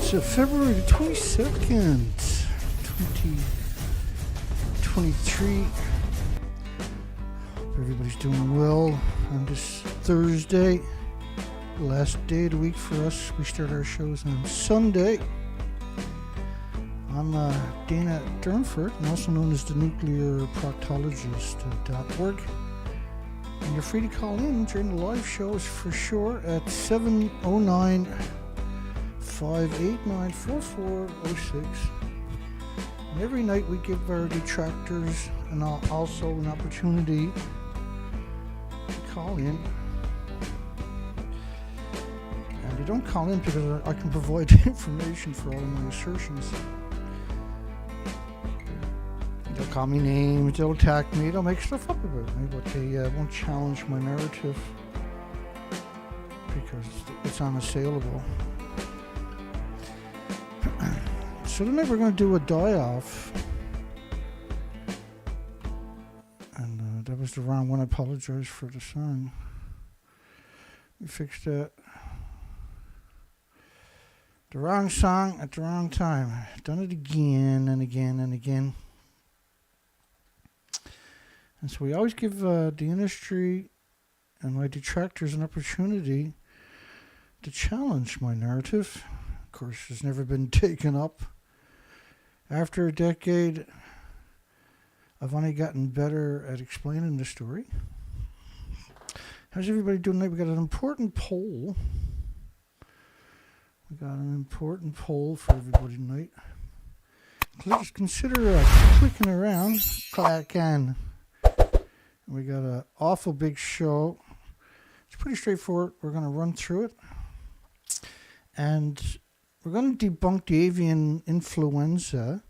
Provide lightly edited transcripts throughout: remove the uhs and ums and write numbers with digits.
February the 22nd, 2023. Hope everybody's doing well on this Thursday, last day of the week for us. We start our shows on Sunday. I'm Dana Durnford, and also known as the nuclearproctologist.org. And you're free to call in during the live shows for sure at 709-589-4406. And every night we give our detractors and also an opportunity to call in. And they don't call in because I can provide information for all of my assertions. They'll call me names, they'll attack me, they'll make stuff up about me, but they won't challenge my narrative because it's unassailable. So tonight we're going to do a die-off. And that was the wrong one. I apologize for the song. We fixed that. The wrong song at the wrong time. Done it again and again and again. And so we always give the industry and my detractors an opportunity to challenge my narrative. Of course, it's never been taken up. After a decade, I've only gotten better at explaining the story. How's everybody doing tonight? We got an important poll. For everybody tonight. Please consider clicking around. Click in. We got an awful big show. It's pretty straightforward. We're going to run through it. And we're going to debunk the avian influenza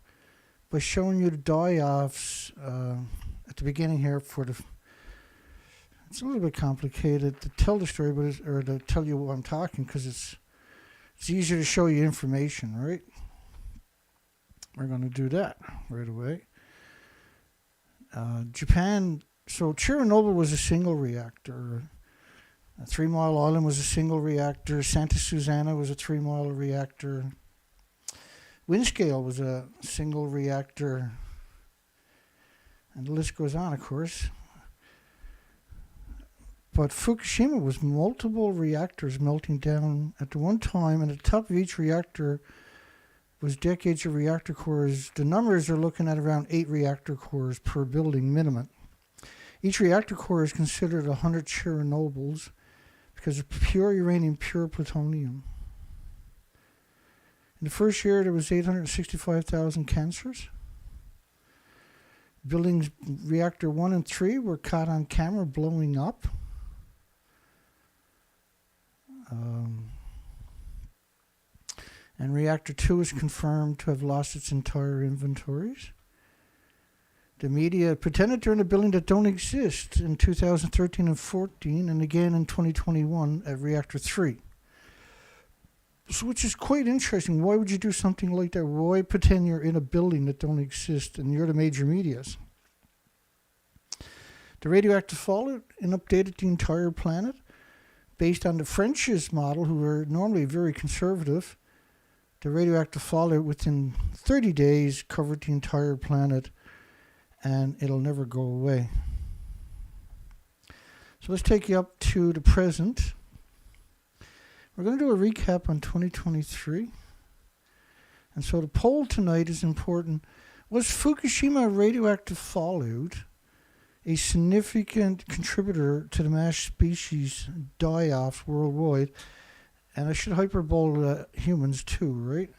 by showing you the die-offs at the beginning here for the... It's a little bit complicated to tell the story, but or to tell you what I'm talking, because it's easier to show you information, right? We're going to do that right away. Japan... So Chernobyl was a single reactor. 3 Mile Island was a single reactor. Santa Susana was a 3 mile reactor. Windscale was a single reactor. And the list goes on, of course. But Fukushima was multiple reactors melting down at the one time, and at the top of each reactor was decades of reactor cores. The numbers are looking at around 8 reactor cores per building minimum. Each reactor core is considered 100 Chernobyls because of pure uranium, pure plutonium. In the first year, there was 865,000 cancers. Buildings reactor 1 and 3 were caught on camera blowing up. And reactor 2 is confirmed to have lost its entire inventories. The media pretended they're in a building that don't exist in 2013 and 14, and again in 2021 at Reactor 3. So, which is quite interesting. Why would you do something like that? Why pretend you're in a building that don't exist and you're the major medias? The radioactive fallout updated the entire planet based on the French's model, who are normally very conservative. The radioactive fallout within 30 days covered the entire planet, and it'll never go away. So let's take you up to the present. We're going to do a recap on 2023. And so the poll tonight is important. Was Fukushima radioactive fallout a significant contributor to the mass species die-offs worldwide? And I should hyperbole humans too, right?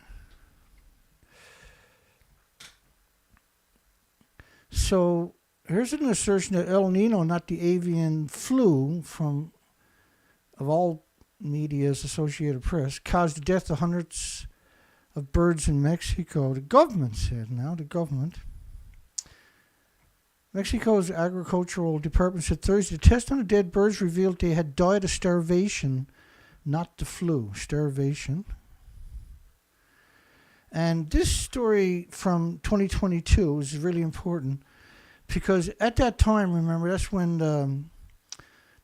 So here's an assertion that El Nino, not the avian flu of all media's Associated Press, caused the death of hundreds of birds in Mexico. The government said now, Mexico's agricultural department said Thursday, the test on the dead birds revealed they had died of starvation, not the flu, starvation. And this story from 2022 is really important because at that time, remember, that's when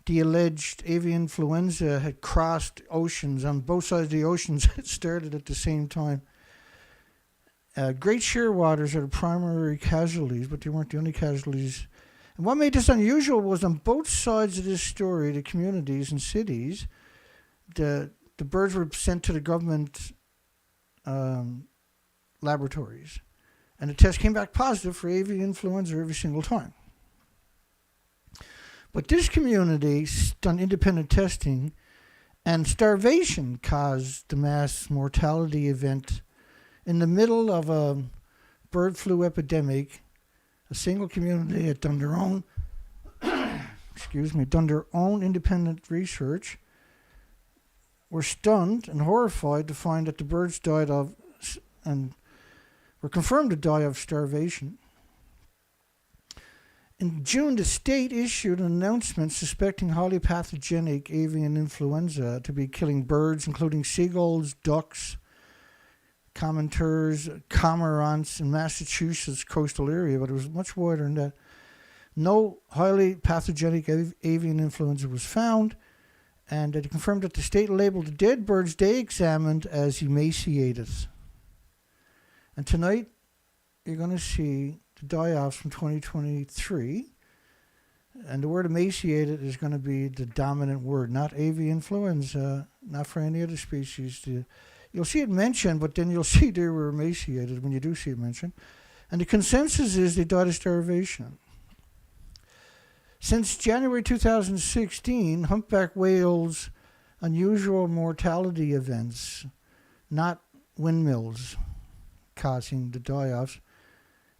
the alleged avian influenza had crossed oceans on both sides of the oceans. It started at the same time. Great shearwaters are the primary casualties, but they weren't the only casualties. And what made this unusual was on both sides of this story, the communities and cities, the birds were sent to the government laboratories. And the test came back positive for avian influenza every single time. But this community done independent testing, and starvation caused the mass mortality event in the middle of a bird flu epidemic. A single community had done their own, done their own independent research, were stunned and horrified to find that the birds died of, and were confirmed to die of starvation. In June, the state issued an announcement suspecting highly pathogenic avian influenza to be killing birds, including seagulls, ducks, commenters, cormorants in Massachusetts coastal area, but it was much wider than that. No highly pathogenic avian influenza was found, and it confirmed that the state labeled the dead birds they examined as emaciated. And tonight, you're going to see the die-offs from 2023, and the word emaciated is going to be the dominant word, not avian influenza, not for any other species. You'll see it mentioned, but then you'll see they were emaciated when you do see it mentioned. And the consensus is they died of starvation. Since January 2016, humpback whales' unusual mortality events, not windmills causing the die-offs.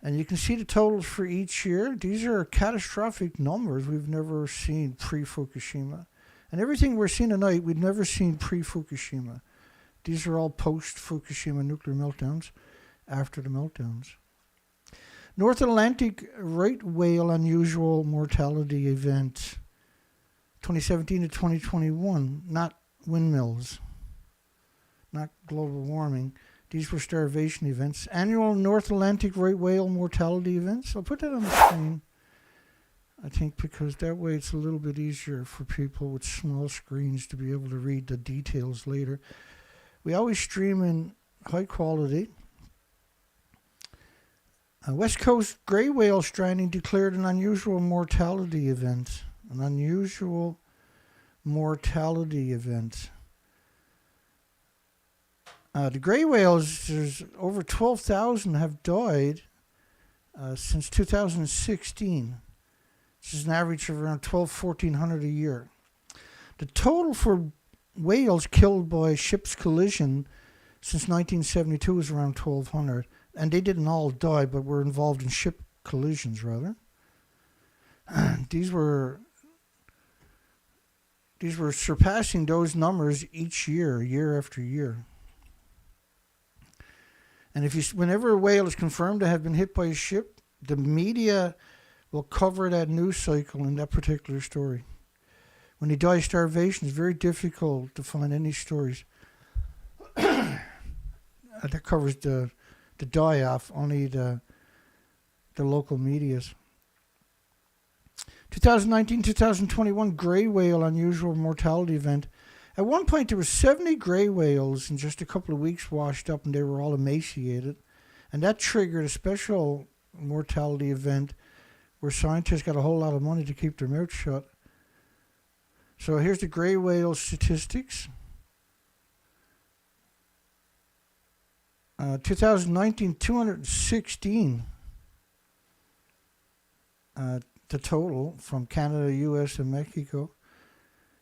And you can see the totals for each year. These are catastrophic numbers we've never seen pre-Fukushima. And everything we're seeing tonight, we'd never seen pre-Fukushima. These are all post-Fukushima nuclear meltdowns, after the meltdowns. North Atlantic right whale unusual mortality event, 2017 to 2021, not windmills, not global warming. These were starvation events. Annual North Atlantic right whale mortality events. I'll put that on the screen, I think, because that way it's a little bit easier for people with small screens to be able to read the details later. We always stream in high quality. West Coast gray whale stranding declared an unusual mortality event. An unusual mortality event. The gray whales, there's over 12,000 have died since 2016. This is an average of around 1,400 a year. The total for whales killed by ship's collision since 1972 is around 1,200. And they didn't all die, but were involved in ship collisions, rather. These were surpassing those numbers each year, year after year. And whenever a whale is confirmed to have been hit by a ship, the media will cover that news cycle in that particular story. When they die of starvation, it's very difficult to find any stories that covers the die-off, only the local medias. 2019-2021 gray whale unusual mortality event. At one point, there were 70 gray whales in just a couple of weeks washed up, and they were all emaciated. And that triggered a special mortality event where scientists got a whole lot of money to keep their mouth shut. So here's the gray whale statistics. 2019, 216 the total from Canada, US, and Mexico.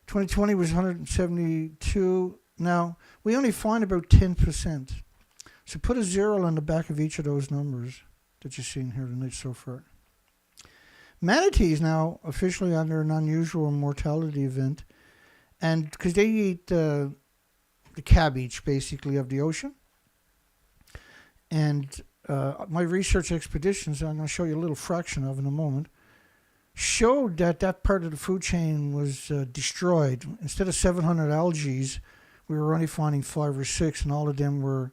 2020 was 172. Now, we only find about 10%. So put a 0 on the back of each of those numbers that you've seen here tonight so far. Manatees now officially under an unusual mortality event, and because they eat the cabbage, basically, of the ocean. And my research expeditions, I'm going to show you a little fraction of in a moment, showed that part of the food chain was destroyed. Instead of 700 algae, we were only finding 5 or 6, and all of them were,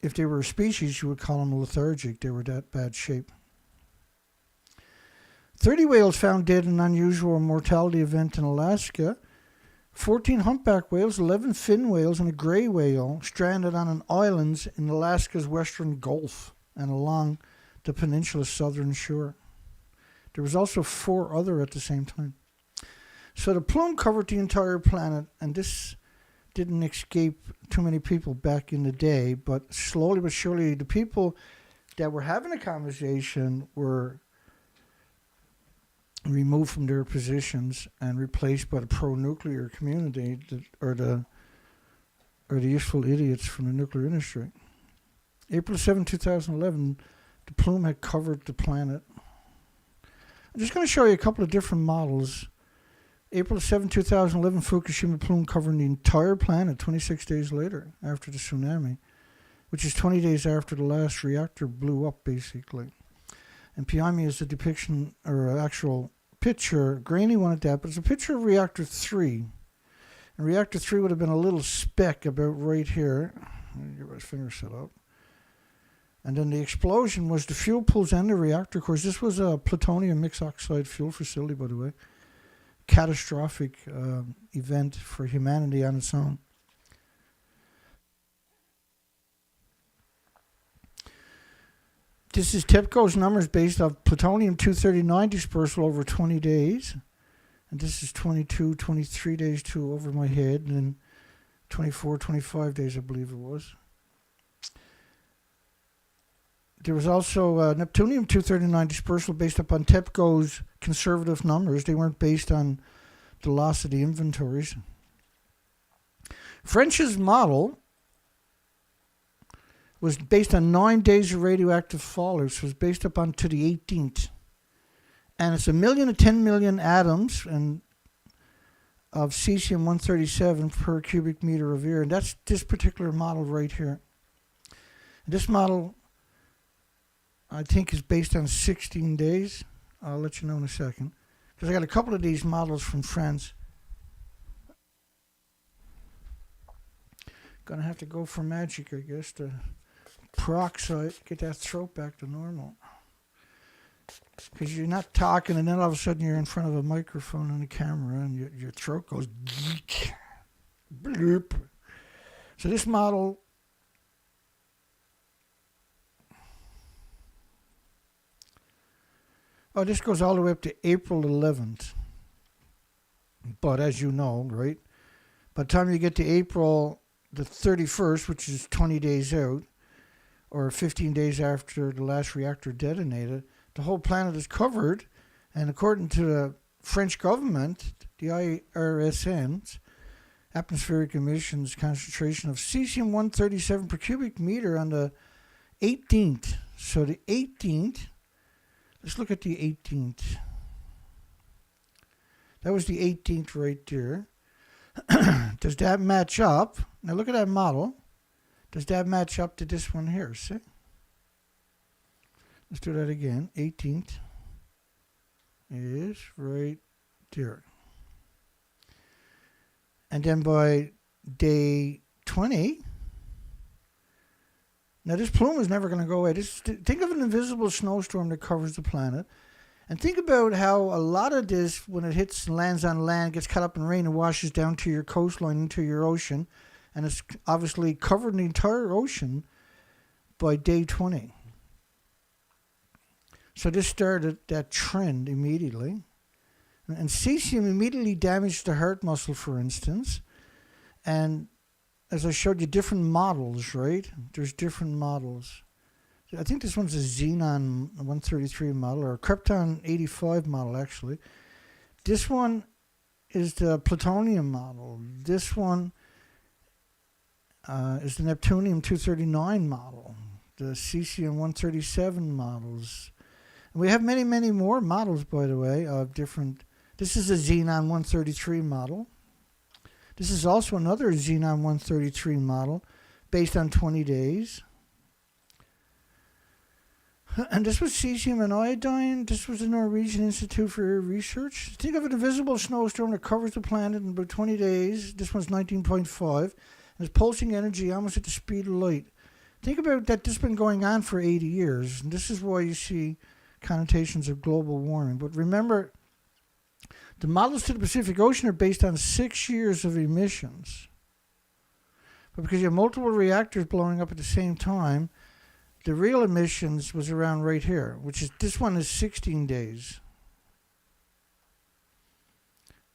if they were a species, you would call them lethargic. They were that bad shape. 30 whales found dead in an unusual mortality event in Alaska. 14 humpback whales, 11 fin whales, and a gray whale stranded on an island in Alaska's western Gulf and along the peninsula's southern shore. There was also 4 other at the same time. So the plume covered the entire planet, and this didn't escape too many people back in the day, but slowly but surely the people that were having a conversation were removed from their positions and replaced by the pro-nuclear community or the useful idiots from the nuclear industry. April 7, 2011, the plume had covered the planet. I'm just going to show you a couple of different models. April 7, 2011, Fukushima plume covering the entire planet 26 days later after the tsunami, which is 20 days after the last reactor blew up, basically. And behind me is a depiction, or an actual picture, grainy one at that, but it's a picture of reactor 3. And reactor 3 would have been a little speck about right here. Let me get my finger set up. And then the explosion was the fuel pools and the reactor cores. This was a plutonium mixed oxide fuel facility, by the way. Catastrophic event for humanity on its own. This is TEPCO's numbers based off plutonium-239 dispersal over 20 days. And this is 22, 23 days too over my head, and then 24, 25 days I believe it was. There was also neptunium-239 dispersal based upon TEPCO's conservative numbers. They weren't based on the loss of the inventories. French's model was based on 9 days of radioactive fallout, so it was based upon to the 18th. And it's 1 million to 10 million atoms and of cesium-137 per cubic meter of air. And that's this particular model right here. This model, I think, is based on 16 days. I'll let you know in a second. Because I got a couple of these models from France. Gonna have to go for magic, I guess, to peroxide, get that throat back to normal. Because you're not talking and then all of a sudden you're in front of a microphone and a camera and your throat goes bloop. So this model, this goes all the way up to April 11th. But as you know, right, by the time you get to April the 31st, which is 20 days out, or 15 days after the last reactor detonated, the whole planet is covered. And according to the French government, the IRSN's atmospheric emissions concentration of cesium-137 per cubic meter on the 18th. So the 18th, let's look at the 18th. That was the 18th right there. Does that match up? Now look at that model. Does that match up to this one here? See? Let's do that again. 18th is right there. And then by day 20, now this plume is never going to go away. Think of an invisible snowstorm that covers the planet. And think about how a lot of this, when it hits and lands on land, gets caught up in rain and washes down to your coastline, into your ocean. And it's obviously covered the entire ocean by day 20. So this started that trend immediately. And cesium immediately damaged the heart muscle, for instance. And as I showed you, different models, right? There's different models. I think this one's a Xenon 133 model, or a Krypton 85 model, actually. This one is the plutonium model. This one is the Neptunium-239 model, the cesium-137 models. And we have many, many more models, by the way, of different. This is a Xenon 133 model. This is also another Xenon 133 model based on 20 days. And this was cesium and iodine. This was the Norwegian Institute for Air Research. Think of an invisible snowstorm that covers the planet in about 20 days. This one's 19.5. And it's pulsing energy almost at the speed of light. Think about that. This has been going on for 80 years. And this is why you see connotations of global warming. But remember, the models to the Pacific Ocean are based on 6 years of emissions. But because you have multiple reactors blowing up at the same time, the real emissions was around right here, which is, this one is 16 days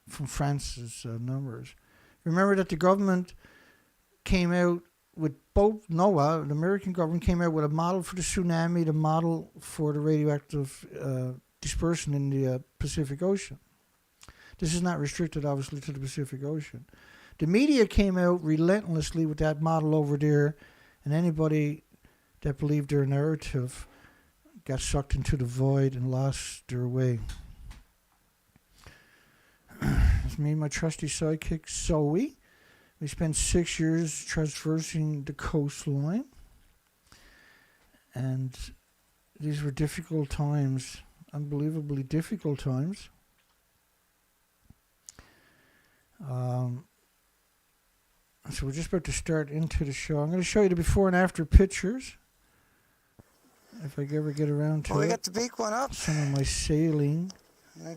from France's numbers. Remember that the government came out with both, NOAA, the American government came out with a model for the tsunami, the model for the radioactive dispersion in the Pacific Ocean. This is not restricted, obviously, to the Pacific Ocean. The media came out relentlessly with that model over there, and anybody that believed their narrative got sucked into the void and lost their way. It's me and my trusty sidekick, Zoe. We spent 6 years traversing the coastline, and these were difficult times, unbelievably difficult times. So we're just about to start into the show. I'm going to show you the before and after pictures, if I ever get around to it. We got the big one up. Some of my sailing.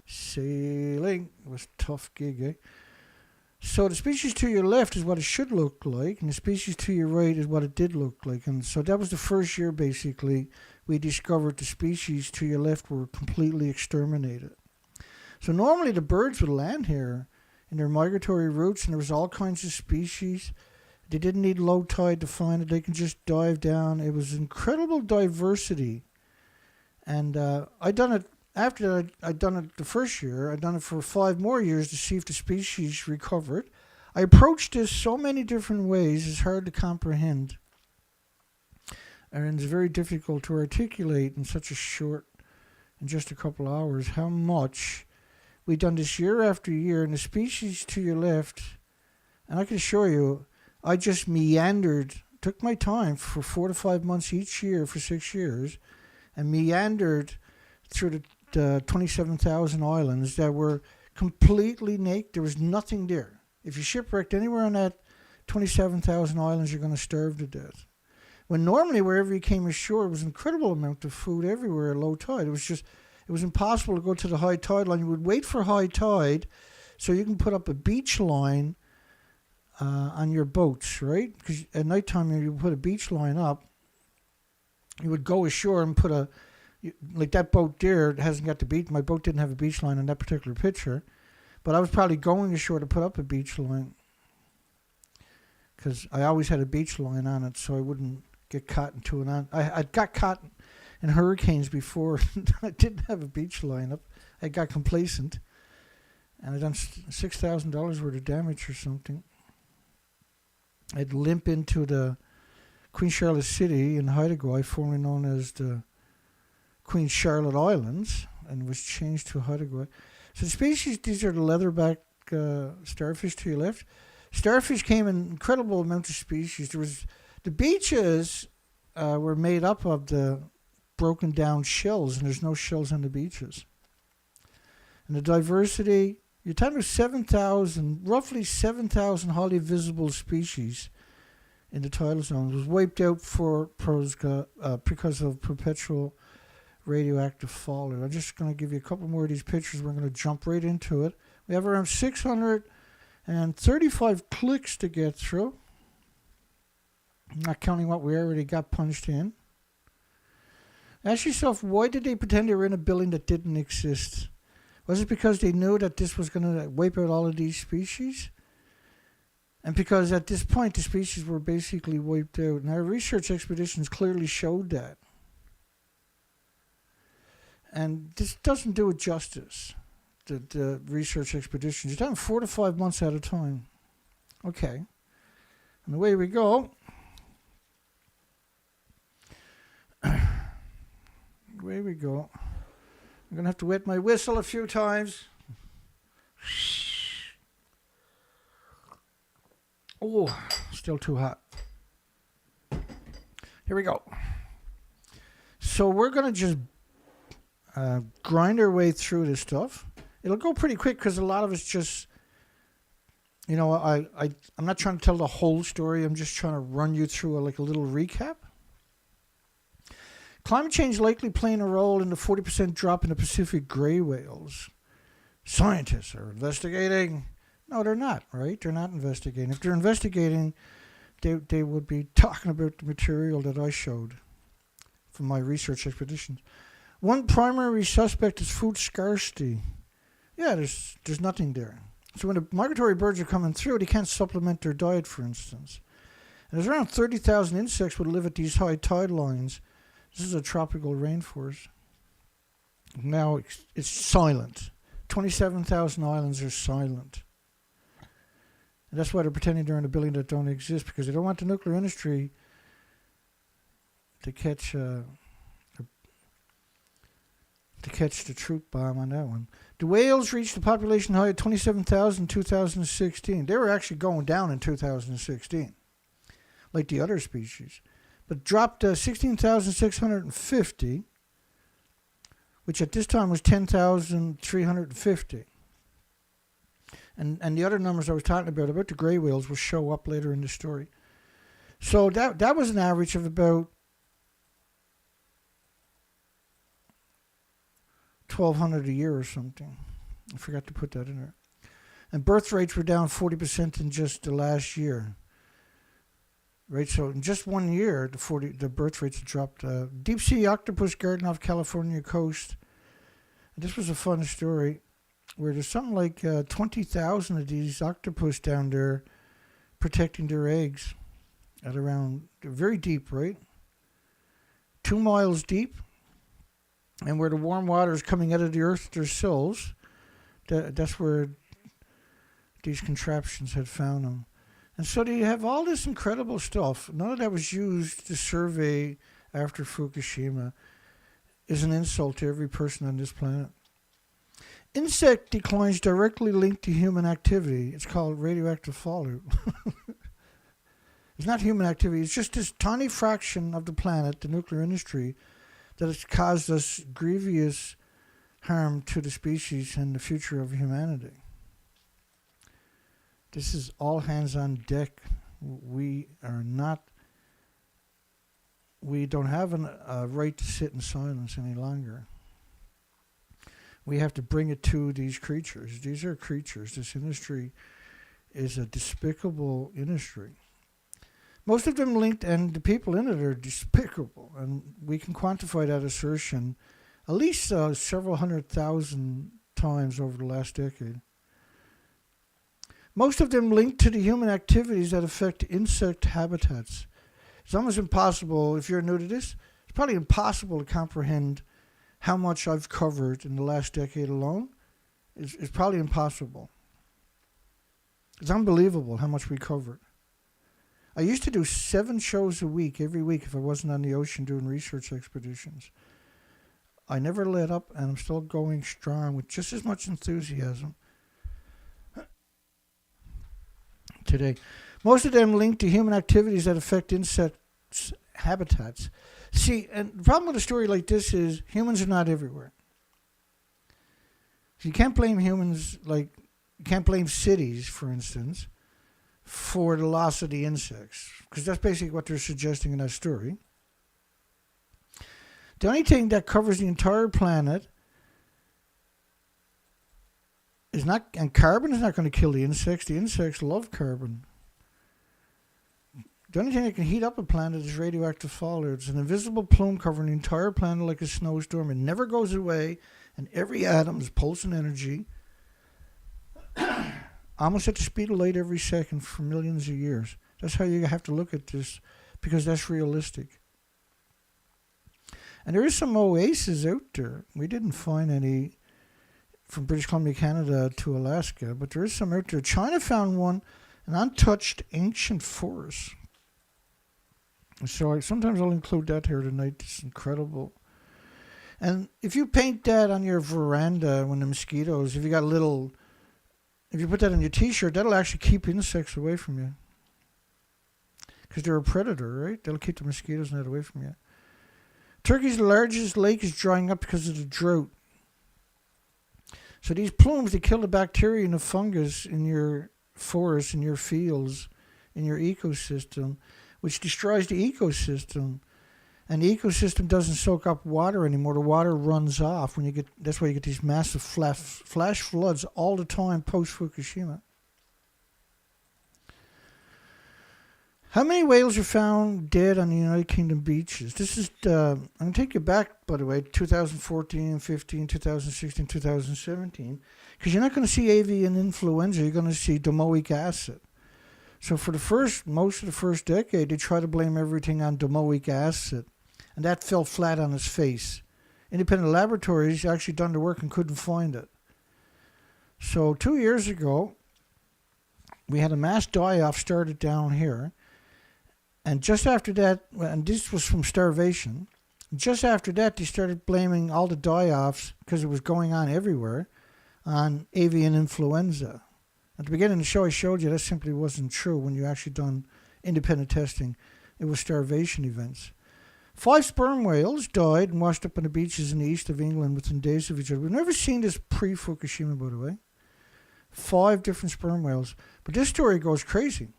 Sailing was a tough gig, eh? So the species to your left is what it should look like, and the species to your right is what it did look like. And so that was the first year, basically, we discovered the species to your left were completely exterminated. So normally the birds would land here in their migratory routes, and there was all kinds of species. They didn't need low tide to find it. They can just dive down. It was incredible diversity. And I'd done it after I'd done it the first year. I'd done it for 5 more years to see if the species recovered. I approached this so many different ways, it's hard to comprehend. And it's very difficult to articulate in such a short, in just a couple hours, how much we've done this year after year. And the species to your left, and I can assure you, I just meandered, took my time for 4 to 5 months each year for 6 years, and meandered through the 27,000 islands that were completely naked. There was nothing there. If you shipwrecked anywhere on that 27,000 islands, you're going to starve to death. When normally wherever you came ashore, it was an incredible amount of food everywhere at low tide. It was impossible to go to the high tide line. You would wait for high tide so you can put up a beach line on your boats, right? Because at nighttime, you put a beach line up, you would go ashore and put like that boat there hasn't got the beach. My boat didn't have a beach line in that particular picture, but I was probably going ashore to put up a beach line because I always had a beach line on it so I wouldn't get caught into an I got caught in hurricanes before. I didn't have a beach line up. I got complacent, and I done $6,000 worth of damage or something. I'd limp into the Queen Charlotte City in Haida, formerly known as the Queen Charlotte Islands, and was changed to Haida. So the species, these are the leatherback starfish to your left. Starfish came in incredible amounts of species. The beaches were made up of the broken down shells, and there's no shells on the beaches. And the diversity, you're talking about roughly 7,000 highly visible species in the tidal zone was wiped out because of perpetual radioactive fallout. I'm just going to give you a couple more of these pictures. We're going to jump right into it. We have around 635 clicks to get through, not counting what we already got punched in. Ask yourself, why did they pretend they were in a building that didn't exist? Was it because they knew that this was going to wipe out all of these species? And because at this point the species were basically wiped out. And our research expeditions clearly showed that. And this doesn't do it justice, the research expeditions. You're done 4 to 5 months at a time. Okay. And away we go. Away we go. I'm going to have to wet my whistle a few times. Oh, still too hot. Here we go. So we're going to just grind our way through this stuff. It'll go pretty quick because a lot of it's just, I'm not trying to tell the whole story. I'm just trying to run you through a little recap. Climate change likely playing a role in the 40% drop in the Pacific gray whales. Scientists are investigating. No, they're not, right? They're not investigating. If they're investigating, they would be talking about the material that I showed from my research expeditions. One primary suspect is food scarcity. Yeah, there's nothing there. So when the migratory birds are coming through, they can't supplement their diet, for instance. And there's around 30,000 insects would live at these high tide lines. This is a tropical rainforest. Now it's silent. 27,000 islands are silent. And that's why they're pretending they're in a building that don't exist, because they don't want the nuclear industry to catch the truth bomb on that one. The whales reached a population high of 27,000 in 2016. They were actually going down in 2016, like the other species, but dropped 16,650, which at this time was 10,350. And the other numbers I was talking about the gray whales, will show up later in the story. So that was an average of about 1,200 a year or something. I forgot to put that in there. And birth rates were down 40% in just the last year. Right, so in just 1 year, the birth rates dropped. Deep sea octopus garden off California coast. And this was a fun story, where there's something like 20,000 of these octopus down there protecting their eggs at around, very deep, right? 2 miles deep. And where the warm water is coming out of the earth, their sills, that's where these contraptions had found them. And so they have all this incredible stuff. None of that was used to survey after Fukushima. Is an insult to every person on this planet. Insect declines directly linked to human activity. It's called radioactive fallout. It's not human activity. It's just this tiny fraction of the planet, the nuclear industry, that has caused us grievous harm to the species and the future of humanity. This is all hands on deck. We don't have a right to sit in silence any longer. We have to bring it to these creatures. These are creatures. This industry is a despicable industry. Most of them linked, and the people in it are despicable. And we can quantify that assertion at least several 100,000 times over the last decade. Most of them linked to the human activities that affect insect habitats. It's almost impossible, if you're new to this, it's probably impossible to comprehend how much I've covered in the last decade alone. It's probably impossible. It's unbelievable how much we covered. I used to do 7 shows a week, every week, if I wasn't on the ocean doing research expeditions. I never let up, and I'm still going strong with just as much enthusiasm today. Most of them linked to human activities that affect insects' habitats. See, and the problem with a story like this is humans are not everywhere. So you can't blame humans, you can't blame cities, for instance, for the loss of the insects, because that's basically what they're suggesting in that story. The only thing that covers the entire planet is not, and carbon is not going to kill the insects. The insects love carbon. The only thing that can heat up a planet is radioactive fallout. It's an invisible plume covering the entire planet like a snowstorm. It never goes away, and every atom is pulsing energy, almost at the speed of light every second for millions of years. That's how you have to look at this, because that's realistic. And there is some oases out there. We didn't find any from British Columbia, Canada to Alaska, but there is some out there. China found one, an untouched ancient forest. So sometimes I'll include that here tonight. It's incredible. And if you paint that on your veranda when the mosquitoes, if you put that on your t-shirt, that'll actually keep insects away from you. Because they're a predator, right? They'll keep the mosquitoes and that away from you. Turkey's largest lake is drying up because of the drought. So these plumes, they kill the bacteria and the fungus in your forests, in your fields, in your ecosystem, which destroys the ecosystem. And the ecosystem doesn't soak up water anymore. The water runs off when you get. That's why you get these massive flash floods all the time post Fukushima. How many whales are found dead on the United Kingdom beaches? This is. I'm going to take you back, by the way, 2014, 15, 2016, 2017, because you're not going to see avian influenza. You're going to see domoic acid. So for most of the first decade, they tried to blame everything on domoic acid, and that fell flat on its face. Independent laboratories actually done the work and couldn't find it. So 2 years ago, we had a mass die-off started down here, and just after that, and this was from starvation, just after that they started blaming all the die-offs, because it was going on everywhere, on avian influenza. At the beginning of the show, I showed you that simply wasn't true when you actually done independent testing. It was starvation events. 5 sperm whales died and washed up on the beaches in the east of England within days of each other. We've never seen this pre-Fukushima, by the way. 5 different sperm whales. But this story goes crazy.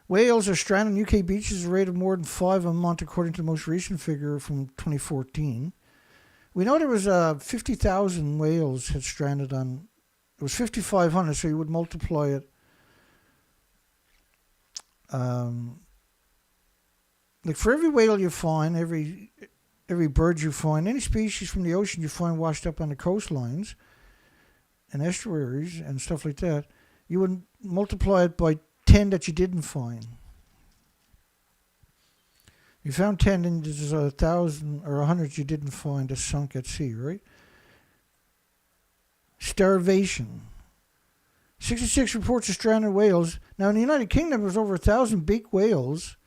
Whales are stranded on UK beaches at a rate of more than 5 a month, according to the most recent figure from 2014. We know there was 50,000 whales had stranded on. It was 5,500, so you would multiply it. Like for every whale you find, every bird you find, any species from the ocean you find washed up on the coastlines and estuaries and stuff like that, you would multiply it by 10 that you didn't find. You found 10, and there's 1,000 or 100 you didn't find that sunk at sea, right? Starvation. 66 reports of stranded whales. Now in the United Kingdom, there was over 1,000 beak whales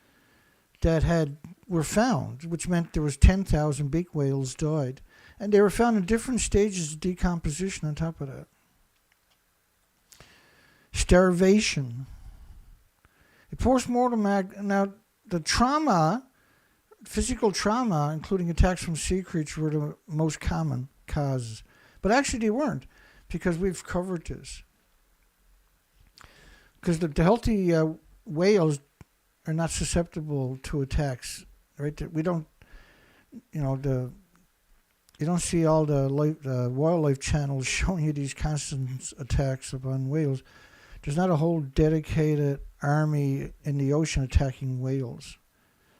that were found, which meant there was 10,000 beak whales died, and they were found in different stages of decomposition. On top of that, starvation. A post-mortem now the trauma, physical trauma, including attacks from sea creatures, were the most common causes, but actually they weren't. Because we've covered this. Because the healthy whales are not susceptible to attacks, right? We don't, you don't see all the wildlife channels showing you these constant attacks upon whales. There's not a whole dedicated army in the ocean attacking whales.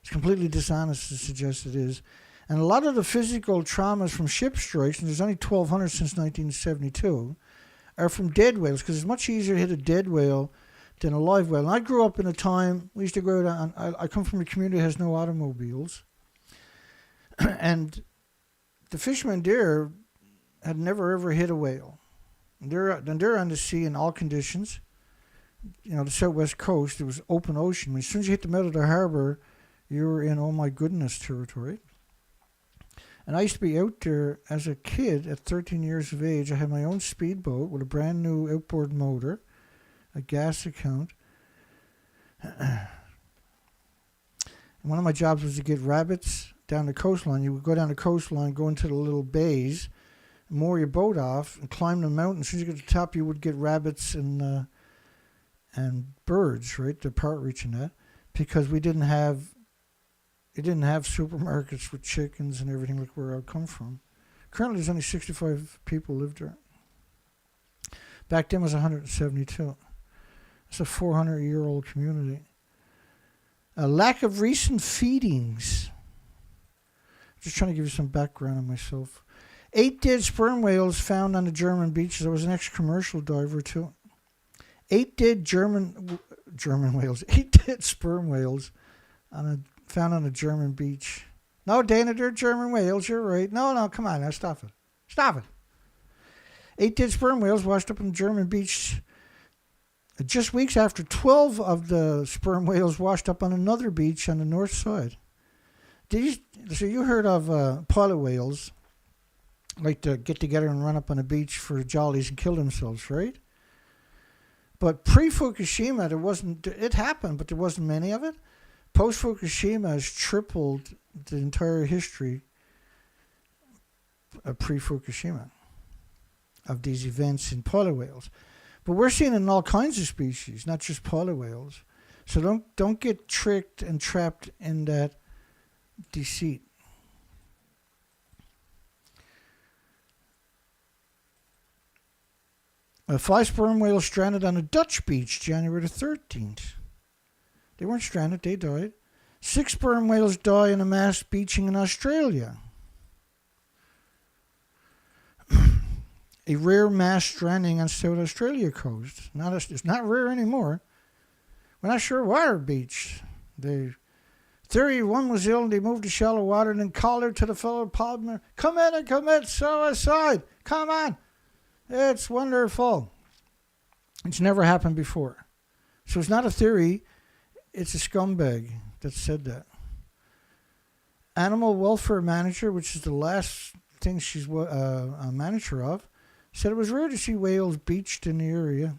It's completely dishonest to suggest it is. And a lot of the physical traumas from ship strikes, and there's only 1,200 since 1972, are from dead whales, because it's much easier to hit a dead whale than a live whale. And I grew up in a time, we used to go out, I come from a community that has no automobiles, and the fishermen there had never ever hit a whale. And they're on the sea in all conditions. The southwest coast, it was open ocean. As soon as you hit the middle of the harbor, you were in, oh my goodness, territory. And I used to be out there as a kid at 13 years of age. I had my own speedboat with a brand new outboard motor, a gas account. And one of my jobs was to get rabbits down the coastline. You would go down the coastline, go into the little bays, moor your boat off, and climb the mountain. As soon as you get to the top, you would get rabbits and birds, right? The partridge and that, because we didn't have supermarkets with chickens and everything like where I come from. Currently, there's only 65 people live there. Back then, it was 172. It's a 400-year-old community. A lack of recent feedings. Just trying to give you some background on myself. 8 dead sperm whales found on the German beaches. I was an ex-commercial diver, too. 8 dead German whales. 8 dead sperm whales found on a German beach. No, Dana, they're German whales. You're right. No, come on now. Stop it. Stop it. 8 dead sperm whales washed up on a German beach just weeks after 12 of the sperm whales washed up on another beach on the north side. So you heard of pilot whales like to get together and run up on a beach for jollies and kill themselves, right? But pre-Fukushima, it happened, but there wasn't many of it. Post-Fukushima has tripled the entire history of pre-Fukushima of these events in pilot whales. But we're seeing it in all kinds of species, not just pilot whales. So don't get tricked and trapped in that deceit. A 5 sperm whales stranded on a Dutch beach January the 13th. They weren't stranded, they died. 6 sperm whales die in a mass beaching in Australia. A rare mass stranding on South Australia coast. It's not rare anymore. We're not sure why it beached. 31 was ill and they moved to shallow water and then called out to the fellow podman, come in and commit suicide. Come on. It's wonderful. It's never happened before. So it's not a theory. It's a scumbag that said that. Animal welfare manager, which is the last thing she's a manager of, said it was rare to see whales beached in the area.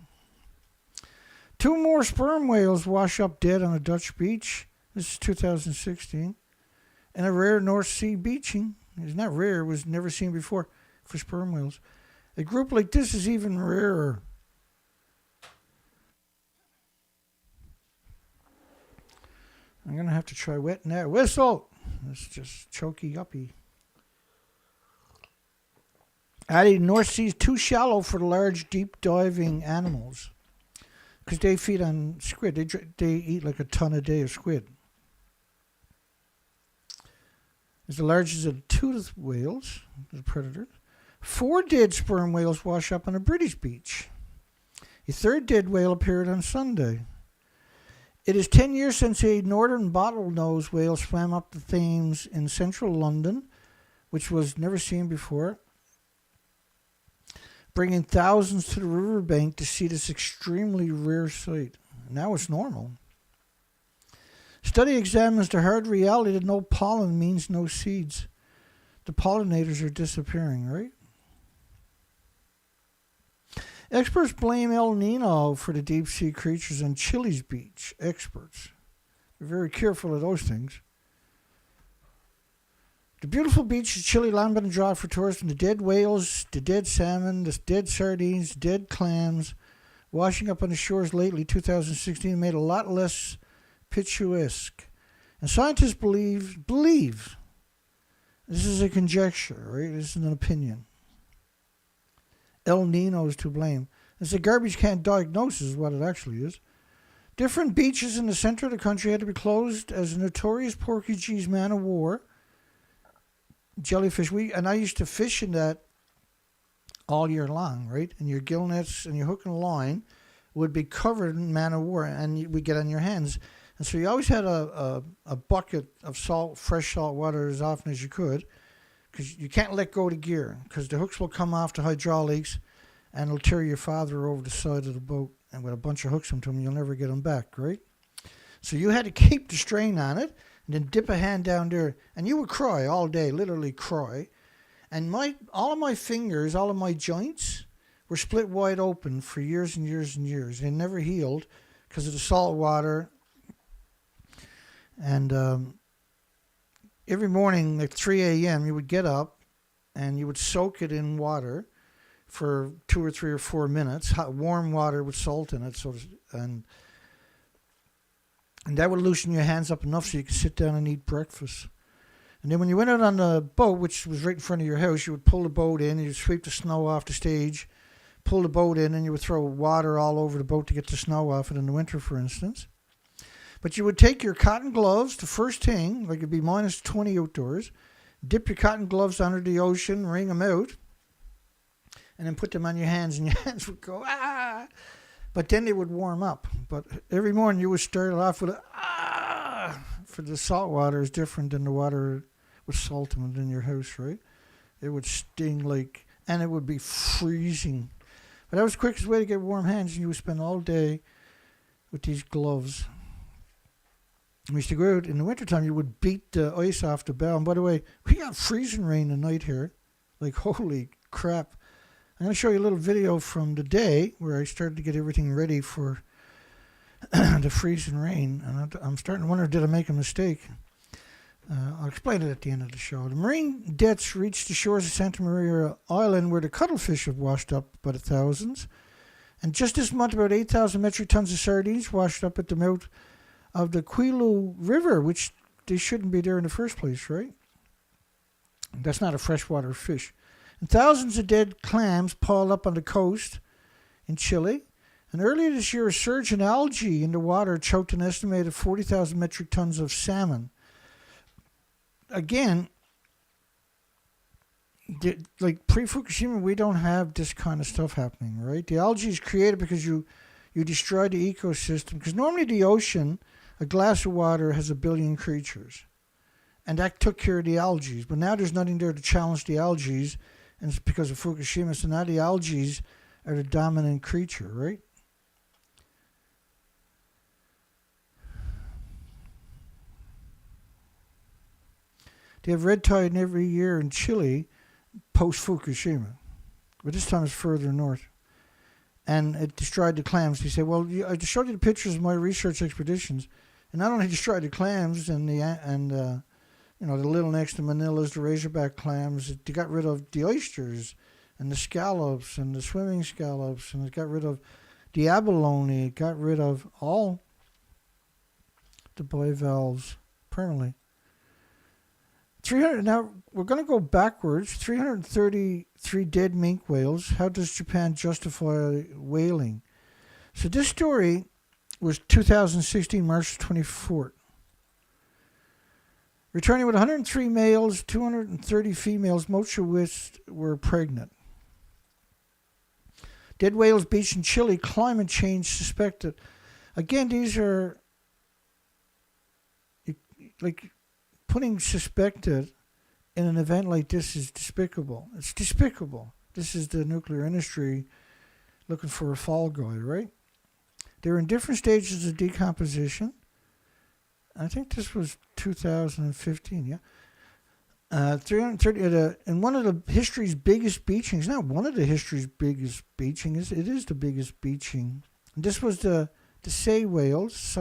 2 more sperm whales wash up dead on a Dutch beach. This is 2016. And a rare North Sea beaching. It's not rare. It was never seen before for sperm whales. A group like this is even rarer. I'm going to have to try wetting that whistle. It's just choky uppy. Addie, North Sea is too shallow for the large, deep diving animals. Because they feed on squid. They eat like a ton a day of squid. It's the largest of the toothed whales, the predators. 4 dead sperm whales wash up on a British beach. A 3rd dead whale appeared on Sunday. It is 10 years since a northern bottlenose whale swam up the Thames in central London, which was never seen before, bringing thousands to the riverbank to see this extremely rare sight. Now it's normal. Study examines the hard reality that no pollen means no seeds. The pollinators are disappearing, right? Experts blame El Nino for the deep-sea creatures on Chile's beach. Experts. Be very careful of those things. The beautiful beach of Chile land been a draw for tourists, and the dead whales, the dead salmon, the dead sardines, dead clams, washing up on the shores lately, 2016, made a lot less picturesque. And scientists believe, this is a conjecture, right? This is an opinion. El Nino is to blame. It's a garbage can diagnosis is what it actually is. Different beaches in the center of the country had to be closed as a notorious Portuguese man of war. Jellyfish. I used to fish in that all year long, right? And your gill nets and your hook and line would be covered in man of war, and you would get on your hands. And so you always had a bucket of salt, fresh salt water as often as you could, because you can't let go of the gear, because the hooks will come off the hydraulics and it'll tear your father over the side of the boat, and with a bunch of hooks into them, you'll never get them back, right? So you had to keep the strain on it and then dip a hand down there, and you would cry all day, literally cry. And all of my fingers, all of my joints were split wide open for years and years and years. They never healed because of the salt water. And every morning at 3 a.m. you would get up and you would soak it in water for 2 or 3 or 4 minutes, hot, warm water with salt in it, and that would loosen your hands up enough so you could sit down and eat breakfast. And then when you went out on the boat, which was right in front of your house, you would pull the boat in, and you'd sweep the snow off the stage, pull the boat in, and you would throw water all over the boat to get the snow off it in the winter, for instance. But you would take your cotton gloves, the first thing, like it'd be minus 20 outdoors, dip your cotton gloves under the ocean, wring them out, and then put them on your hands, and your hands would go, ah! But then they would warm up. But every morning you would start it off with a, ah! For the salt water is different than the water with salt in it in your house, right? It would sting like, and it would be freezing. But that was the quickest way to get warm hands, and you would spend all day with these gloves. We used to go out in the wintertime, you would beat the ice off the bow. And by the way, we got freezing rain tonight here. Like, holy crap. I'm going to show you a little video from the day where I started to get everything ready for the freezing rain. And I'm starting to wonder, did I make a mistake? I'll explain it at the end of the show. The marine deaths reached the shores of Santa Maria Island, where the cuttlefish have washed up by the thousands. And just this month, about 8,000 metric tons of sardines washed up at the mouth of the Yukon River, which they shouldn't be there in the first place, right? That's not a freshwater fish. And thousands of dead clams piled up on the coast in Chile. And earlier this year, a surge in algae in the water choked an estimated 40,000 metric tons of salmon. Again, like pre-Fukushima, we don't have this kind of stuff happening, right? The algae is created because you destroy the ecosystem. Because normally the ocean, a glass of water has 1 billion creatures. And that took care of the algae. But now there's nothing there to challenge the algae. And it's because of Fukushima. So now the algae are the dominant creature, right? They have red tide every year in Chile post-Fukushima. But this time it's further north. And it destroyed the clams. He said, well, I just showed you the pictures of my research expeditions. And not only destroyed the clams and the little next to Manilas, the razorback clams, they got rid of the oysters and the scallops and the swimming scallops, and it got rid of the abalone. It got rid of all the bivalves permanently. 300. Now we're going to go backwards. 333 dead minke whales. How does Japan justify whaling? So this story was 2016, March 24th. Returning with 103 males, 230 females, most of which were pregnant. Dead whales beached in Chile, climate change suspected. Again, these are like putting suspected in an event like this is despicable. It's despicable. This is the nuclear industry looking for a fall guy, right? They're in different stages of decomposition. I think this was 2015, yeah. 330 in one of the history's biggest beachings. Not one of the history's biggest beachings. It is the biggest beaching. And this was the sei whales.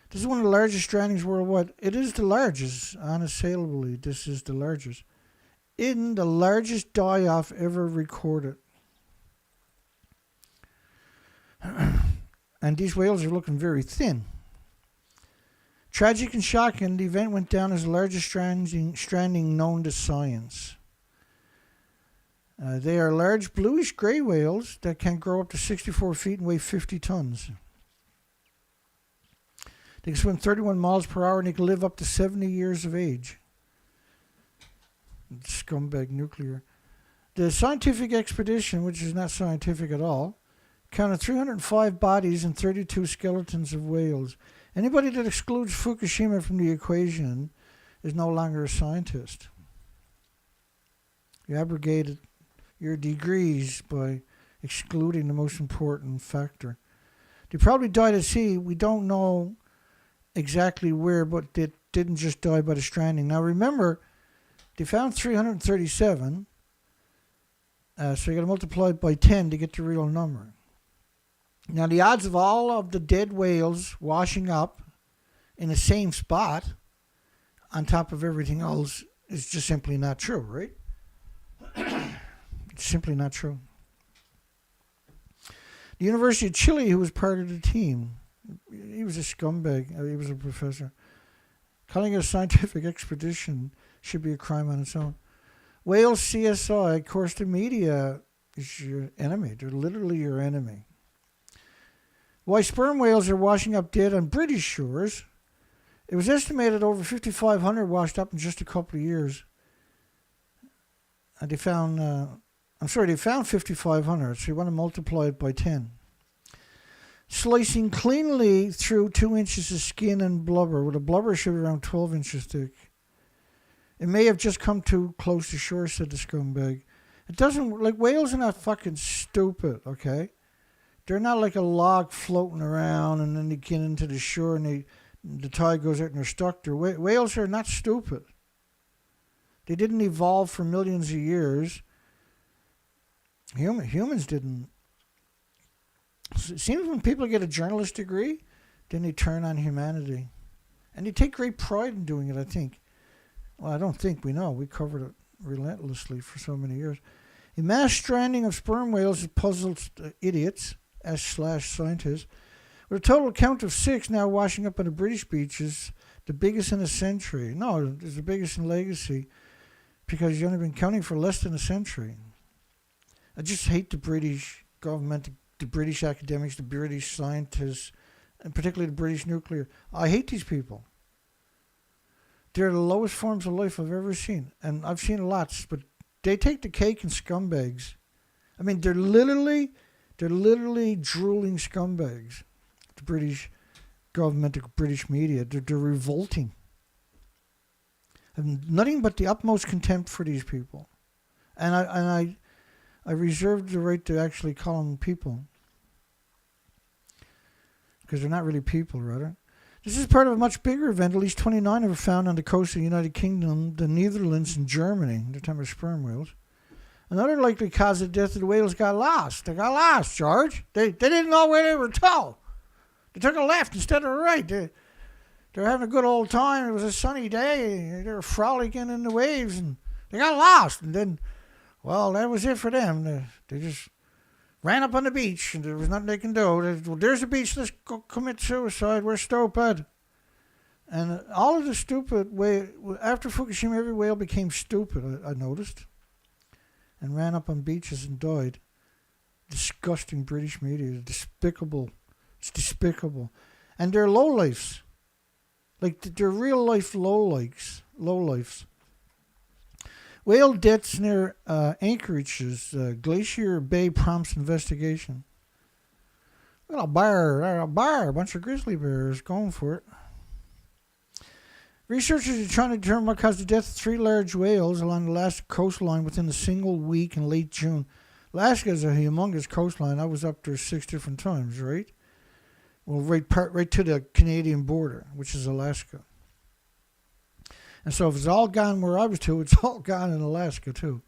This is one of the largest strandings worldwide. It is the largest, unassailably. This is the largest. In the largest die-off ever recorded. And these whales are looking very thin. Tragic and shocking, the event went down as the largest stranding known to science. They are large bluish gray whales that can grow up to 64 feet and weigh 50 tons. They can swim 31 miles per hour and they can live up to 70 years of age. Scumbag nuclear. The scientific expedition, which is not scientific at all, counted 305 bodies and 32 skeletons of whales. Anybody that excludes Fukushima from the equation is no longer a scientist. You abrogated your degrees by excluding the most important factor. They probably died at sea. We don't know exactly where, but they didn't just die by the stranding. Now remember, they found 337, so you got to multiply it by 10 to get the real number. Now, the odds of all of the dead whales washing up in the same spot on top of everything else is just simply not true, right? It's simply not true. The University of Chile, who was part of the team, he was a scumbag. He was a professor. Calling it a scientific expedition should be a crime on its own. Whales CSI, of course, the media is your enemy. They're literally your enemy. Why sperm whales are washing up dead on British shores. It was estimated over 5,500 washed up in just a couple of years. And they found 5,500, so you want to multiply it by 10. Slicing cleanly through 2 inches of skin and blubber, with a blubber should be around 12 inches thick. It may have just come too close to shore, said the scumbag. It doesn't, like, whales are not fucking stupid, okay? They're not like a log floating around and then they get into the shore and the tide goes out and they're stuck there. Whales are not stupid. They didn't evolve for millions of years. Humans didn't. It seems when people get a journalist degree, then they turn on humanity. And they take great pride in doing it, I think. Well, I don't think, we know. We covered it relentlessly for so many years. A mass stranding of sperm whales has puzzled idiots, /scientists, with a total count of 6 now washing up on the British beaches The biggest in a century. No, it's the biggest in legacy because you've only been counting for less than a century. I just hate the British government, the British academics, the British scientists, and particularly the British nuclear. I hate these people. They're the lowest forms of life I've ever seen. And I've seen lots, but they take the cake in scumbags. I mean, they're literally drooling scumbags. The British government, the British media, they're revolting. And nothing but the utmost contempt for these people. And I reserve the right to actually call them people. Because they're not really people, rather. This is part of a much bigger event. At least 29 were found on the coast of the United Kingdom, the Netherlands, and Germany. They're talking about sperm whales. Another likely cause of death of the whales got lost. They got lost, George. They didn't know where they were towed. They took a left instead of a right. They were having a good old time. It was a sunny day. They were frolicking in the waves, and they got lost. And then, well, that was it for them. They just ran up on the beach, and there was nothing they can do. Well, there's the beach. Let's go commit suicide. We're stupid. And all of the stupid way after Fukushima, every whale became stupid. I noticed, and ran up on beaches and died. Disgusting British media. Despicable. It's despicable. And they're lowlifes. Like, they're real life lowlifes. Whale deaths near anchorages. Glacier Bay prompts investigation. Well, a bunch of grizzly bears going for it. Researchers are trying to determine what caused the death of 3 large whales along the Alaska coastline within a single week in late June. Alaska is a humongous coastline. I was up there 6 different times, right? Well, right to the Canadian border, which is Alaska. And so if it's all gone where I was to, it's all gone in Alaska too.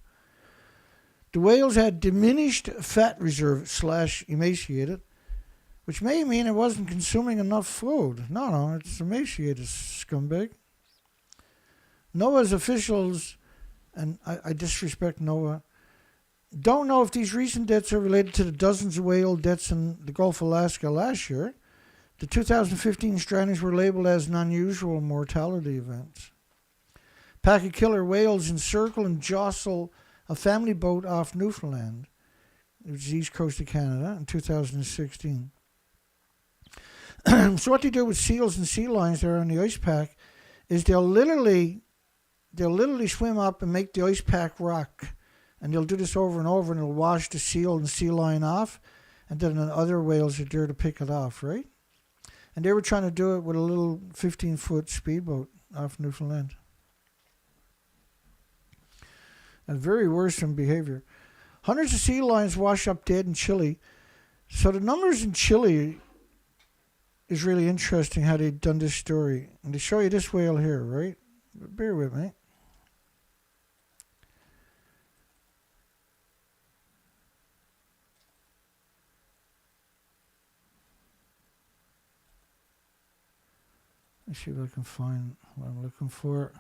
The whales had diminished fat reserve / emaciated, which may mean it wasn't consuming enough food. No, it's emaciated, scumbag. NOAA's officials, and I disrespect NOAA, don't know if these recent deaths are related to the dozens of whale deaths in the Gulf of Alaska last year. The 2015 strandings were labeled as non-usual mortality events. Pack of killer whales encircle and jostle a family boat off Newfoundland, which is the east coast of Canada, in 2016. So what they do with seals and sea lions that are on the ice pack is they'll literally swim up and make the ice pack rock. And they'll do this over and over, and they'll wash the seal and sea lion off, and then other whales are there to pick it off, right? And they were trying to do it with a little 15-foot speedboat off Newfoundland. And very worrisome behavior. Hundreds of sea lions wash up dead in Chile. So the numbers in Chile is really interesting how they've done this story. And they show you this whale here, right? Bear with me. Let's see if I can find what I'm looking for.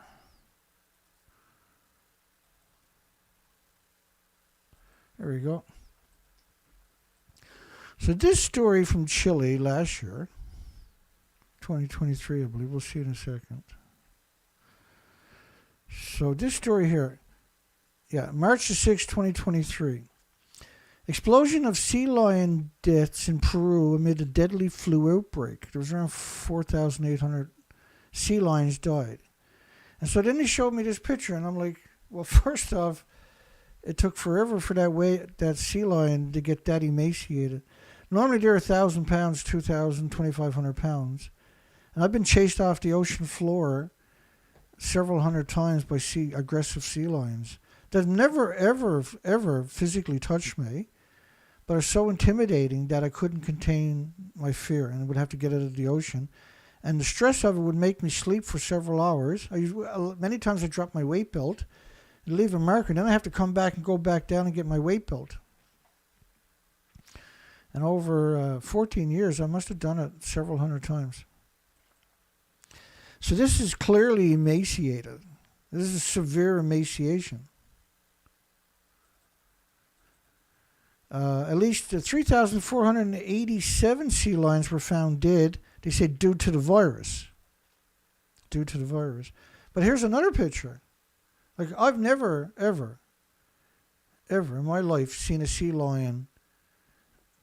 There we go. So this story from Chile last year, 2023, I believe. We'll see in a second. So this story here, March the 6th, 2023. Explosion of sea lion deaths in Peru amid a deadly flu outbreak. There was around 4,800 sea lions died. And so then they showed me this picture, and I'm like, well, first off, it took forever for that sea lion to get that emaciated. Normally they're 1,000 pounds, 2,000, 2,500 pounds. And I've been chased off the ocean floor several hundred times by aggressive sea lions. They've never, ever physically touched me, but are so intimidating that I couldn't contain my fear and would have to get out of the ocean. And the stress of it would make me sleep for several hours. Many times I dropped my weight belt and leave a marker, and then I have to come back and go back down and get my weight belt. And over 14 years, I must have done it several hundred times. So this is clearly emaciated. This is severe emaciation. At least 3,487 sea lions were found dead, they said, due to the virus. due to the virus. But here's another picture. Like, I've never, ever in my life seen a sea lion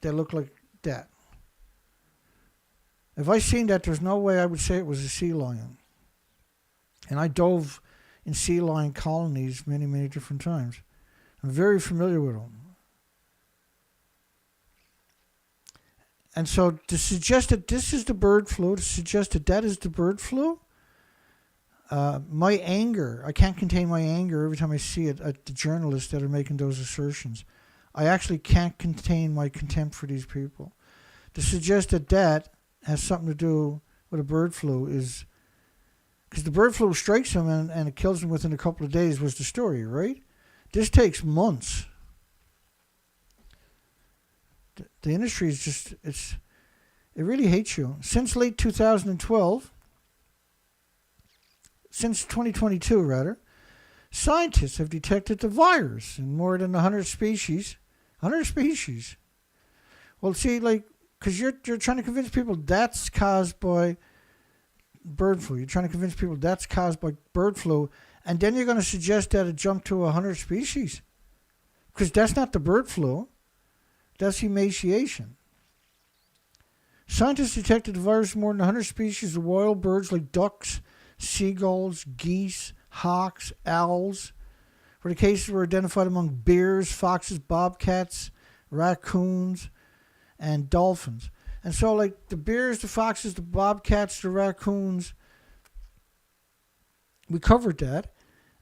that looked like that. If I seen that, there's no way I would say it was a sea lion. And I dove in sea lion colonies many, many different times. I'm very familiar with them. And so to suggest that this is the bird flu, to suggest that that is the bird flu, my anger, I can't contain my anger every time I see it at the journalists that are making those assertions. I actually can't contain my contempt for these people. To suggest that that has something to do with a bird flu is, because the bird flu strikes them and it kills them within a couple of days was the story, right? This takes months. The industry is just, it really hates you. Since late 2012, since 2022 rather, scientists have detected the virus in more than 100 species. 100 species. Well, see, like, because you're trying to convince people that's caused by bird flu. You're trying to convince people that's caused by bird flu, and then you're going to suggest that it jumped to 100 species. Because that's not the bird flu. That's emaciation. Scientists detected the virus in more than 100 species of wild birds like ducks, seagulls, geese, hawks, owls. Where the cases were identified among bears, foxes, bobcats, raccoons, and dolphins. And so, like, the bears, the foxes, the bobcats, the raccoons, we covered that.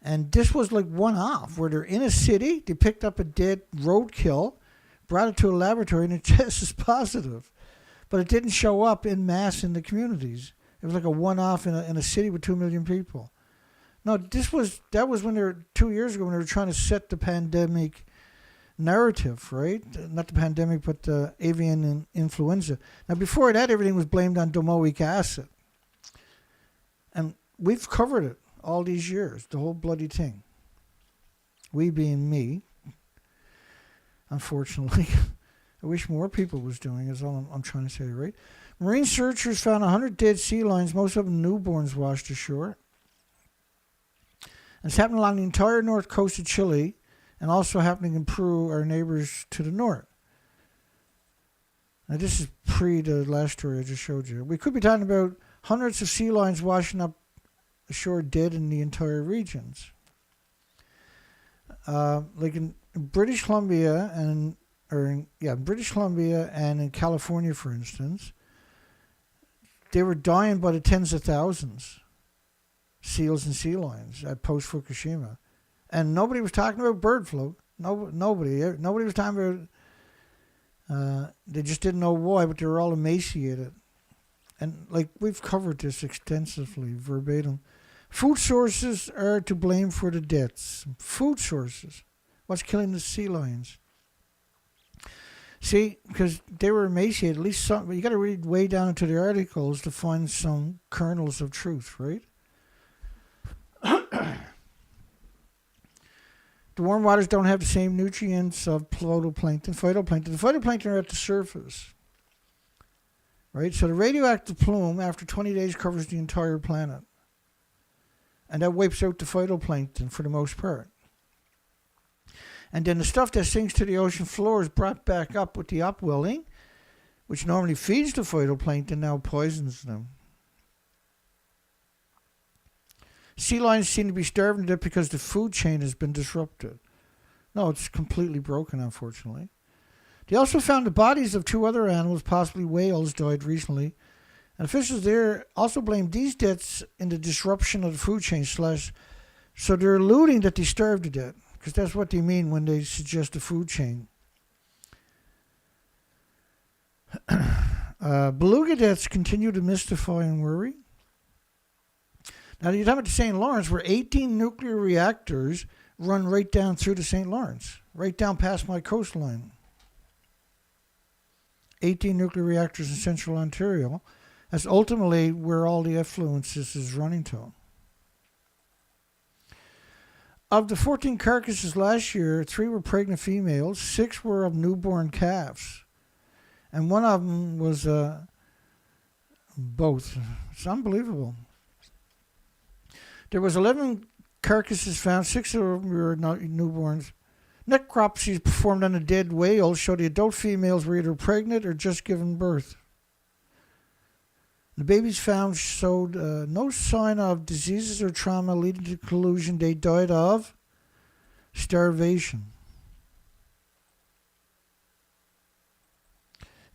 And this was like one-off, where they're in a city, they picked up a dead roadkill, brought it to a laboratory, and it tests positive. But it didn't show up in mass in the communities. It was like a one-off in a city with 2 million people. No, that was when they were 2 years ago when they were trying to set the pandemic narrative, right? Not the pandemic, but the avian influenza. Now, before that, everything was blamed on domoic acid. And we've covered it all these years, the whole bloody thing. We being me, unfortunately. I wish more people was doing it, is all I'm trying to say, right? Marine searchers found 100 dead sea lions, most of them newborns, washed ashore. And it's happening along the entire north coast of Chile, and also happening in Peru, our neighbors to the north. Now, this is pre the last story I just showed you. We could be talking about hundreds of sea lions washing up ashore dead in the entire regions. Like in British Columbia and in California, for instance, they were dying by the tens of thousands, seals and sea lions at post Fukushima. And nobody was talking about bird flu. Nobody was talking about. They just didn't know why, but they were all emaciated. And like we've covered this extensively, verbatim. Food sources are to blame for the deaths. Food sources. What's killing the sea lions? See, because they were emaciated. At least some. You got to read way down into the articles to find some kernels of truth, right? The warm waters don't have the same nutrients of phytoplankton. The phytoplankton are at the surface. Right? So the radioactive plume after 20 days covers the entire planet. And that wipes out the phytoplankton for the most part. And then the stuff that sinks to the ocean floor is brought back up with the upwelling, which normally feeds the phytoplankton, now poisons them. Sea lions seem to be starving to death because the food chain has been disrupted. No, it's completely broken, unfortunately. They also found the bodies of 2 other animals, possibly whales, died recently. And officials there also blamed these deaths in the disruption of the food chain / so they're alluding that they starved to death, because that's what they mean when they suggest a food chain. Beluga deaths continue to mystify and worry. Now, you're talking about the St. Lawrence, where 18 nuclear reactors run right down through the St. Lawrence, right down past my coastline. 18 nuclear reactors in central Ontario. That's ultimately where all the effluences is running to. Of the 14 carcasses last year, 3 were pregnant females, 6 were of newborn calves, and one of them was both. It's unbelievable. There was 11 carcasses found. 6 of them were newborns. Necropsies performed on the dead whales showed the adult females were either pregnant or just given birth. The babies found showed no sign of diseases or trauma leading to the conclusion they died of starvation.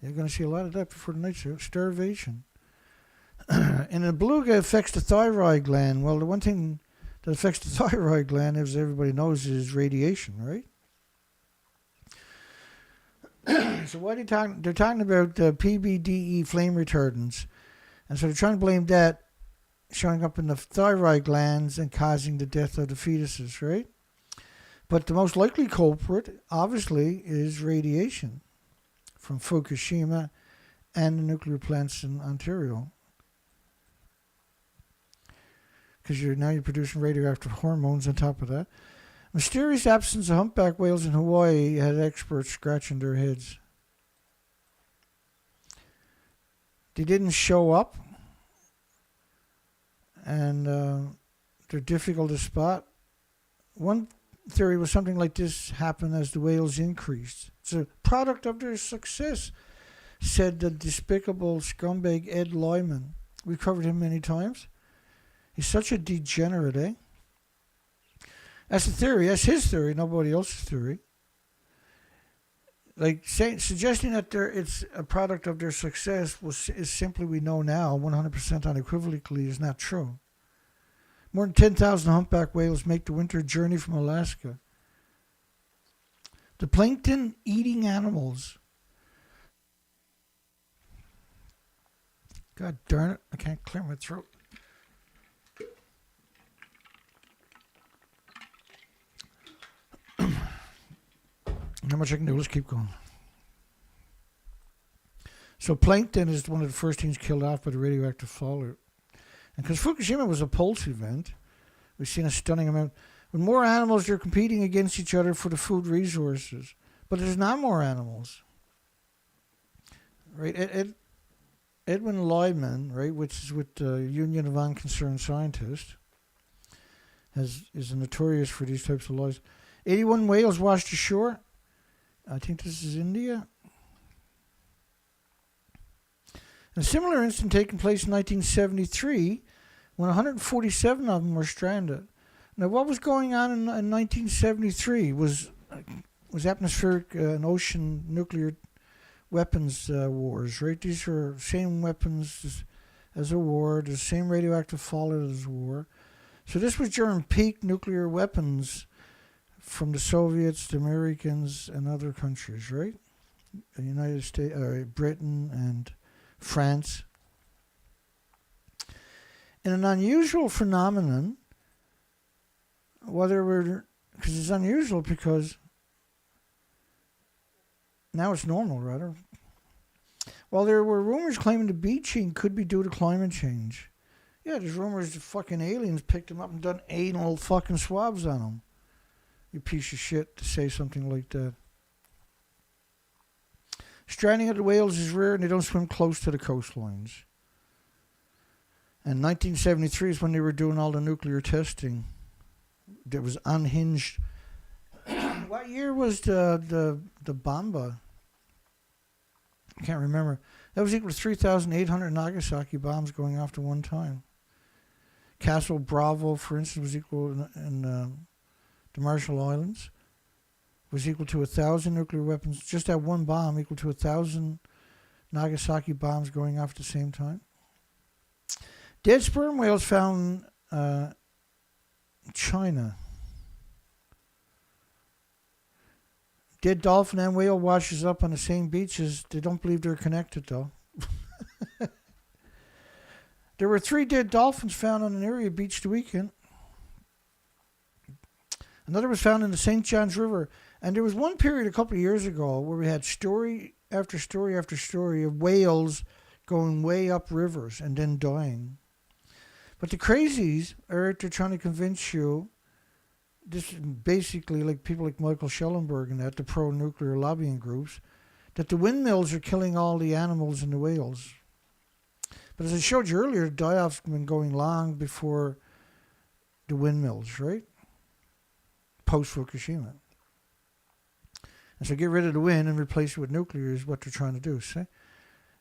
You're going to see a lot of that before the night's out. Starvation. And the beluga affects the thyroid gland. Well, the one thing that affects the thyroid gland, as everybody knows, is radiation, right? So what are they talking? They're talking about PBDE flame retardants. And so they're trying to blame that showing up in the thyroid glands and causing the death of the fetuses, right? But the most likely culprit, obviously, is radiation from Fukushima and the nuclear plants in Ontario. Because now you're producing radioactive hormones on top of that. Mysterious absence of humpback whales in Hawaii had experts scratching their heads. They didn't show up, and they're difficult to spot. One theory was something like this happened as the whales increased. It's a product of their success, said the despicable scumbag Ed Lyman. We've covered him many times. He's such a degenerate, eh? That's the theory. That's his theory, nobody else's theory. Like suggesting that it's a product of their success is simply, we know now, 100% unequivocally is not true. More than 10,000 humpback whales make the winter journey from Alaska. The plankton-eating animals. God darn it, I can't clear my throat. Not much I can do. Let's keep going. So plankton is one of the first things killed off by the radioactive fallout. And because Fukushima was a pulse event, we've seen a stunning amount. With more animals, they're competing against each other for the food resources. But there's not more animals. Right? Edwin Lyman, right, which is with the Union of Unconcerned Scientists, is notorious for these types of lies. 81 whales washed ashore. I think this is India. A similar incident taking place in 1973 when 147 of them were stranded. Now, what was going on in 1973 was atmospheric and ocean nuclear weapons wars, right? These are same weapons as a war, the same radioactive fallout as a war. So this was during peak nuclear weapons from the Soviets, the Americans, and other countries, right? The United States, Britain, and France. And an unusual phenomenon, because it's unusual because now it's normal, rather. While there were rumors claiming the beaching could be due to climate change. Yeah, there's rumors that fucking aliens picked them up and done anal fucking swabs on them. You piece of shit to say something like that. Stranding of the whales is rare and they don't swim close to the coastlines. And 1973 is when they were doing all the nuclear testing. That was unhinged. What year was the Bomba? I can't remember. That was equal to 3,800 Nagasaki bombs going off at one time. Castle Bravo, for instance, was equal in the Marshall Islands, was equal to 1,000 nuclear weapons. Just that one bomb equal to 1,000 Nagasaki bombs going off at the same time. Dead sperm whales found in China. Dead dolphin and whale washes up on the same beaches. They don't believe they're connected, though. There were 3 dead dolphins found on an area beach the weekend. Another was found in the St. John's River. And there was one period a couple of years ago where we had story after story after story of whales going way up rivers and then dying. But the crazies are they're trying to convince you, this is basically like people like Michael Schellenberg and that, the pro-nuclear lobbying groups, that the windmills are killing all the animals and the whales. But as I showed you earlier, the die-off's been going long before the windmills, right? Post-Fukushima. And so get rid of the wind and replace it with nuclear is what they're trying to do, see?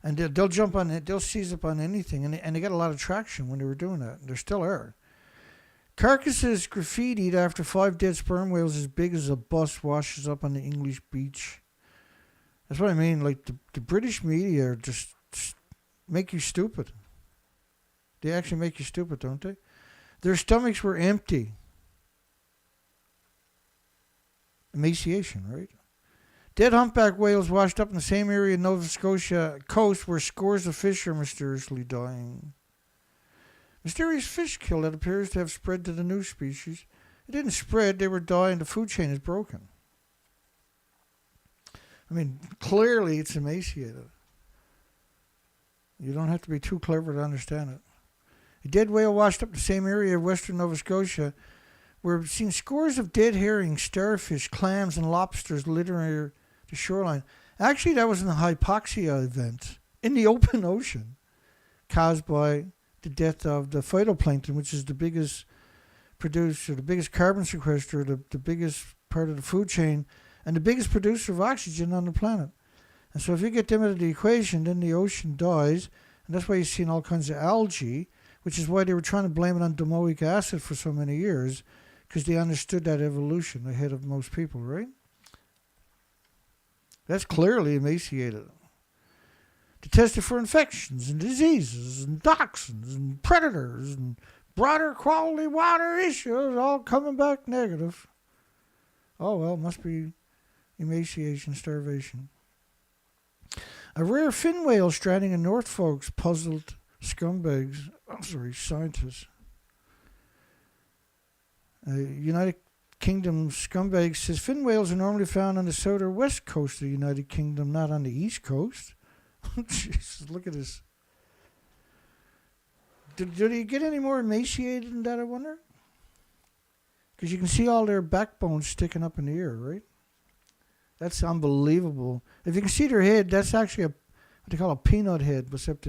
And they'll jump on it, they'll seize up on anything, and they got a lot of traction when they were doing that. There still are. Carcasses graffitied after 5 dead sperm whales as big as a bus washes up on the English beach. That's what I mean. Like, the British media just make you stupid. They actually make you stupid, don't they? Their stomachs were empty. Emaciation, right? Dead humpback whales washed up in the same area of Nova Scotia coast where scores of fish are mysteriously dying. Mysterious fish kill that appears to have spread to the new species. It didn't spread, they were dying, the food chain is broken. I mean, clearly it's emaciated. You don't have to be too clever to understand it. A dead whale washed up in the same area of western Nova Scotia where we've seen scores of dead herrings, starfish, clams, and lobsters littering the shoreline. Actually, that was a hypoxia event in the open ocean caused by the death of the phytoplankton, which is the biggest producer, the biggest carbon sequester, the biggest part of the food chain, and the biggest producer of oxygen on the planet. And so if you get them out of the equation, then the ocean dies, and that's why you've seen all kinds of algae, which is why they were trying to blame it on domoic acid for so many years, because they understood that evolution ahead of most people, right? That's clearly emaciated. They tested for infections and diseases and toxins and predators and broader quality water issues, all coming back negative. Oh, well, it must be emaciation, starvation. A rare fin whale stranding in Norfolk's puzzled scientists. United Kingdom scumbag says fin whales are normally found on the south or west coast of the United Kingdom, not on the east coast. Jesus, look at this. Did he get any more emaciated than that, I wonder? Because you can see all their backbones sticking up in the air, right? That's unbelievable. If you can see their head, that's actually what they call a peanut head, except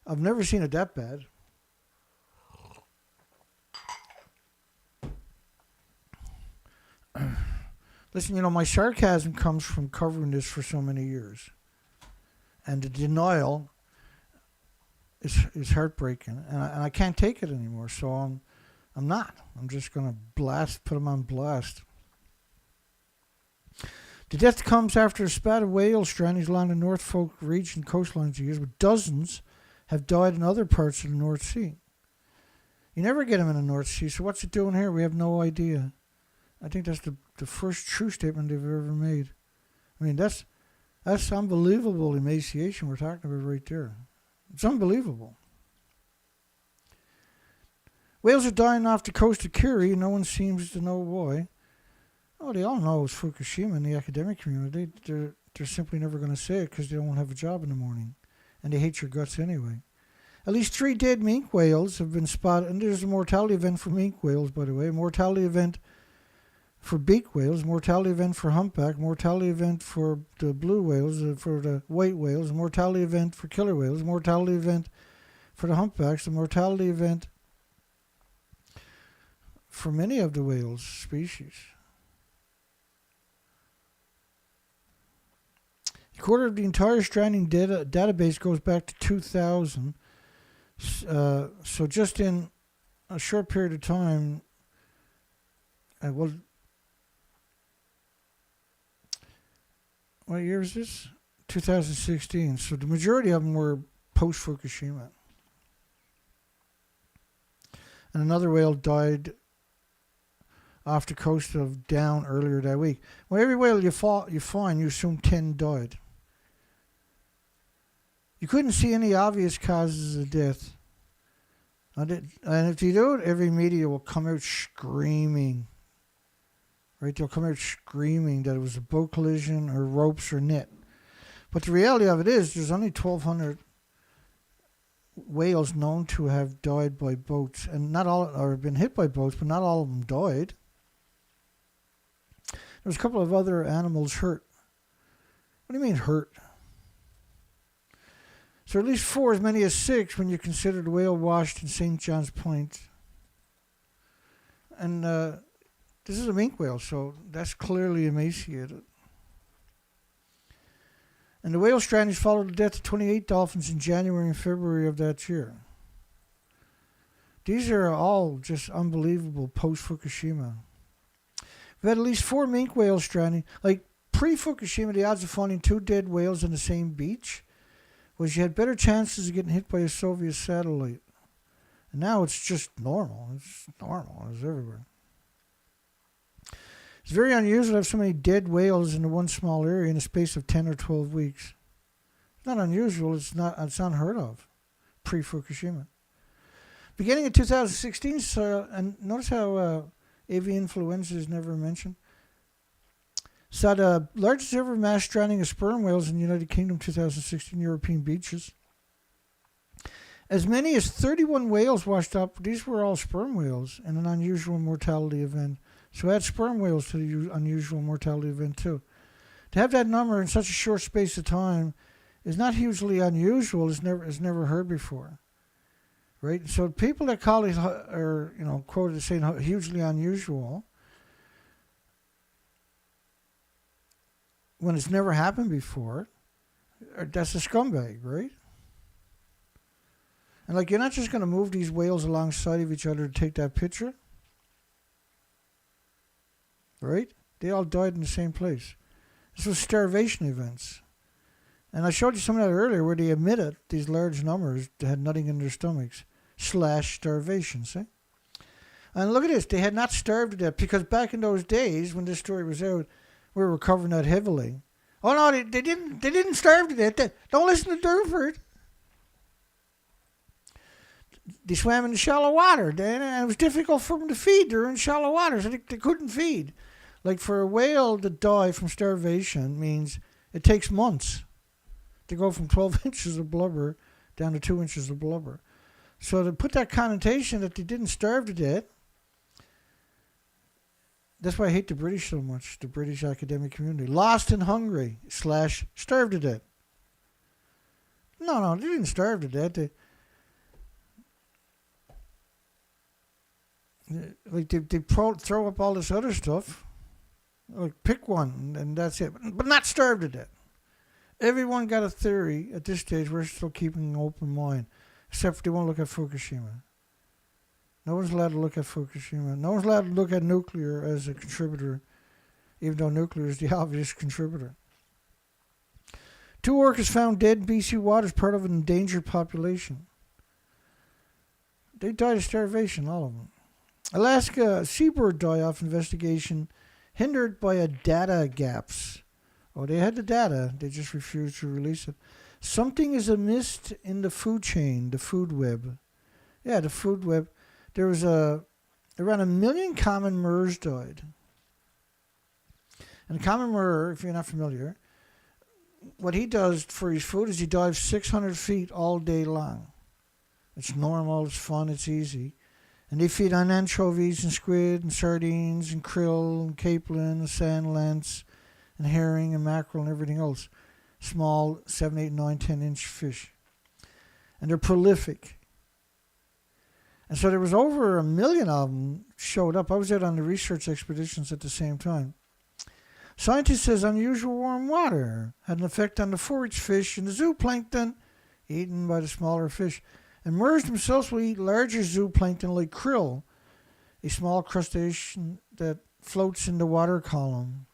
I've never seen it that bad. Listen, my sarcasm comes from covering this for so many years. And the denial is heartbreaking. And I can't take it anymore. So I'm not. I'm just going to put them on blast. The death comes after a spat of whale strandings along the Norfolk region coastlines of years, but dozens have died in other parts of the North Sea. You never get them in the North Sea, so what's it doing here? We have no idea. I think that's the first true statement they've ever made. I mean, that's unbelievable emaciation we're talking about right there. It's unbelievable. Whales are dying off the coast of Kiri. No one seems to know why. Oh, they all know it's Fukushima in the academic community. They're simply never going to say it because they don't have a job in the morning. And they hate your guts anyway. At least 3 dead minke whales have been spotted. And there's a mortality event for minke whales, by the way. A mortality event for beak whales, mortality event for humpback, mortality event for the blue whales, for the white whales, mortality event for killer whales, mortality event for the humpbacks, a mortality event for many of the whales species. A quarter of the entire stranding database goes back to 2000. So just in a short period of time, what year is this? 2016. So the majority of them were post-Fukushima. And another whale died off the coast of Down earlier that week. Well, every whale you find, you assume 10 died. You couldn't see any obvious causes of death. And if you do it, every media will come out screaming. Right? They'll come out screaming that it was a boat collision or ropes or net. But the reality of it is there's only 1,200 whales known to have died by boats. And not all, or been hit by boats, but not all of them died. There's a couple of other animals hurt. What do you mean hurt? So at least 4, as many as 6, when you consider the whale washed in St. John's Point. And this is a minke whale, so that's clearly emaciated. And the whale strandings followed the death of 28 dolphins in January and February of that year. These are all just unbelievable post-Fukushima. We've had at least 4 minke whales stranding. Like pre-Fukushima, the odds of finding 2 dead whales on the same beach was you had better chances of getting hit by a Soviet satellite. And now it's just normal. It's normal. It's everywhere. It's very unusual to have so many dead whales in the one small area in a space of 10 or 12 weeks. It's not unusual. It's unheard of pre-Fukushima. Beginning in 2016, and notice how avian influenza is never mentioned. Saw the largest ever mass stranding of sperm whales in the United Kingdom, 2016 European beaches. As many as 31 whales washed up. These were all sperm whales in an unusual mortality event. So add sperm whales to the unusual mortality event too. To have that number in such a short space of time is not hugely unusual. It's never heard before, right? So people that call it or quoted as saying hugely unusual when it's never happened before, that's a scumbag, right? And like you're not just going to move these whales alongside of each other to take that picture. Right? They all died in the same place. This was starvation events. And I showed you some of that earlier where they admitted these large numbers had nothing in their stomachs. / starvation, see? And look at this. They had not starved to death because back in those days when this story was out, we were covering that heavily. Oh no, they didn't starve to death. Don't listen to Durford. They swam in the shallow water, and it was difficult for them to feed. They were in shallow water, so they couldn't feed. Like for a whale to die from starvation means it takes months to go from 12 inches of blubber down to 2 inches of blubber. So to put that connotation that they didn't starve to death, that's why I hate the British so much, the British academic community. Lost and hungry / starved to death. No, they didn't starve to death. They throw up all this other stuff. Like pick one and that's it. But not starve to death. Everyone got a theory at this stage. We're still keeping an open mind. Except if they won't look at Fukushima. No one's allowed to look at Fukushima. No one's allowed to look at nuclear as a contributor. Even though nuclear is the obvious contributor. 2 orcas found dead in BC waters, part of an endangered population. They died of starvation, all of them. Alaska seabird die-off investigation hindered by data gaps. Oh, they had the data. They just refused to release it. Something is amiss in the food chain, the food web. Yeah, the food web. There was around 1 million common murres died. And a common murre, if you're not familiar, what he does for his food is he dives 600 feet all day long. It's normal, it's fun, it's easy. And they feed on anchovies and squid and sardines and krill and capelin and sand lance and herring and mackerel and everything else. Small 7, 8, 9, 10-inch fish. And they're prolific. And so there was over 1 million of them showed up. I was out on the research expeditions at the same time. Scientists says unusual warm water had an effect on the forage fish and the zooplankton eaten by the smaller fish. And murres themselves will eat larger zooplankton like krill, a small crustacean that floats in the water column.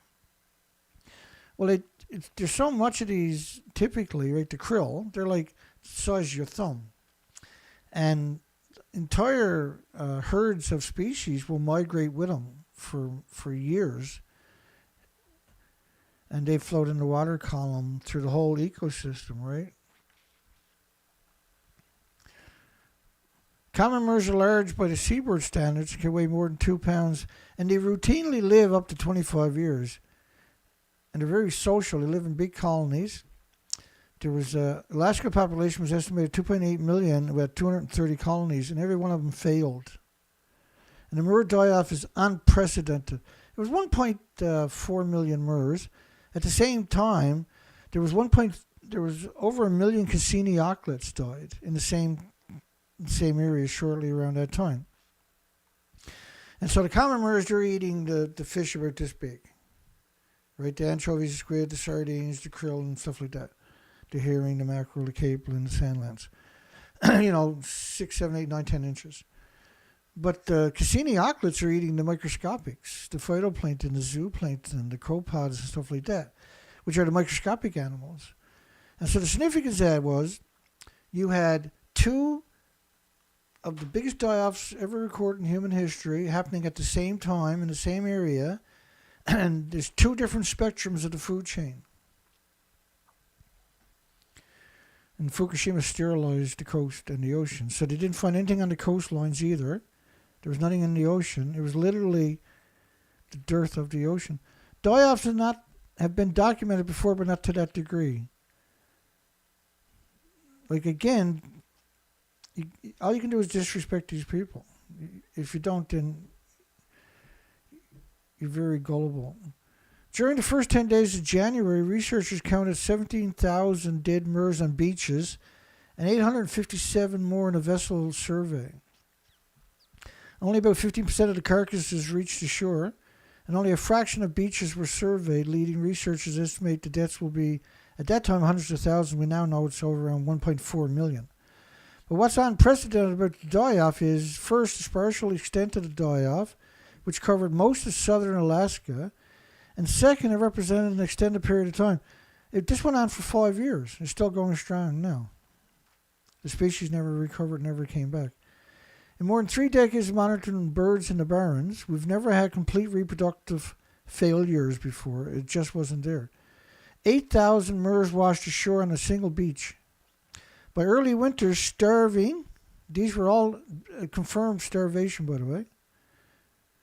Well, there's so much of these typically, right? The krill, they're like the size of your thumb. And entire herds of species will migrate with them for years. And they float in the water column through the whole ecosystem, right? Common murres are large by the seabird standards, can weigh more than 2 pounds, and they routinely live up to 25 years. And they're very social. They live in big colonies. There was Alaska population was estimated 2.8 million, about 230 colonies, and every one of them failed. And the murre die-off is unprecedented. It was 1.4 million murres. At the same time, there was over 1 million Cassini auklets died in the same area shortly around that time. And so the common MERS, they're eating the fish about this big. Right? The anchovies, the squid, the sardines, the krill, and stuff like that. The herring, the mackerel, the capelin, the sandlance. 6, 7, 8, 9, 10 inches. But the Cassini auklets are eating the microscopics, the phytoplankton, the zooplankton, the copepods, and stuff like that, which are the microscopic animals. And so the significance of that was you had 2 of the biggest die-offs ever recorded in human history happening at the same time in the same area, and there's 2 different spectrums of the food chain. And Fukushima sterilized the coast and the ocean, so they didn't find anything on the coastlines either. There was nothing in the ocean. It was literally the dearth of the ocean. Die-offs have been documented before, but not to that degree. Like, again, all you can do is disrespect these people. If you don't, then you're very gullible. During the first 10 days of January, researchers counted 17,000 dead MERS on beaches and 857 more in a vessel survey. Only about 15% of the carcasses reached the shore, and only a fraction of beaches were surveyed, leading researchers estimate the deaths will be, at that time, hundreds of thousands. We now know it's over around 1.4 million. But what's unprecedented about the die-off is, first, the spatial extent of the die-off, which covered most of southern Alaska, and second, it represented an extended period of time. This went on for 5 years. It's still going strong now. The species never recovered, never came back. In more than 3 decades of monitoring birds in the barrens, we've never had complete reproductive failures before. It just wasn't there. 8,000 MERS washed ashore on a single beach. By early winter, starving, these were all confirmed starvation, by the way.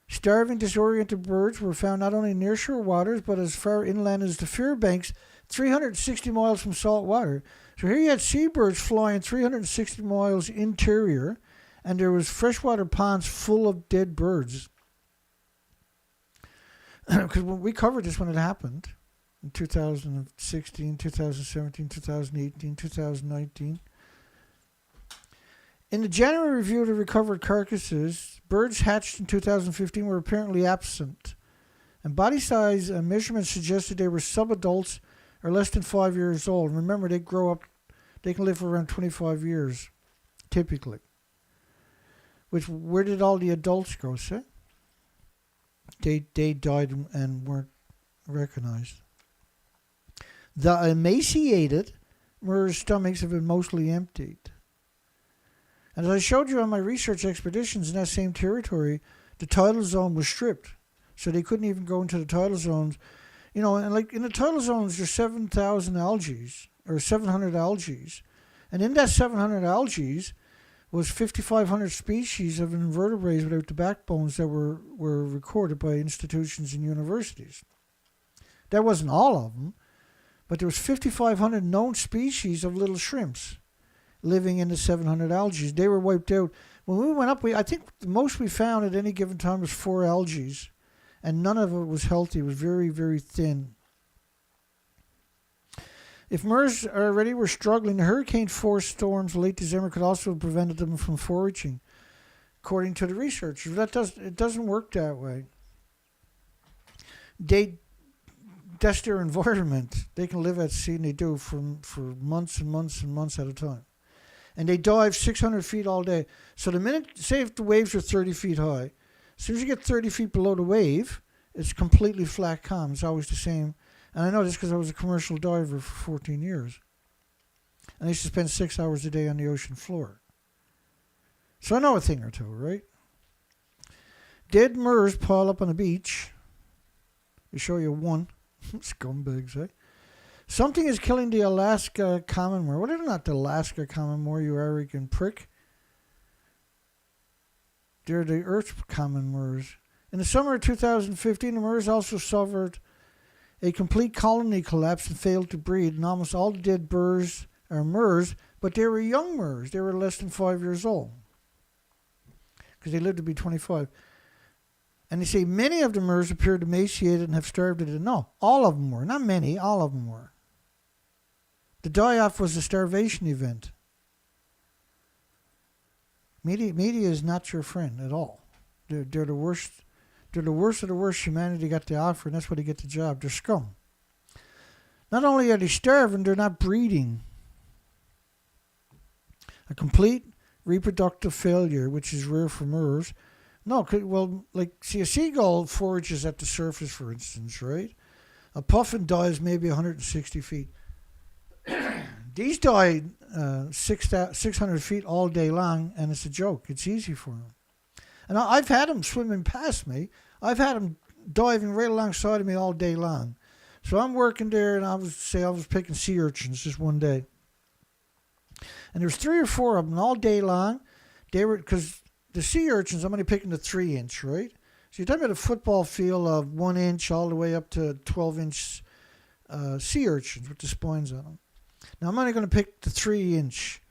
Starving, disoriented birds were found not only in nearshore waters, but as far inland as the Fairbanks, 360 miles from salt water. So here you had seabirds flying 360 miles interior, and there was freshwater ponds full of dead birds. Because we covered this when it happened, in 2016, 2017, 2018, 2019. In the January review of the recovered carcasses, birds hatched in 2015 were apparently absent, and body size measurements suggested they were subadults or less than 5 years old. Remember, they grow up, they can live for around 25 years, typically. Where did all the adults go, sir? They died and weren't recognized. The emaciated MERS stomachs have been mostly emptied. And as I showed you on my research expeditions in that same territory, the tidal zone was stripped. So they couldn't even go into the tidal zones. And like in the tidal zones, there's 7,000 algae, or 700 algae. And in that 700 algae was 5,500 species of invertebrates without the backbones that were recorded by institutions and universities. That wasn't all of them, but there was 5,500 known species of little shrimps living in the 700 algae. They were wiped out. When we went up, I think the most we found at any given time was 4 algae, and none of it was healthy. It was very, very thin. If MERS already were struggling, the hurricane-force storms late December could also have prevented them from foraging, according to the researchers. It doesn't work that way. That's their environment. They can live at sea, and they do for months and months and months at a time. And they dive 600 feet all day. So the minute, say if the waves are 30 feet high, as soon as you get 30 feet below the wave, it's completely flat calm. It's always the same. And I know this because I was a commercial diver for 14 years. And I used to spend 6 hours a day on the ocean floor. So I know a thing or two, right? Dead MERS pile up on the beach. They show you one. Scumbags, eh? Something is killing the Alaska common moor. What is not the Alaska common moor, you arrogant prick? They're the Earth common moors. In the summer of 2015, the moors also suffered a complete colony collapse and failed to breed, and almost all the dead birds are MERS, but they were young MERS. They were less than 5 years old because they lived to be 25. And they say many of the MERS appeared emaciated and have starved to death. No, all of them were. Not many, all of them were. The die-off was a starvation event. Media is not your friend at all. They're the worst. They're the worst of the worst humanity got to offer, and that's why they get the job. They're scum. Not only are they starving, they're not breeding. A complete reproductive failure, which is rare for MERS. No, well, like, see, a seagull forages at the surface, for instance, right? A puffin dives maybe 160 feet. These died 600 feet all day long, and it's a joke. It's easy for them. And I've had them swimming past me. I've had them diving right alongside of me all day long. So I'm working there, and I was picking sea urchins just one day. And there's 3 or 4 of them all day long. They were, because the sea urchins, I'm only picking the 3-inch, right? So you're talking about a football field of 1 inch all the way up to 12-inch sea urchins with the spines on them. Now I'm only going to pick the 3-inch,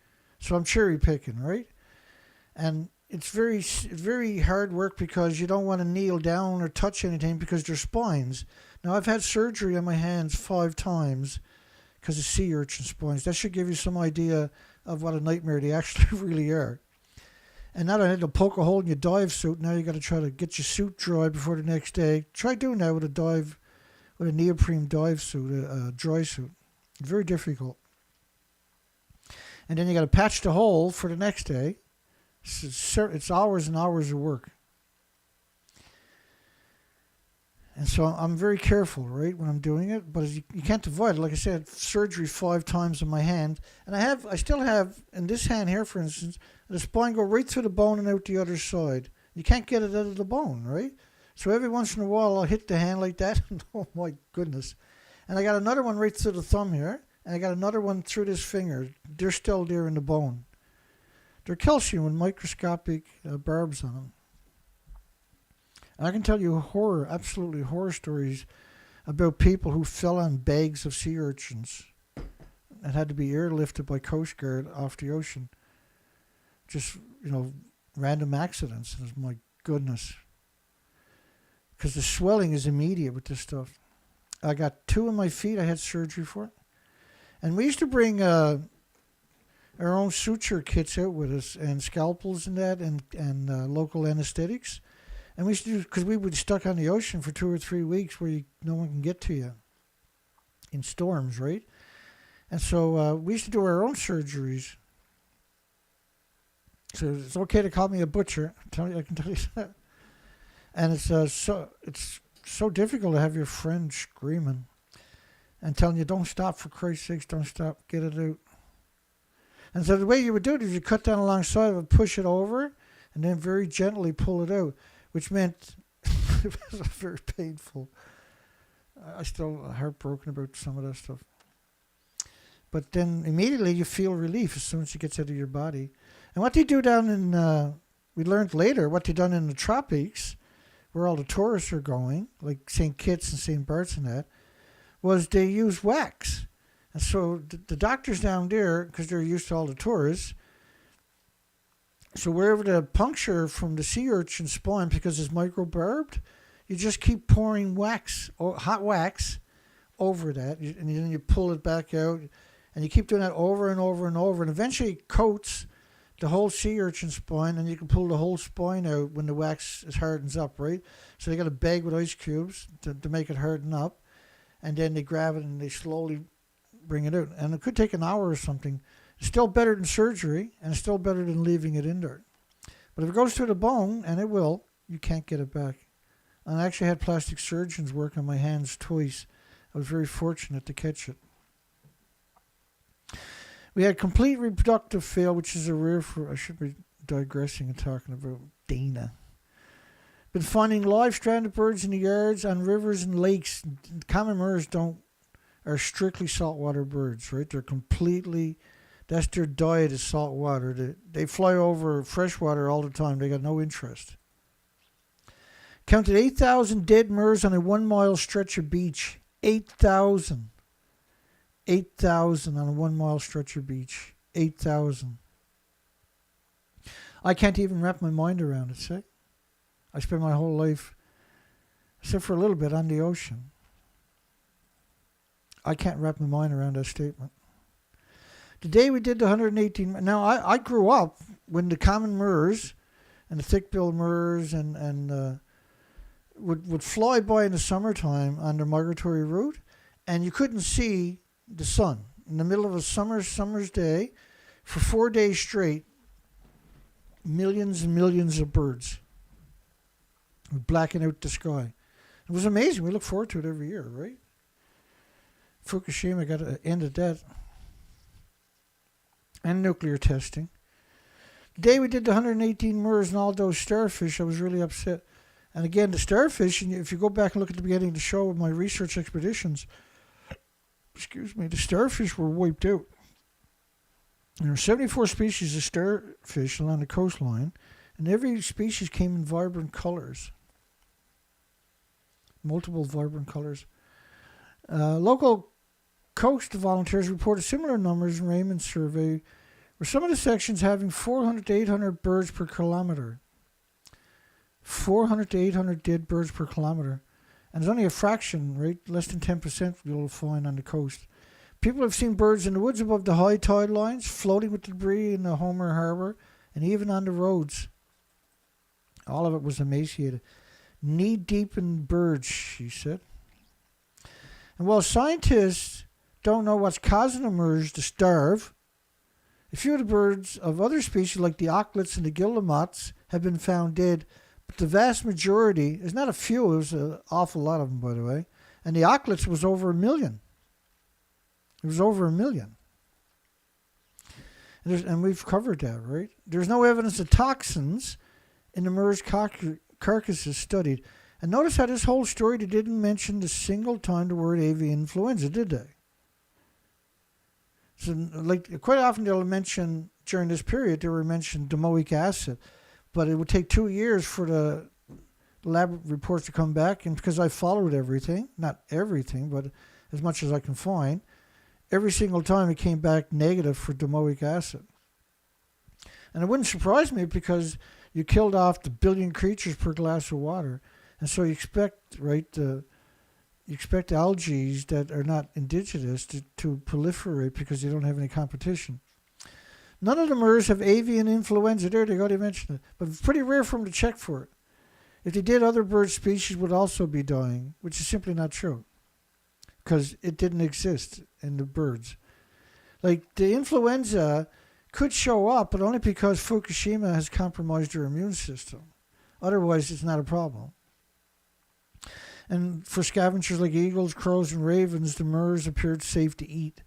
so I'm cherry picking, right? And it's very hard work because you don't want to kneel down or touch anything because they're spines. Now I've had surgery on my hands 5 times because of sea urchin spines. That should give you some idea of what a nightmare they actually really are. And now I had to poke a hole in your dive suit. Now you got to try to get your suit dry before the next day. Try doing that with a neoprene dive suit, a dry suit. Very difficult. And then you got to patch the hole for the next day. It's hours and hours of work. And so I'm very careful, right, when I'm doing it. But you can't avoid it. Like I said, surgery 5 times on my hand. And I still have, in this hand here, for instance, the spine go right through the bone and out the other side. You can't get it out of the bone, right? So every once in a while I'll hit the hand like that. And oh, my goodness. And I got another one right through the thumb here. And I got another one through this finger. They're still there in the bone. They're calcium with microscopic barbs on them. And I can tell you absolutely horror stories about people who fell on bags of sea urchins and had to be airlifted by Coast Guard off the ocean. Just, random accidents. And my goodness. Because the swelling is immediate with this stuff. I got 2 in my feet I had surgery for. And we used to bring our own suture kits out with us, and scalpels and that, and local anesthetics. And we used to do, because we were stuck on the ocean for 2 or 3 weeks where no one can get to you in storms, right? And so we used to do our own surgeries. So it's okay to call me a butcher. I can tell you that. And it's so difficult to have your friend screaming and telling you, don't stop, for Christ's sakes, don't stop, get it out. And so the way you would do it is you cut down alongside of it, push it over, and then very gently pull it out, which meant it was very painful. I'm still heartbroken about some of that stuff. But then immediately you feel relief as soon as it gets out of your body. And what they do down in, we learned later, what they done in the tropics, where all the tourists are going, like St. Kitts and St. Bart's and that, was they use wax. And so the doctors down there, because they're used to all the tourists, so wherever the puncture from the sea urchin spine, because it's microbarbed, you just keep pouring wax, or hot wax, over that, and then you pull it back out, and you keep doing that over and over and over, and eventually it coats the whole sea urchin spine, and you can pull the whole spine out when the wax hardens up, right? So they got a bag with ice cubes to make it harden up, and then they grab it and they slowly bring it out. And it could take an hour or something. It's still better than surgery, and it's still better than leaving it in there. But if it goes through the bone, and it will, you can't get it back. And I actually had plastic surgeons work on my hands twice. I was very fortunate to catch it. We had complete reproductive fail, which is a rare for, I should be digressing and talking about Dana. Been finding live stranded birds in the yards, on rivers and lakes. Common MERS are strictly saltwater birds, right? They're completely, that's their diet is salt water. They fly over freshwater all the time. They got no interest. Counted 8,000 dead MERS on a 1 mile stretch of beach. 8,000. 8,000 on a 1 mile stretch of beach. 8,000. I can't even wrap my mind around it, see? I spent my whole life, except for a little bit, on the ocean. I can't wrap my mind around that statement. The day we did the 118, now I grew up when the common MERS and the thick-billed murres would fly by in the summertime on their migratory route, and you couldn't see the sun. In the middle of a summer's day, for 4 days straight, millions and millions of birds would blacken out the sky. It was amazing. We look forward to it every year, right? Fukushima got an end of that. And nuclear testing. The day we did the 118 murres and all those starfish, I was really upset. And again, the starfish, and if you go back and look at the beginning of the show of my research expeditions, the starfish were wiped out. And there are 74 species of starfish along the coastline, and every species came in vibrant colors. Multiple vibrant colors. Local coast volunteers reported similar numbers in Raymond's survey, with some of the sections having 400 to 800 birds per kilometer. 400 to 800 dead birds per kilometer. And there's only a fraction, right? Less than 10% you'll find on the coast. People have seen birds in the woods above the high tide lines, floating with debris in the Homer Harbor, and even on the roads. All of it was emaciated. Knee-deep in birds, she said. And while scientists don't know what's causing the murres to starve, a few of the birds of other species like the auklets and the guillemots have been found dead, but the vast majority, there's not a few, it was an awful lot of them, by the way, and the auklets was over 1 million. It was over 1 million. And we've covered that, right? There's no evidence of toxins in the murres carcasses studied. And notice how this whole story, they didn't mention the single time the word avian influenza, did they? So, like, quite often they'll mention, during this period, they were mentioned domoic acid. But it would take 2 years for the lab reports to come back. And because I followed everything, not everything, but as much as I can find, every single time it came back negative for domoic acid. And it wouldn't surprise me because you killed off the billion creatures per glass of water. And so you expect, right, you expect algae that are not indigenous to proliferate because they don't have any competition. None of the murres have avian influenza. There they go, they mentioned it. But it's pretty rare for them to check for it. If they did, other bird species would also be dying, which is simply not true. Because it didn't exist in the birds. Like, the influenza could show up, but only because Fukushima has compromised their immune system. Otherwise, it's not a problem. And for scavengers like eagles, crows, and ravens, the murres appeared safe to eat.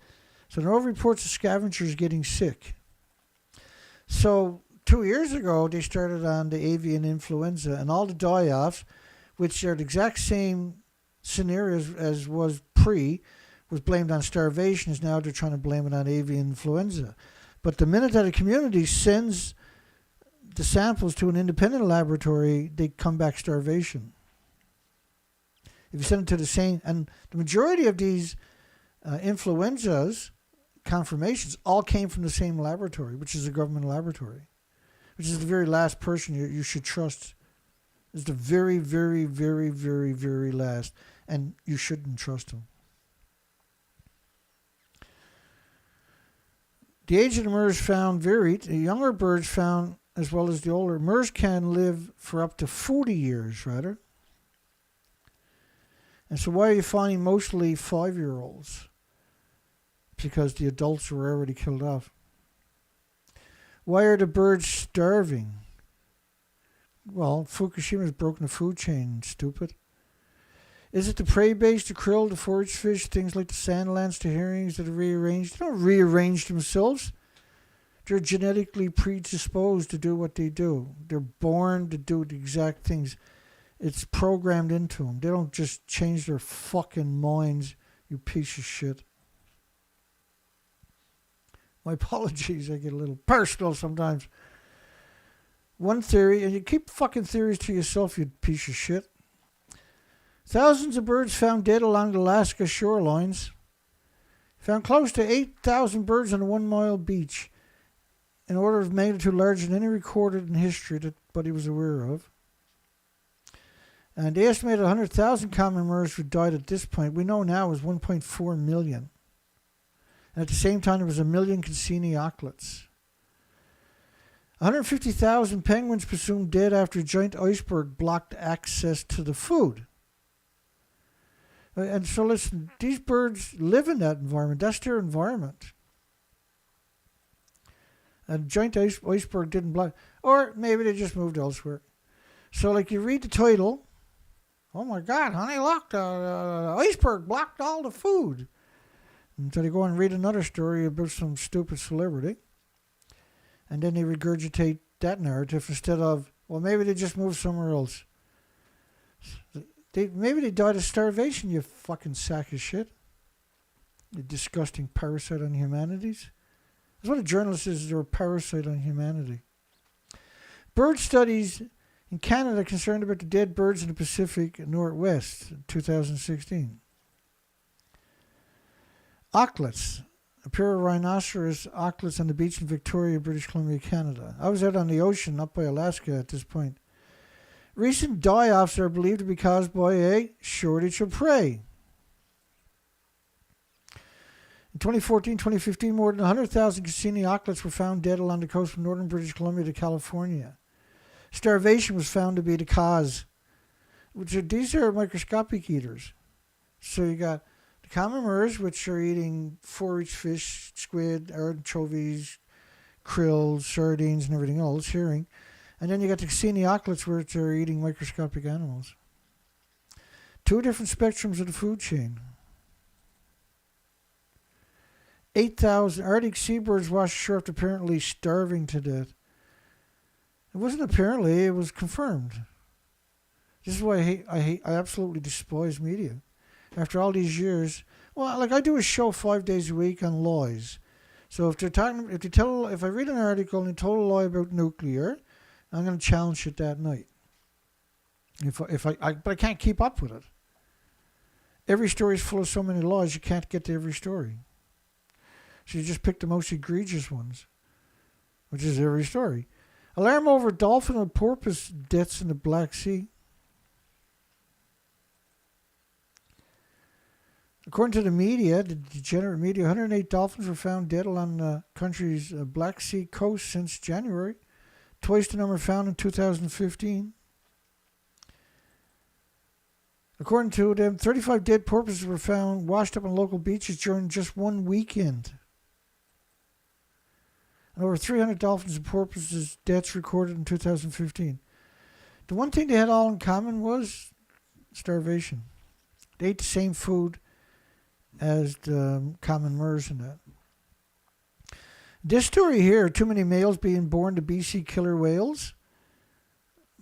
So there are no reports of scavengers getting sick. So 2 years ago, they started on the avian influenza, and all the die-offs, which are the exact same scenarios as was was blamed on starvation, is now they're trying to blame it on avian influenza. But the minute that a community sends the samples to an independent laboratory, they come back starvation. If you send it to the same, and the majority of these influenzas, confirmations, all came from the same laboratory, which is a government laboratory, which is the very last person you should trust. It's the very, very, very, very, very last, and you shouldn't trust them. The age of the murres found varied. The younger birds found, as well as the older. Murres can live for up to 40 years, rather. And so why are you finding mostly 5-year-olds? Because the adults were already killed off. Why are the birds starving? Well, Fukushima's broken the food chain, stupid. Is it the prey base, the krill, the forage fish, things like the sand lance, the herrings that are rearranged? They don't rearrange themselves. They're genetically predisposed to do what they do. They're born to do the exact things. It's programmed into them. They don't just change their fucking minds, you piece of shit. My apologies, I get a little personal sometimes. One theory, and you keep fucking theories to yourself, you piece of shit. Thousands of birds found dead along the Alaska shorelines. Found close to 8,000 birds on a 1-mile beach, an order of magnitude larger than any recorded in history that anybody was aware of. And they estimated 100,000 common murres who died at this point. We know now is 1.4 million. And at the same time, there was 1 million Cassini auklets. 150,000 penguins presumed dead after a giant iceberg blocked access to the food. And so listen, these birds live in that environment. That's their environment. A giant iceberg didn't block, or maybe they just moved elsewhere. So like you read the title, oh my God, honey, look, the iceberg blocked all the food. And so they go and read another story about some stupid celebrity. And then they regurgitate that narrative instead of, well, maybe they just moved somewhere else. Maybe they died of starvation, you fucking sack of shit. You disgusting parasite on humanities. That's what a journalist is, they're a parasite on humanity. Bird studies in Canada concerned about the dead birds in the Pacific Northwest, 2016. Auklets. A pair of rhinoceros auklets on the beach in Victoria, British Columbia, Canada. I was out on the ocean up by Alaska at this point. Recent die-offs are believed to be caused by a shortage of prey. In 2014-2015, more than 100,000 Cassini auklets were found dead along the coast from northern British Columbia to California. Starvation was found to be the cause. These are microscopic eaters. So you got the common murres, which are eating forage fish, squid, anchovies, krill, sardines, and everything else, herring. And then you got the Cassini auklets, which are eating microscopic animals. Two different spectrums of the food chain. 8,000 Arctic seabirds washed ashore after apparently starving to death. It wasn't apparently, it was confirmed. This is why I absolutely despise media. After all these years, well, like I do a show 5 days a week on lies. So if I read an article and they told a lie about nuclear, I'm going to challenge it that night. But I can't keep up with it. Every story is full of so many lies, you can't get to every story. So you just pick the most egregious ones, which is every story. Alarm over dolphin and porpoise deaths in the Black Sea. According to the media, the degenerate media, 108 dolphins were found dead along the country's Black Sea coast since January. Twice the number found in 2015. According to them, 35 dead porpoises were found washed up on local beaches during just one weekend. And over 300 dolphins and porpoises deaths recorded in 2015. The one thing they had all in common was starvation. They ate the same food as the common murres and that. This story here, too many males being born to BC killer whales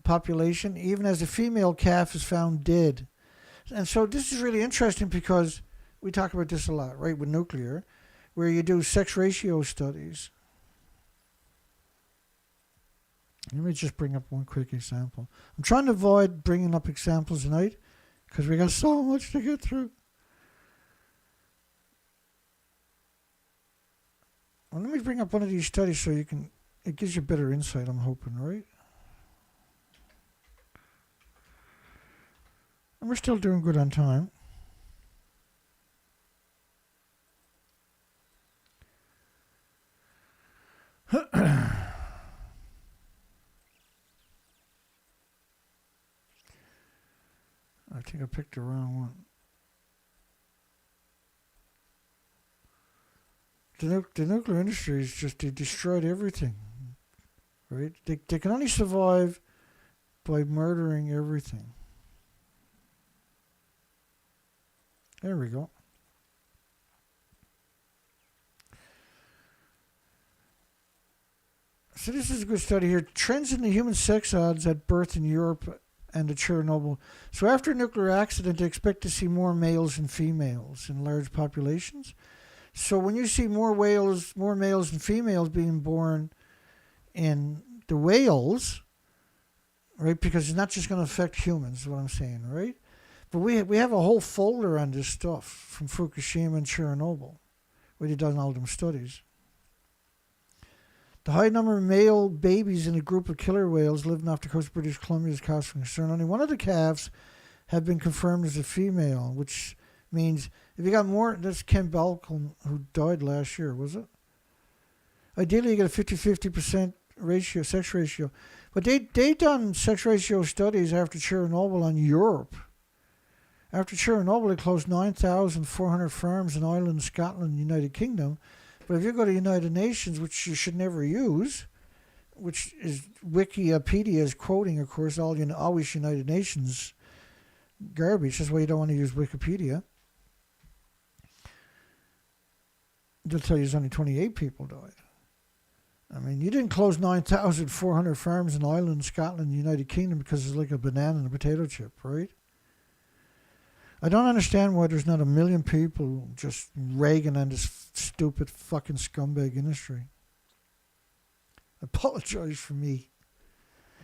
population, even as a female calf is found dead. And so this is really interesting because we talk about this a lot, right, with nuclear, where you do sex ratio studies. Let me just bring up one quick example. I'm trying to avoid bringing up examples tonight because we got so much to get through. Well, let me bring up one of these studies so it gives you better insight, I'm hoping, right? And we're still doing good on time. I think I picked the wrong one. The nuclear industry is just, they destroyed everything, right? They can only survive by murdering everything. There we go. So this is a good study here. Trends in the human sex odds at birth in Europe and the Chernobyl. So after a nuclear accident, they expect to see more males and females in large populations. So when you see more males and females being born in the whales, right? Because it's not just going to affect humans, is what I'm saying, right? But we have a whole folder on this stuff from Fukushima and Chernobyl, where they've done all them studies. The high number of male babies in a group of killer whales living off the coast of British Columbia is cause for concern. Only one of the calves have been confirmed as a female, which means if you got more, that's Ken Balcom, who died last year, was it? Ideally, you get a 50-50% ratio, sex ratio. But they done sex ratio studies after Chernobyl on Europe. After Chernobyl, they closed 9,400 farms in Ireland, Scotland, and United Kingdom. But if you go to United Nations, which you should never use, which is Wikipedia is quoting, of course, always United Nations garbage. That's why you don't want to use Wikipedia. They'll tell you there's only 28 people died. I mean, you didn't close 9,400 farms in Ireland, Scotland, and the United Kingdom because it's like a banana and a potato chip, right? I don't understand why there's not a million people just ragging on this stupid fucking scumbag industry. Apologize for me.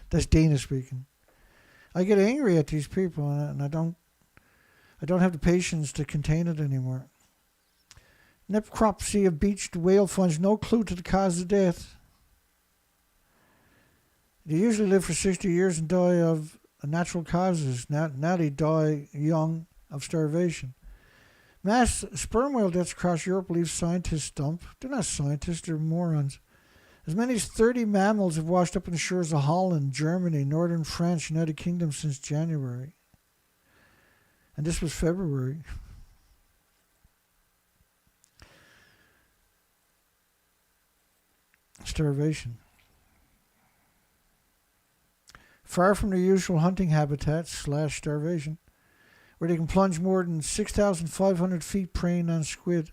That's Dana speaking. I get angry at these people, and I don't have the patience to contain it anymore. Necropsy of beached whale finds no clue to the cause of death. They usually live for 60 years and die of natural causes. Now they die young of starvation. Mass sperm whale deaths across Europe leave scientists stumped. They're not scientists, they're morons. As many as 30 mammals have washed up on the shores of Holland, Germany, northern France, United Kingdom since January. And this was February. Starvation. Far from their usual hunting habitats / starvation, where they can plunge more than 6,500 feet preying on squid.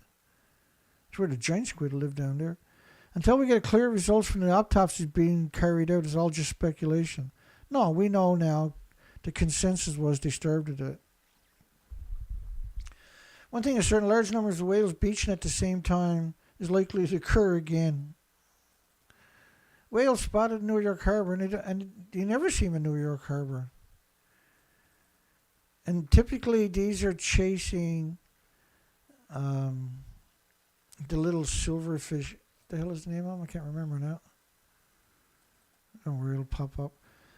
That's where the giant squid live down there. Until we get clear results from the autopsies being carried out, it's all just speculation. No, we know now. The consensus was they starved to death. One thing is certain, large numbers of whales beaching at the same time is likely to occur again. Whales spotted in New York Harbor, and you never see them in New York Harbor. And typically these are chasing the little silverfish. The hell is the name of them? I can't remember now. Don't worry, it'll pop up.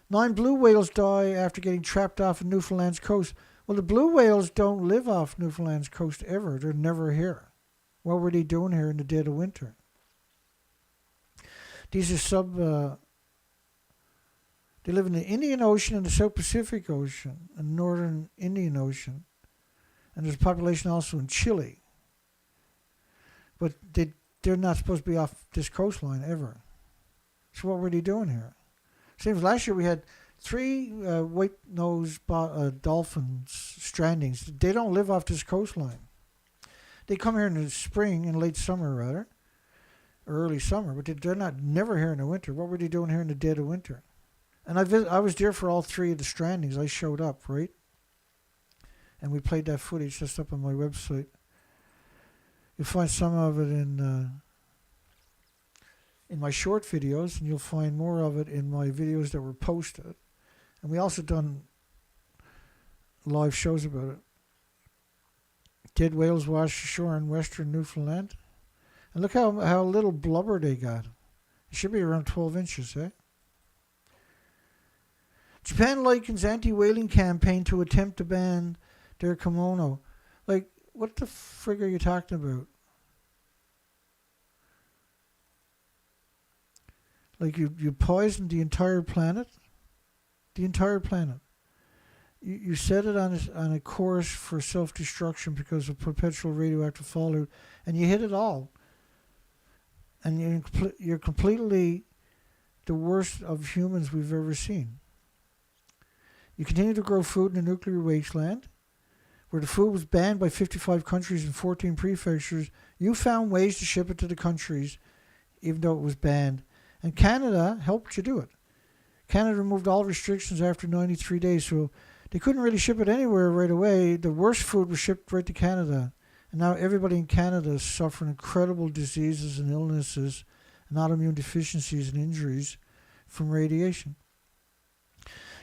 9 blue whales die after getting trapped off of Newfoundland's coast. Well, the blue whales don't live off Newfoundland's coast ever. They're never here. What were they doing here in the dead of winter? These are they live in the Indian Ocean and the South Pacific Ocean and Northern Indian Ocean. And there's a population also in Chile. But they're not supposed to be off this coastline ever. So what were they doing here? Seems last year we had 3 white-nosed dolphins strandings. They don't live off this coastline. They come here in the spring and late summer, rather. Or early summer, but they're never here in the winter. What were they doing here in the dead of winter? And I was there for all 3 of the strandings. I showed up, right? And we played that footage just up on my website. You'll find some of it in my short videos, and you'll find more of it in my videos that were posted. And we also done live shows about it. Dead whales washed ashore in western Newfoundland. And look how little blubber they got. It should be around 12 inches, eh? Japan likens anti-whaling campaign to attempt to ban their kimono. Like, what the frig are you talking about? Like, you poisoned the entire planet? The entire planet. You set it on a course for self-destruction because of perpetual radioactive fallout, and you hit it all. And you're completely the worst of humans we've ever seen. You continue to grow food in a nuclear wasteland, where the food was banned by 55 countries and 14 prefectures. You found ways to ship it to the countries, even though it was banned. And Canada helped you do it. Canada removed all restrictions after 93 days, so they couldn't really ship it anywhere right away. The worst food was shipped right to Canada. And now everybody in Canada is suffering incredible diseases and illnesses and autoimmune deficiencies and injuries from radiation.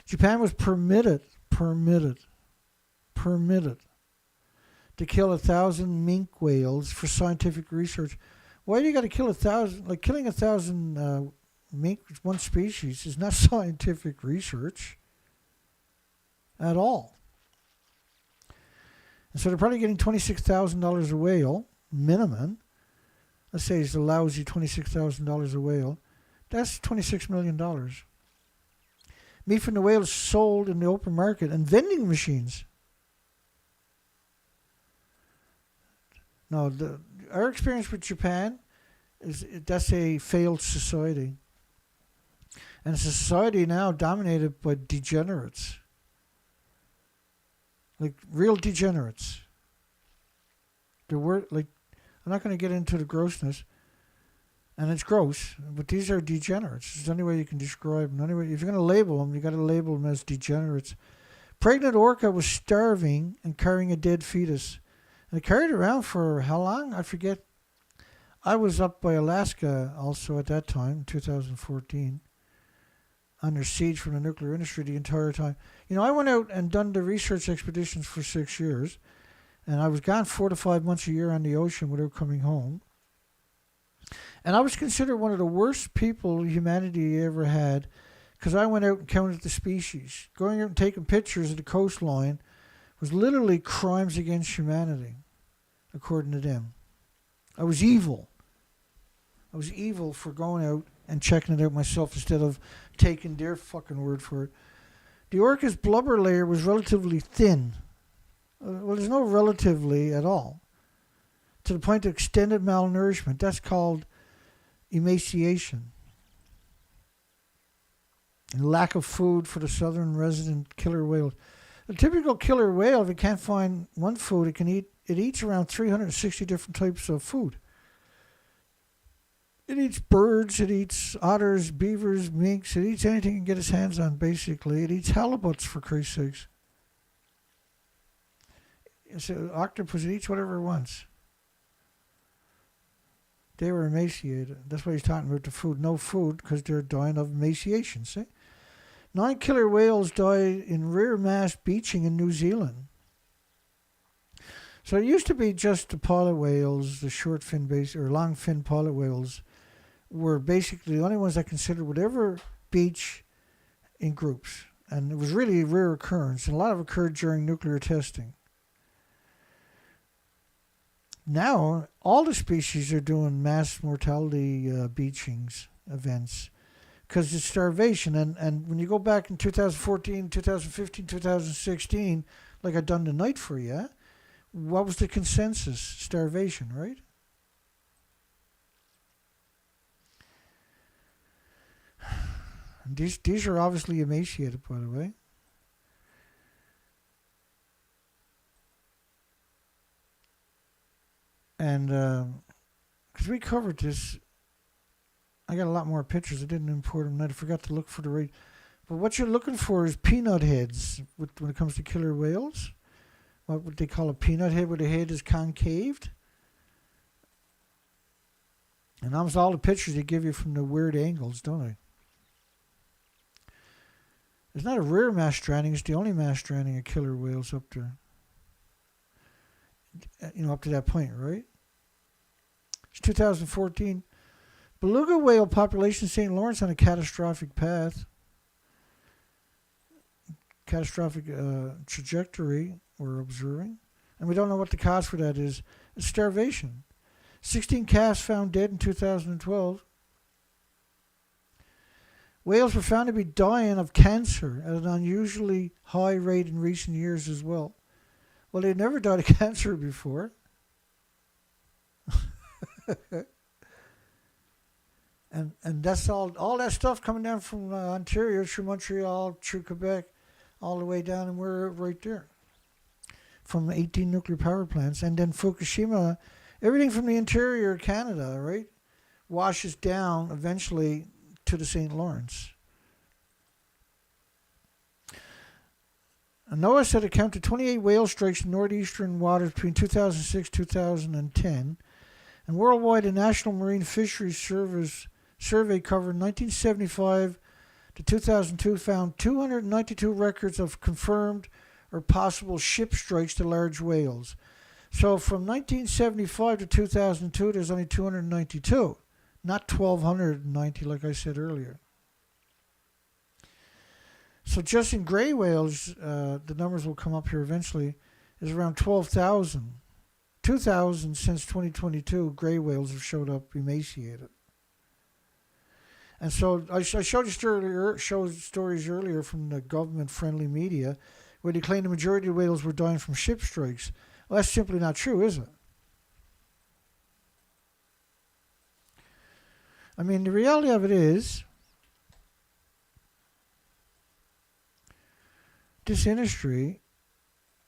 Japan was permitted to kill 1,000 mink whales for scientific research. Why do you got to kill 1,000? Like, killing 1,000 mink, one species, is not scientific research at all. And so they're probably getting $26,000 a whale, minimum. Let's say it allows you $26,000 a whale. That's $26 million. Meat from the whale is sold in the open market and vending machines. No, our experience with Japan is that's a failed society. And it's a society now dominated by degenerates. Like real degenerates. I'm not going to get into the grossness. And it's gross, but these are degenerates. It's the only way you can describe them. Anyway, if you're going to label them, you got to label them as degenerates. Pregnant orca was starving and carrying a dead fetus. And it carried around for how long? I forget. I was up by Alaska also at that time, 2014, under siege from the nuclear industry the entire time. You know, I went out and done the research expeditions for 6 years, and I was gone 4 to 5 months a year on the ocean without coming home. And I was considered one of the worst people humanity ever had because I went out and counted the species. Going out and taking pictures of the coastline was literally crimes against humanity, according to them. I was evil. I was evil for going out and checking it out myself instead of taking their fucking word for it. The orca's blubber layer was relatively thin. Well, there's no relatively at all. To the point of extended malnourishment. That's called emaciation. And lack of food for the southern resident killer whales. A typical killer whale, if it can't find one food it eats around 360 different types of food. It eats birds, it eats otters, beavers, minks, it eats anything it can get its hands on, basically. It eats halibuts, for Christ's sakes. It's an octopus, it eats whatever it wants. They were emaciated. That's why he's talking about the food. No food because they're dying of emaciation, see? 9 killer whales died in rear mass beaching in New Zealand. So it used to be just the pilot whales, the short fin base or long fin pilot whales were basically the only ones that considered would ever beach in groups. And it was really a rare occurrence. And a lot of it occurred during nuclear testing. Now, all the species are doing mass mortality beachings events because it's starvation. And when you go back in 2014, 2015, 2016, like I done tonight for you, what was the consensus? Starvation, right? And these are obviously emaciated, by the way. And because we covered this, I got a lot more pictures. I didn't import them. I forgot to look for the right. But what you're looking for is peanut heads when it comes to killer whales. What would they call a peanut head, where the head is concaved? And almost all the pictures they give you from the weird angles, don't they? It's not a rare mass stranding. It's the only mass stranding of killer whales up there. Up to that point, right? It's 2014. Beluga whale population in St. Lawrence on a catastrophic path. Catastrophic trajectory we're observing. And we don't know what the cause for that is. It's starvation. 16 calves found dead in 2012. Whales were found to be dying of cancer at an unusually high rate in recent years as well. Well, they'd never died of cancer before. and that's all that stuff coming down from Ontario through Montreal, through Quebec, all the way down, and we're right there. From 18 nuclear power plants. And then Fukushima, everything from the interior of Canada, right, washes down eventually to the St. Lawrence. NOAA said it counted 28 whale strikes in northeastern waters between 2006 and 2010. And worldwide, the National Marine Fisheries Service survey covered 1975 to 2002 found 292 records of confirmed or possible ship strikes to large whales. So from 1975 to 2002, there's only 292, not 1,290 like I said earlier. So just in gray whales, the numbers will come up here eventually, is around 12,000. 2,000 since 2022 gray whales have showed up emaciated. And so I showed you stories earlier from the government-friendly media where they claim the majority of whales were dying from ship strikes. Well, that's simply not true, is it? I mean, the reality of it is, this industry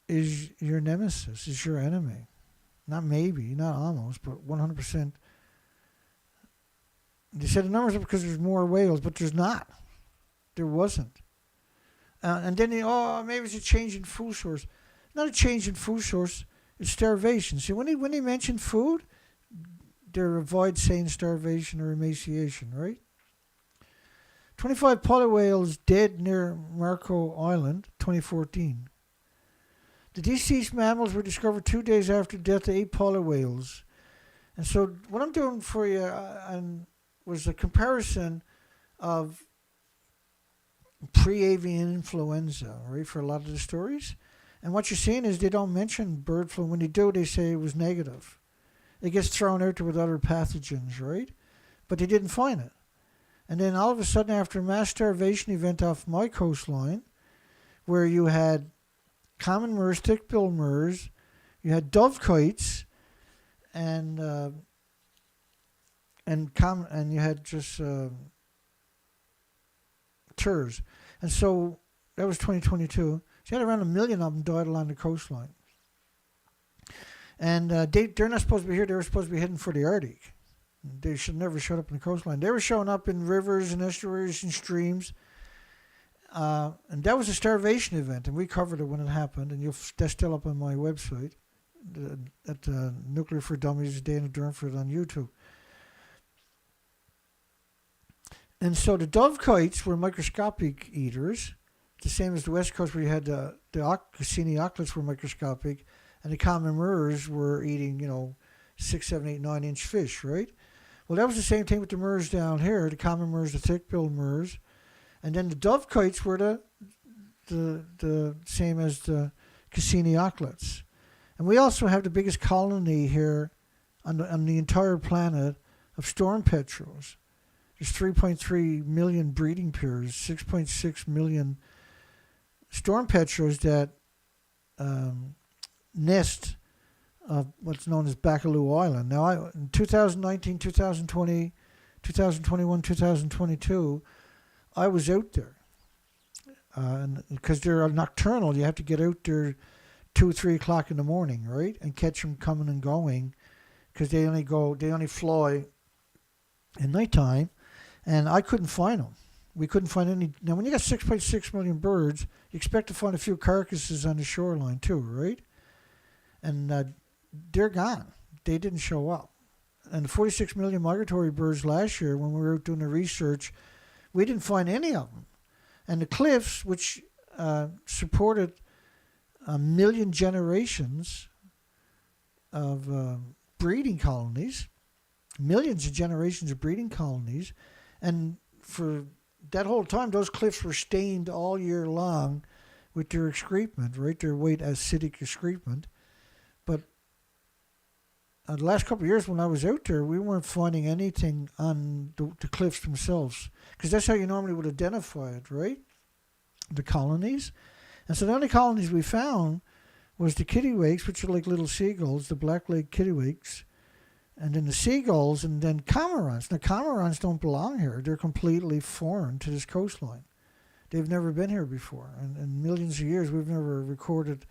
is your nemesis, is your enemy. Not maybe, not almost, but 100%. They said the numbers are because there's more whales, but there's not. There wasn't. And then maybe it's a change in food source. Not a change in food source, it's starvation. See, when they mention food, they avoid saying starvation or emaciation, right? 25 polar whales dead near Marco Island, 2014. The deceased mammals were discovered 2 days after the death of 8 polar whales. And so what I'm doing for you was a comparison of pre-avian influenza, right, for a lot of the stories. And what you're seeing is they don't mention bird flu. When they do, they say it was negative. It gets thrown out there with other pathogens, right? But they didn't find it. And then all of a sudden, after a mass starvation event off my coastline, where you had common murres, thick-billed murres, you had dovekites, and you had just turs. And so that was 2022. So you had around 1 million of them died along the coastline. And they're not supposed to be here. They were supposed to be heading for the Arctic. They should never showed up in the coastline. They were showing up in rivers and estuaries and streams. And that was a starvation event, and we covered it when it happened. And that's still up on my website at Nuclear for Dummies, Dana Durnford on YouTube. And so the dovekites were microscopic eaters, the same as the West Coast where you had the Cassini auklets were microscopic, and the common murres were eating, 6, 7, 8, 9-inch fish, right? Well, that was the same thing with the murres down here, the common murres, the thick-billed murres. And then the dovekites were the same as the Cassini auklets. And we also have the biggest colony here on the entire planet of storm petrels. There's 3.3 million breeding pairs, 6.6 million storm petrels that nest of what's known as Baccaloo Island. Now, in 2019, 2020, 2021, 2022, I was out there. And because they're nocturnal, you have to get out there 2 or 3 o'clock in the morning, right? And catch them coming and going, because they only fly at nighttime. And I couldn't find them. We couldn't find any. Now, when you got 6.6 million birds, you expect to find a few carcasses on the shoreline too, right? And they're gone. They didn't show up. And the 46 million migratory birds last year, when we were out doing the research, we didn't find any of them. And the cliffs, which supported 1 million generations of breeding colonies, millions of generations of breeding colonies, and for that whole time, those cliffs were stained all year long with their excrement, right? Their white acidic excrement. But the last couple of years when I was out there, we weren't finding anything on the cliffs themselves, because that's how you normally would identify it, right? The colonies. And so the only colonies we found was the kittiwakes, which are like little seagulls, the black-legged kittiwakes, and then the seagulls, and then cormorants. Now, cormorants don't belong here. They're completely foreign to this coastline. They've never been here before. And in millions of years, we've never recorded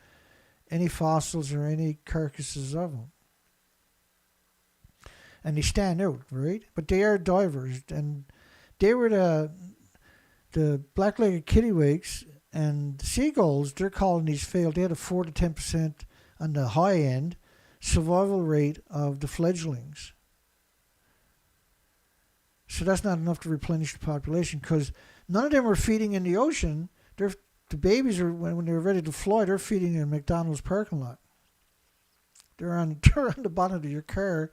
any fossils or any carcasses of them. And they stand out, right? But they are divers. And they were the black-legged kittiwakes and the seagulls. Their colonies failed. They had a 4 to 10% on the high end survival rate of the fledglings. So that's not enough to replenish the population, because none of them were feeding in the ocean. The babies are, when they're ready to fly, they're feeding in a McDonald's parking lot. They're on the bonnet of your car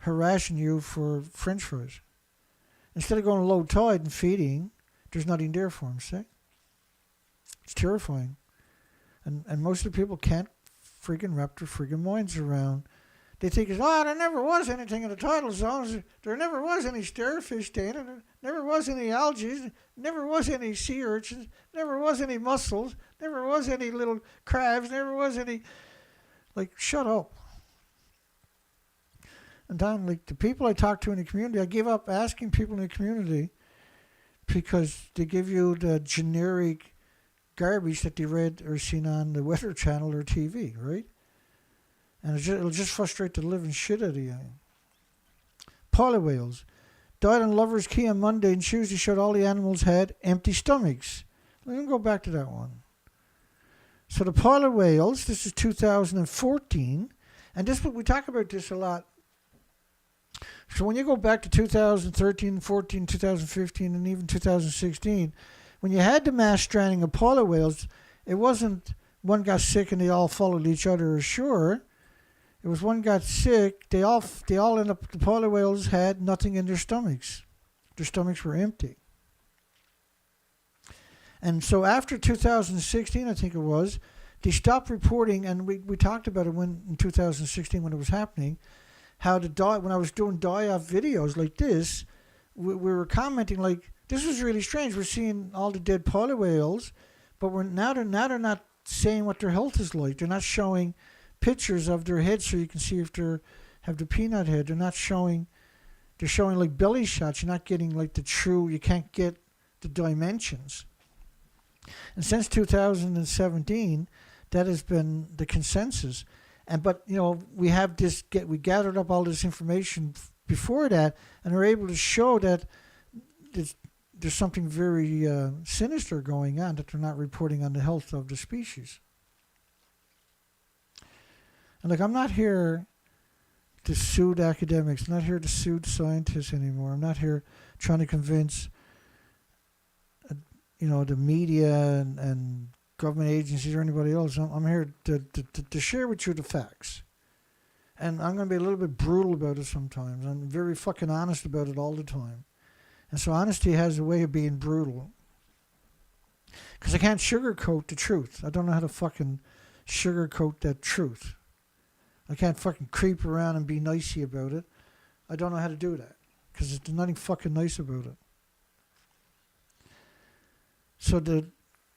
harassing you for French fries. Instead of going low tide and feeding, there's nothing there for them, see? It's terrifying. And most of the people can't friggin' wrap their friggin' minds around They think, there never was anything in the tidal zones. There never was any starfish staying. There never was any algae. Never was any sea urchins. Never was any mussels. Never was any little crabs. Never was any... Like, shut up. And then, like, the people I talk to in the community, I gave up asking people in the community because they give you the generic garbage that they read or seen on the Weather Channel or TV, right? And it'll just frustrate the living shit out of you. Polar whales died on Lover's Key on Monday and Tuesday showed all the animals had empty stomachs. Let me go back to that one. So the polar whales, this is 2014, and this we talk about this a lot. So when you go back to 2013, 14, 2015, and even 2016, when you had the mass stranding of polar whales, it wasn't one got sick and they all followed each other ashore. It was one got sick, they all ended up, the polar whales had nothing in their stomachs. Their stomachs were empty. And so after 2016, I think it was, they stopped reporting, and we talked about it in 2016 when it was happening, how when I was doing die-off videos like this, we were commenting like, this was really strange. We're seeing all the dead polar whales, but now they're not saying what their health is like. They're not showing pictures of their heads so you can see if they have the peanut head. They're showing like belly shots. You're not getting like you can't get the dimensions. And since 2017, that has been the consensus. But we have we gathered up all this information before that, and are able to show that there's something very sinister going on, that they're not reporting on the health of the species. And I'm not here to soothe academics. I'm not here to soothe scientists anymore. I'm not here trying to convince the media and government agencies or anybody else. I'm here to share with you the facts. And I'm going to be a little bit brutal about it sometimes. I'm very fucking honest about it all the time. And so honesty has a way of being brutal. Because I can't sugarcoat the truth. I don't know how to fucking sugarcoat that truth. I can't fucking creep around and be nicey about it. I don't know how to do that. Because there's nothing fucking nice about it. So the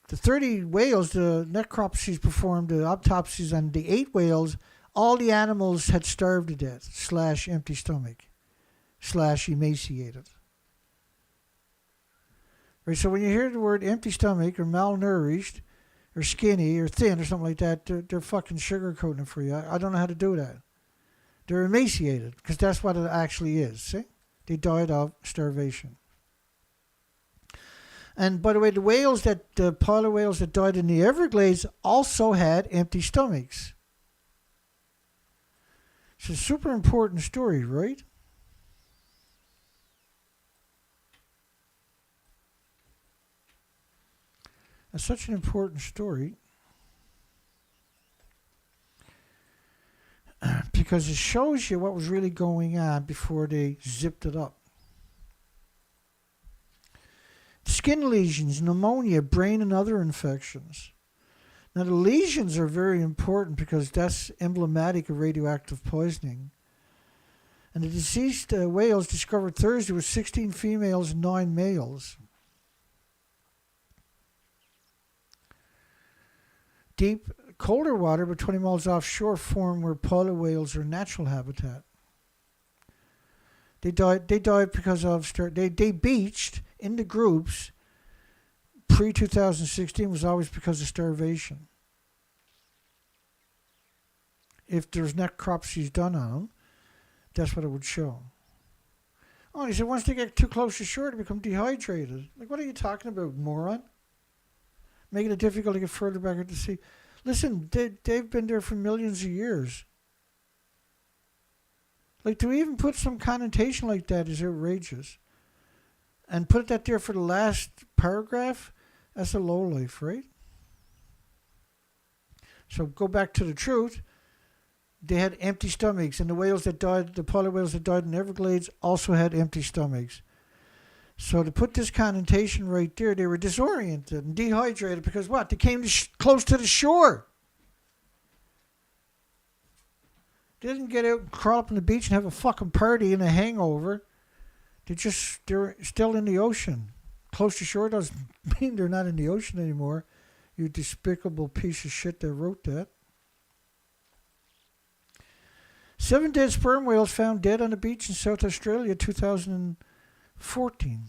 30 whales, the necropsies performed, the autopsies on the 8 whales, all the animals had starved to death, / empty stomach, / emaciated. Right, so when you hear the word empty stomach or malnourished or skinny or thin or something like that, they're fucking sugarcoating it for you. I don't know how to do that. They're emaciated because that's what it actually is. See? They died of starvation. And by the way, the polar whales that died in the Everglades also had empty stomachs. It's a super important story, right? It's such an important story because it shows you what was really going on before they zipped it up. Skin lesions, pneumonia, brain and other infections. Now the lesions are very important because that's emblematic of radioactive poisoning. And the deceased whales discovered Thursday were 16 females and 9 males. Deep, colder water, but 20 miles offshore, form where polar whales are natural habitat. They died because of they beached in the groups pre-2016 was always because of starvation. If there's necropsies done on them, that's what it would show. Oh, and he said once they get too close to shore, they become dehydrated. Like, what are you talking about, moron? Making it difficult to get further back into the sea. Listen, they've been there for millions of years. Like, to even put some connotation like that is outrageous. And put that there for the last paragraph, that's a lowlife, right? So go back to the truth. They had empty stomachs, and the polar whales that died in the Everglades also had empty stomachs. So to put this connotation right there, they were disoriented and dehydrated because what? They came close to the shore. They didn't get out and crawl up on the beach and have a fucking party and a hangover. They're still in the ocean. Close to shore doesn't mean they're not in the ocean anymore. You despicable piece of shit that wrote that. 7 dead sperm whales found dead on the beach in South Australia, 2014.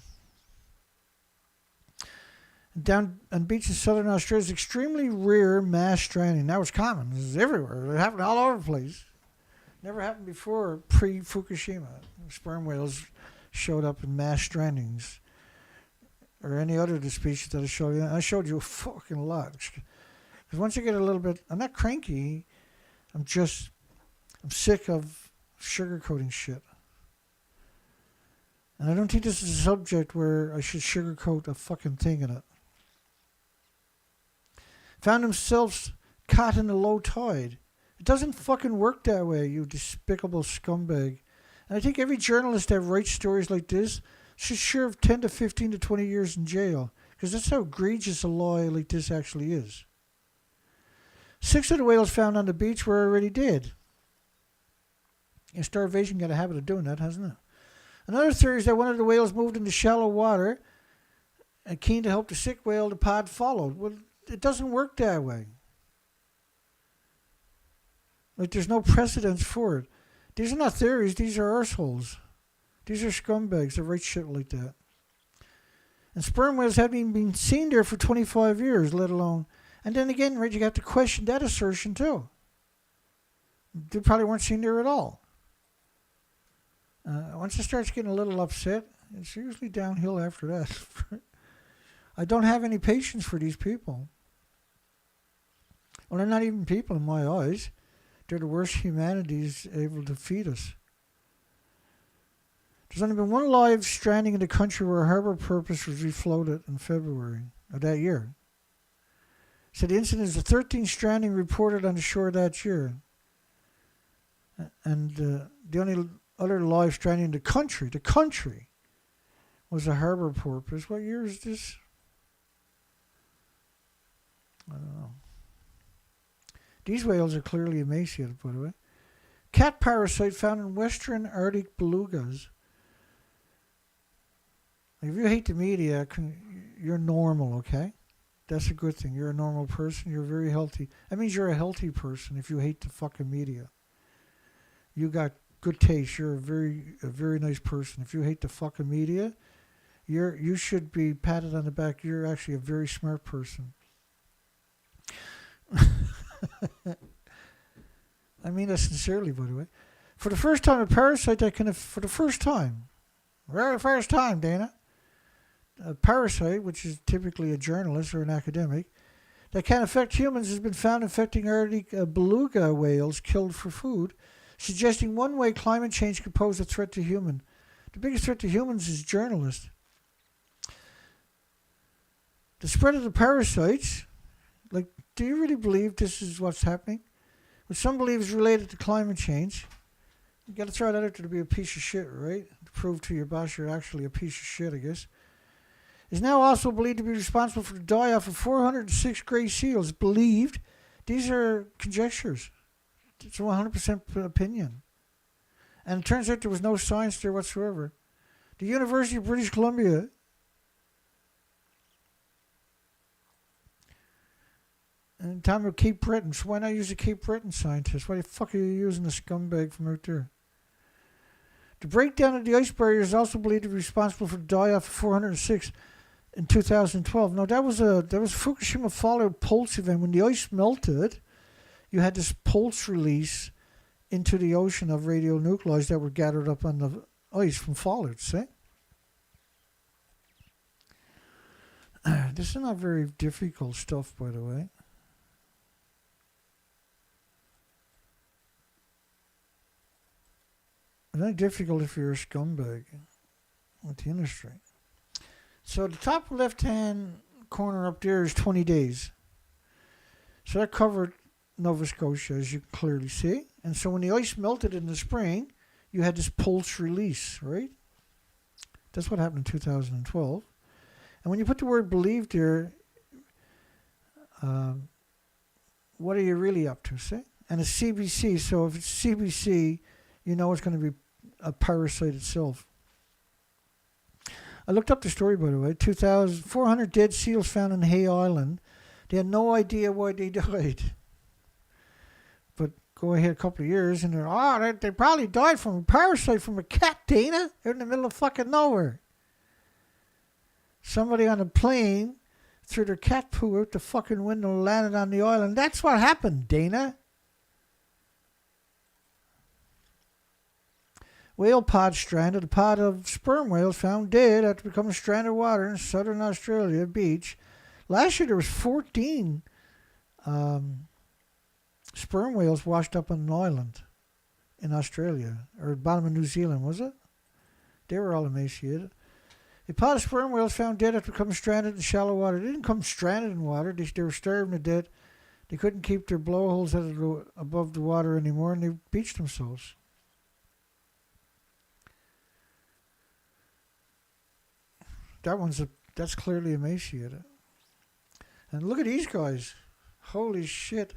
Down on beaches in southern Australia is extremely rare mass stranding. Now it's common. It's everywhere. It happened all over the place. Never happened before pre-Fukushima. Sperm whales showed up in mass strandings. Or any other of the species that I showed you. I showed you a fucking lot. Because once you get a little bit... I'm not cranky. I'm sick of sugarcoating shit. And I don't think this is a subject where I should sugarcoat a fucking thing in it. Found themselves caught in a low tide. It doesn't fucking work that way, you despicable scumbag. And I think every journalist that writes stories like this should serve 10 to 15 to 20 years in jail. Because that's how egregious a law like this actually is. 6 of the whales found on the beach were already dead. And starvation got a habit of doing that, hasn't it? Another theory is that one of the whales moved into shallow water and keen to help the sick whale, the pod followed. Well, it doesn't work that way. Like, there's no precedence for it. These are not theories, these are arseholes. These are scumbags that write shit like that. And sperm whales haven't even been seen there for 25 years, let alone. And then again, right, you got to question that assertion too. They probably weren't seen there at all. Once it starts getting a little upset, it's usually downhill after that. I don't have any patience for these people. Well, they're not even people in my eyes. They're the worst humanities able to feed us. There's only been one live stranding in the country where a harbor porpoise was refloated in February of that year. So the incident is the 13th stranding reported on the shore that year. And the only other live stranding in the country was a harbor porpoise. What year is this? I don't know. These whales are clearly emaciated, by the way. Cat parasite found in western Arctic belugas. If you hate the media, you're normal, okay? That's a good thing. You're a normal person. You're very healthy. That means you're a healthy person if you hate the fucking media. You got good taste. You're a very nice person. If you hate the fucking media, you should be patted on the back. You're actually a very smart person. I mean that sincerely, by the way. For the first time, a parasite that can, for the first time, very first time, Dana, a parasite, which is typically a journalist or an academic, that can affect humans has been found infecting Arctic beluga whales killed for food, suggesting one way climate change could pose a threat to humans. The biggest threat to humans is journalists. The spread of the parasites, like, do you really believe this is what's happening? Which some believe is related to climate change. You got to throw that out there to be a piece of shit, right? To prove to your boss you're actually a piece of shit, I guess. Is now also believed to be responsible for the die-off of 406 gray seals. Believed. These are conjectures. It's a 100% opinion. And it turns out there was no science there whatsoever. The University of British Columbia and time of Cape Breton. So why not use a Cape Breton scientist? Why the fuck are you using a scumbag from out there? The breakdown of the ice barrier is also believed to be responsible for the die-off of 406 in 2012. No, that was Fukushima fallout pulse event. When the ice melted, you had this pulse release into the ocean of radionuclides that were gathered up on the ice from fallout, see? This is not very difficult stuff, by the way. It's not difficult if you're a scumbag with the industry. So the top left-hand corner up there is 20 days. So that covered Nova Scotia, as you can clearly see. And so when the ice melted in the spring, you had this pulse release, right? That's what happened in 2012. And when you put the word believed there, what are you really up to, see? and it's CBC. So if it's CBC, you know it's going to be a parasite itself. I looked up the story, by the way. 400 dead seals found in Hay Island. They had no idea why they died. But go ahead a couple of years, and they probably died from a parasite from a cat, Dana. They're in the middle of fucking nowhere. Somebody on a plane threw their cat poo out the fucking window and landed on the island. That's what happened, Dana. Whale pod stranded. A pod of sperm whales found dead after becoming stranded water in southern Australia beach. Last year there was 14 sperm whales washed up on an island in Australia, or at the bottom of New Zealand, was it? They were all emaciated. A pod of sperm whales found dead after becoming stranded in shallow water. They didn't come stranded in water. They were starving to death. They couldn't keep their blowholes above the water anymore, and they beached themselves. That's clearly emaciated. And look at these guys. Holy shit.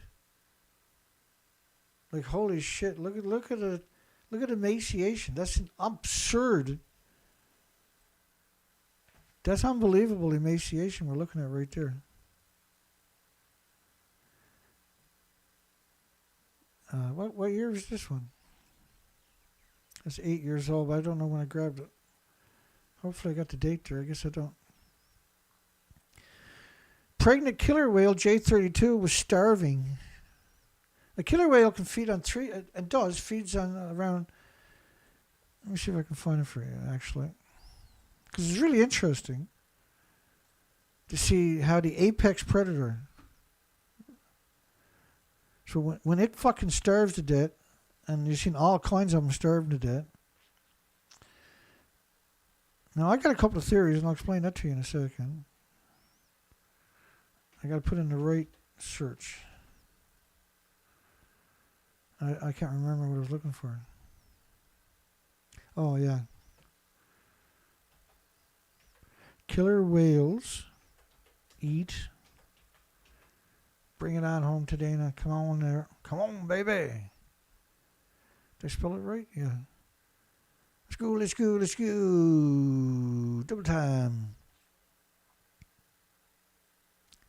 Like, holy shit. Look at emaciation. That's absurd. That's unbelievable emaciation we're looking at right there. What year was this one? It's 8 years old, but I don't know when I grabbed it. Hopefully I got the date there. I guess I don't. Pregnant killer whale J32 was starving. A killer whale can feed on feeds on around. Let me see if I can find it for you, actually. Because it's really interesting to see how the apex predator. So when it fucking starves to death, and you've seen all kinds of them starving to death. Now, I got a couple of theories, and I'll explain that to you in a second. I got to put in the right search. I can't remember what I was looking for. Oh, yeah. Killer whales eat. Bring it on home today, now. Come on there. Come on, baby. Did I spell it right? Yeah. Let's go. Double time.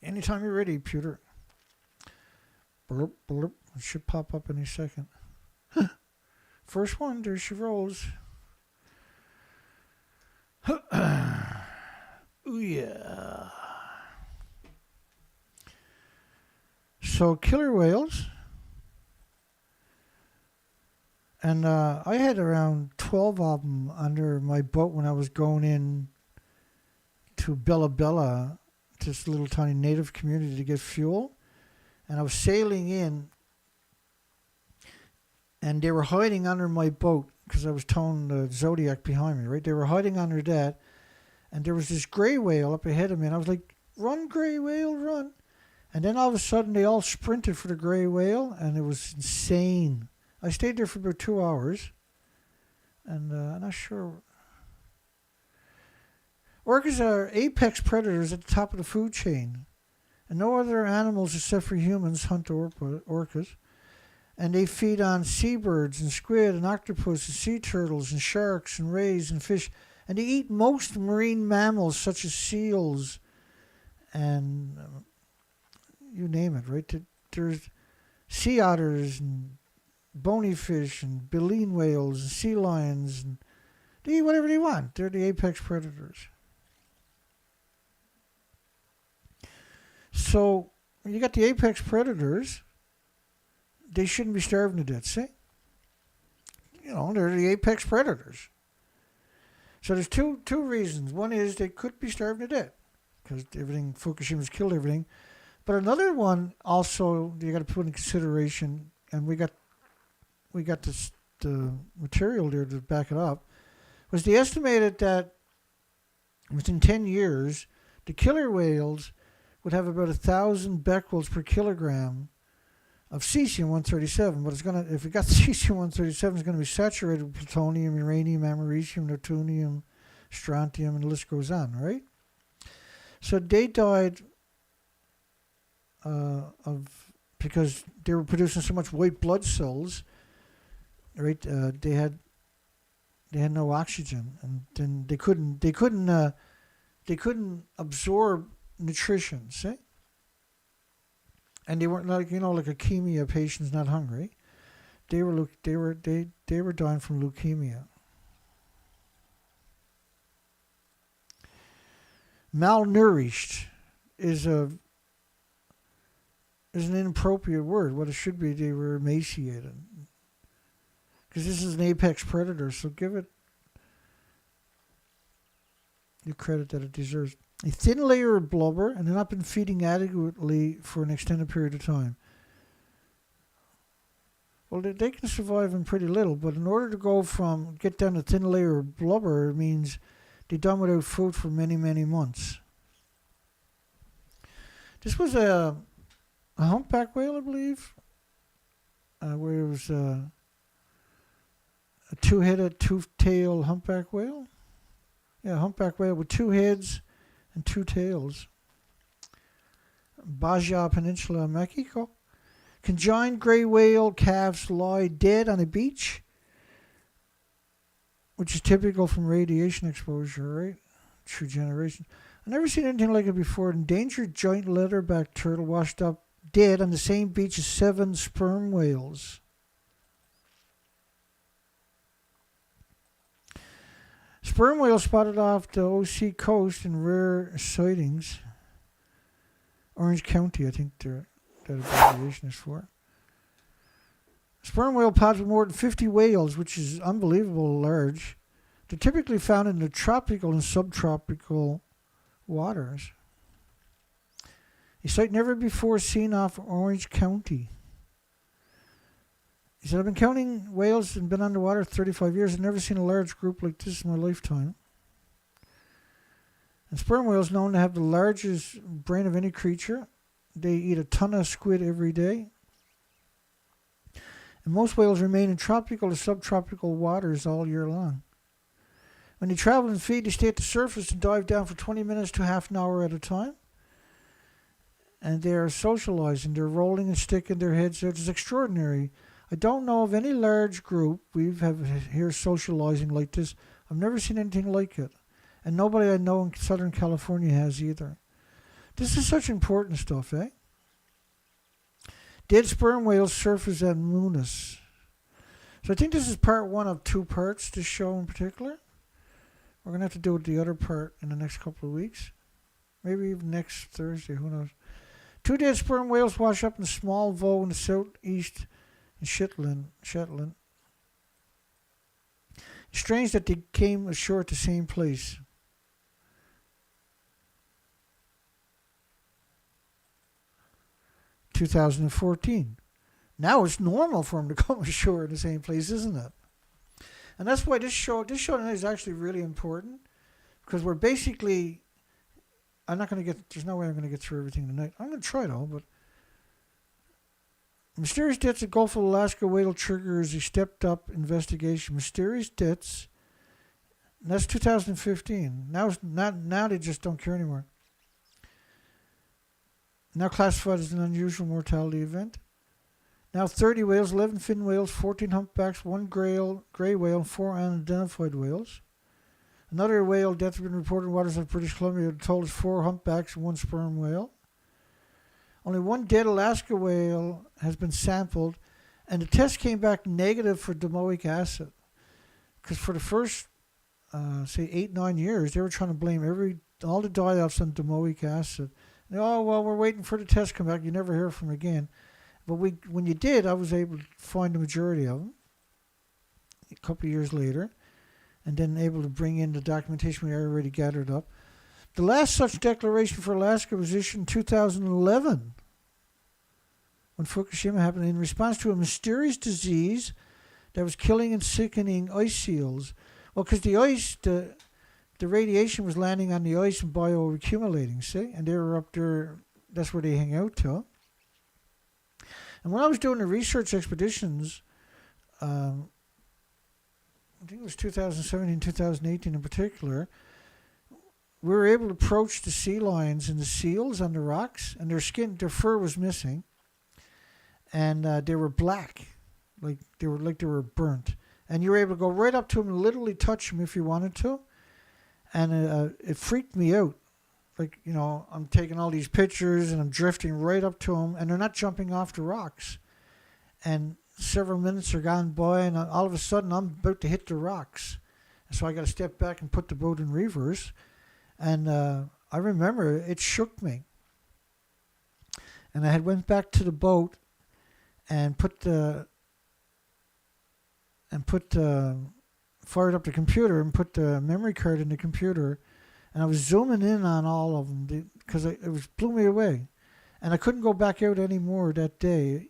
Anytime you're ready, Pewter. Blurp, blurp. It should pop up any second. First one, there she rolls. Ooh, yeah. So, killer whales. And I had around 12 of them under my boat when I was going in to Bella Bella, this little tiny native community, to get fuel. And I was sailing in, and they were hiding under my boat because I was towing the Zodiac behind me, right? They were hiding under that, and there was this gray whale up ahead of me, and I was like, run, gray whale, run. And then all of a sudden, they all sprinted for the gray whale, and it was insane. I stayed there for about 2 hours, and I'm not sure. Orcas are apex predators at the top of the food chain, and no other animals except for humans hunt orcas. And they feed on seabirds and squid and octopus and sea turtles and sharks and rays and fish. And they eat most marine mammals such as seals and you name it, right? There's sea otters and bony fish and baleen whales and sea lions, and they eat whatever they want. They're the apex predators. So when you got the apex predators, they shouldn't be starving to death, see? You know, they're the apex predators. So there's two reasons. One is they could be starving to death because Fukushima's killed everything. But another one also you got to put in consideration, and we got the material there to back it up, was they estimated that within 10 years, the killer whales would have about 1,000 becquerels per kilogram of cesium-137. But if it got cesium-137, it's going to be saturated with plutonium, uranium, americium, neptunium, strontium, and the list goes on, right? So they died of because they were producing so much white blood cells, right? They had no oxygen, and then they couldn't absorb nutrition, see? And they weren't like leukemia patients not hungry. They were dying from leukemia. Malnourished is an inappropriate word. What it should be, they were emaciated. Because this is an apex predator, so give it the credit that it deserves. A thin layer of blubber, and they've not been feeding adequately for an extended period of time. Well, they can survive in pretty little, but in order to get down a thin layer of blubber, it means they're done without food for many, many months. This was a humpback whale, I believe, where it was a two-headed, two-tailed humpback whale. Yeah, humpback whale with two heads and two tails. Baja Peninsula, Mexico. Conjoined gray whale calves lie dead on a beach, which is typical from radiation exposure, right? Through generations. I've never seen anything like it before. Endangered giant leatherback turtle washed up dead on the same beach as 7 sperm whales. Sperm whales spotted off the OC coast in rare sightings. Orange County, I think that abbreviation is for. Sperm whale pods with more than 50 whales, which is unbelievable large. They're typically found in the tropical and subtropical waters. A sight never before seen off Orange County. He said, I've been counting whales and been underwater 35 years. I've never seen a large group like this in my lifetime. And sperm whales known to have the largest brain of any creature. They eat a ton of squid every day. And most whales remain in tropical or subtropical waters all year long. When they travel and feed, they stay at the surface and dive down for 20 minutes to half an hour at a time. And they are socializing. They're rolling and sticking their heads out. It's extraordinary. I don't know of any large group we have here socializing like this. I've never seen anything like it. And nobody I know in Southern California has either. This is such important stuff, eh? Dead sperm whales surface at Munis. So I think this is part 1 of 2 parts, this show in particular. We're going to have to do the other part in the next couple of weeks. Maybe even next Thursday, who knows. 2 dead sperm whales wash up in a small voe in the southeast in Shetland. Strange that they came ashore at the same place. In 2014. Now it's normal for them to come ashore in the same place, isn't it? And that's why this show tonight is actually really important, because we're basically, there's no way I'm going to get through everything tonight. I'm going to try though, but mysterious deaths at Gulf of Alaska whale triggers a stepped up investigation. Mysterious deaths, and that's 2015. Now they just don't care anymore. Now classified as an unusual mortality event. Now 30 whales, 11 fin whales, 14 humpbacks, 1 gray whale, and 4 unidentified whales. Another whale death has been reported in waters of British Columbia. Told us 4 humpbacks and 1 sperm whale. Only 1 dead Alaska whale has been sampled, and the test came back negative for domoic acid. Because for the first, 8-9 years, they were trying to blame all the die-offs on domoic acid. And, we're waiting for the test to come back. You never hear from them again. But when you did, I was able to find the majority of them a couple of years later, and then able to bring in the documentation we already gathered up. The last such declaration for Alaska was issued in 2011 when Fukushima happened in response to a mysterious disease that was killing and sickening ice seals. Well, because the ice, the radiation was landing on the ice and bioaccumulating, see? And they were up there, that's where they hang out to. And when I was doing the research expeditions, I think it was 2017, 2018 in particular, we were able to approach the sea lions and the seals on the rocks, and their fur was missing. and they were black, like they were burnt. And you were able to go right up to them and literally touch them if you wanted to. And it freaked me out. Like, I'm taking all these pictures and I'm drifting right up to them, and they're not jumping off the rocks. And several minutes are gone by, and all of a sudden I'm about to hit the rocks. And so I got to step back and put the boat in reverse. And I remember it shook me. And I had went back to the boat and fired up the computer and put the memory card in the computer, and I was zooming in on all of them because it blew me away, and I couldn't go back out anymore that day.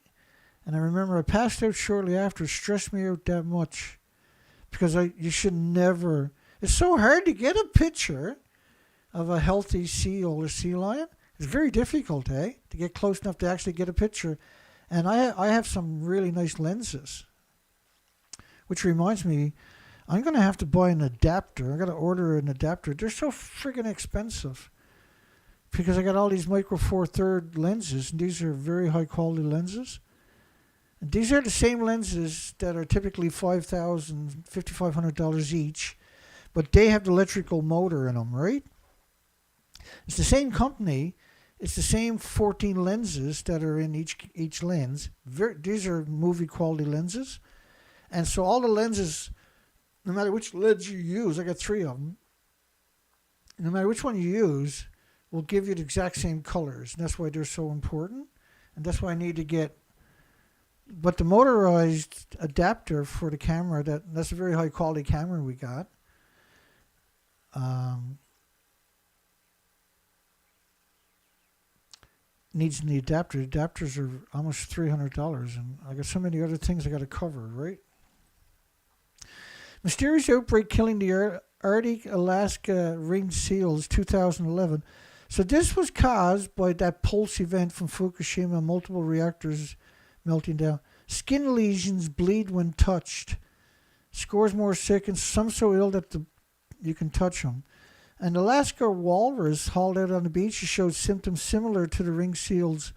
And I remember I passed out shortly after. It stressed me out that much because you should never. It's so hard to get a picture of a healthy seal or sea lion. It's very difficult, to get close enough to actually get a picture. And I have some really nice lenses. Which reminds me, I'm going to have to buy an adapter. I'm going to order an adapter. They're so friggin' expensive. Because I got all these micro four third lenses, and these are very high quality lenses. And these are the same lenses that are typically $5,000, $5,500 each, but they have the electrical motor in them, right? It's the same company. It's the same 14 lenses that are in each lens. These are movie quality lenses. And so all the lenses, no matter which lens you use, I got 3 of them, no matter which one you use, will give you the exact same colors. And that's why they're so important. And that's why I need to get, but the motorized adapter for the camera, that's a very high quality camera we got. Needs the adapter. Adapters are almost $300, and I got so many other things I got to cover, right? Mysterious outbreak killing the Arctic Alaska ringed seals, 2011. So this was caused by that pulse event from Fukushima, multiple reactors melting down. Skin lesions bleed when touched. Scores more sick, and some so ill that you can touch them. An Alaska walrus hauled out on the beach showed symptoms similar to the ringed seals.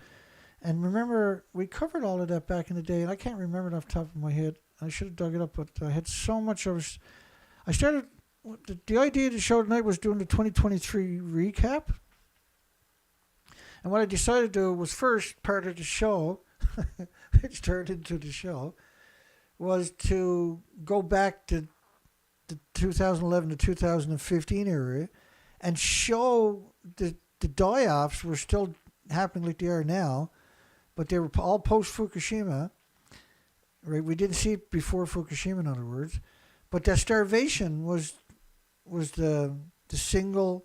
And remember, we covered all of that back in the day, and I can't remember it off the top of my head. I should have dug it up, but I had so much. I started, the idea of the show tonight was doing the 2023 recap. And what I decided to do was first part of the show, which turned into the show, was to go back to the 2011 to 2015 area and show the die-offs were still happening like they are now, but they were all post-Fukushima. Right, we didn't see it before Fukushima, in other words, but that starvation was the single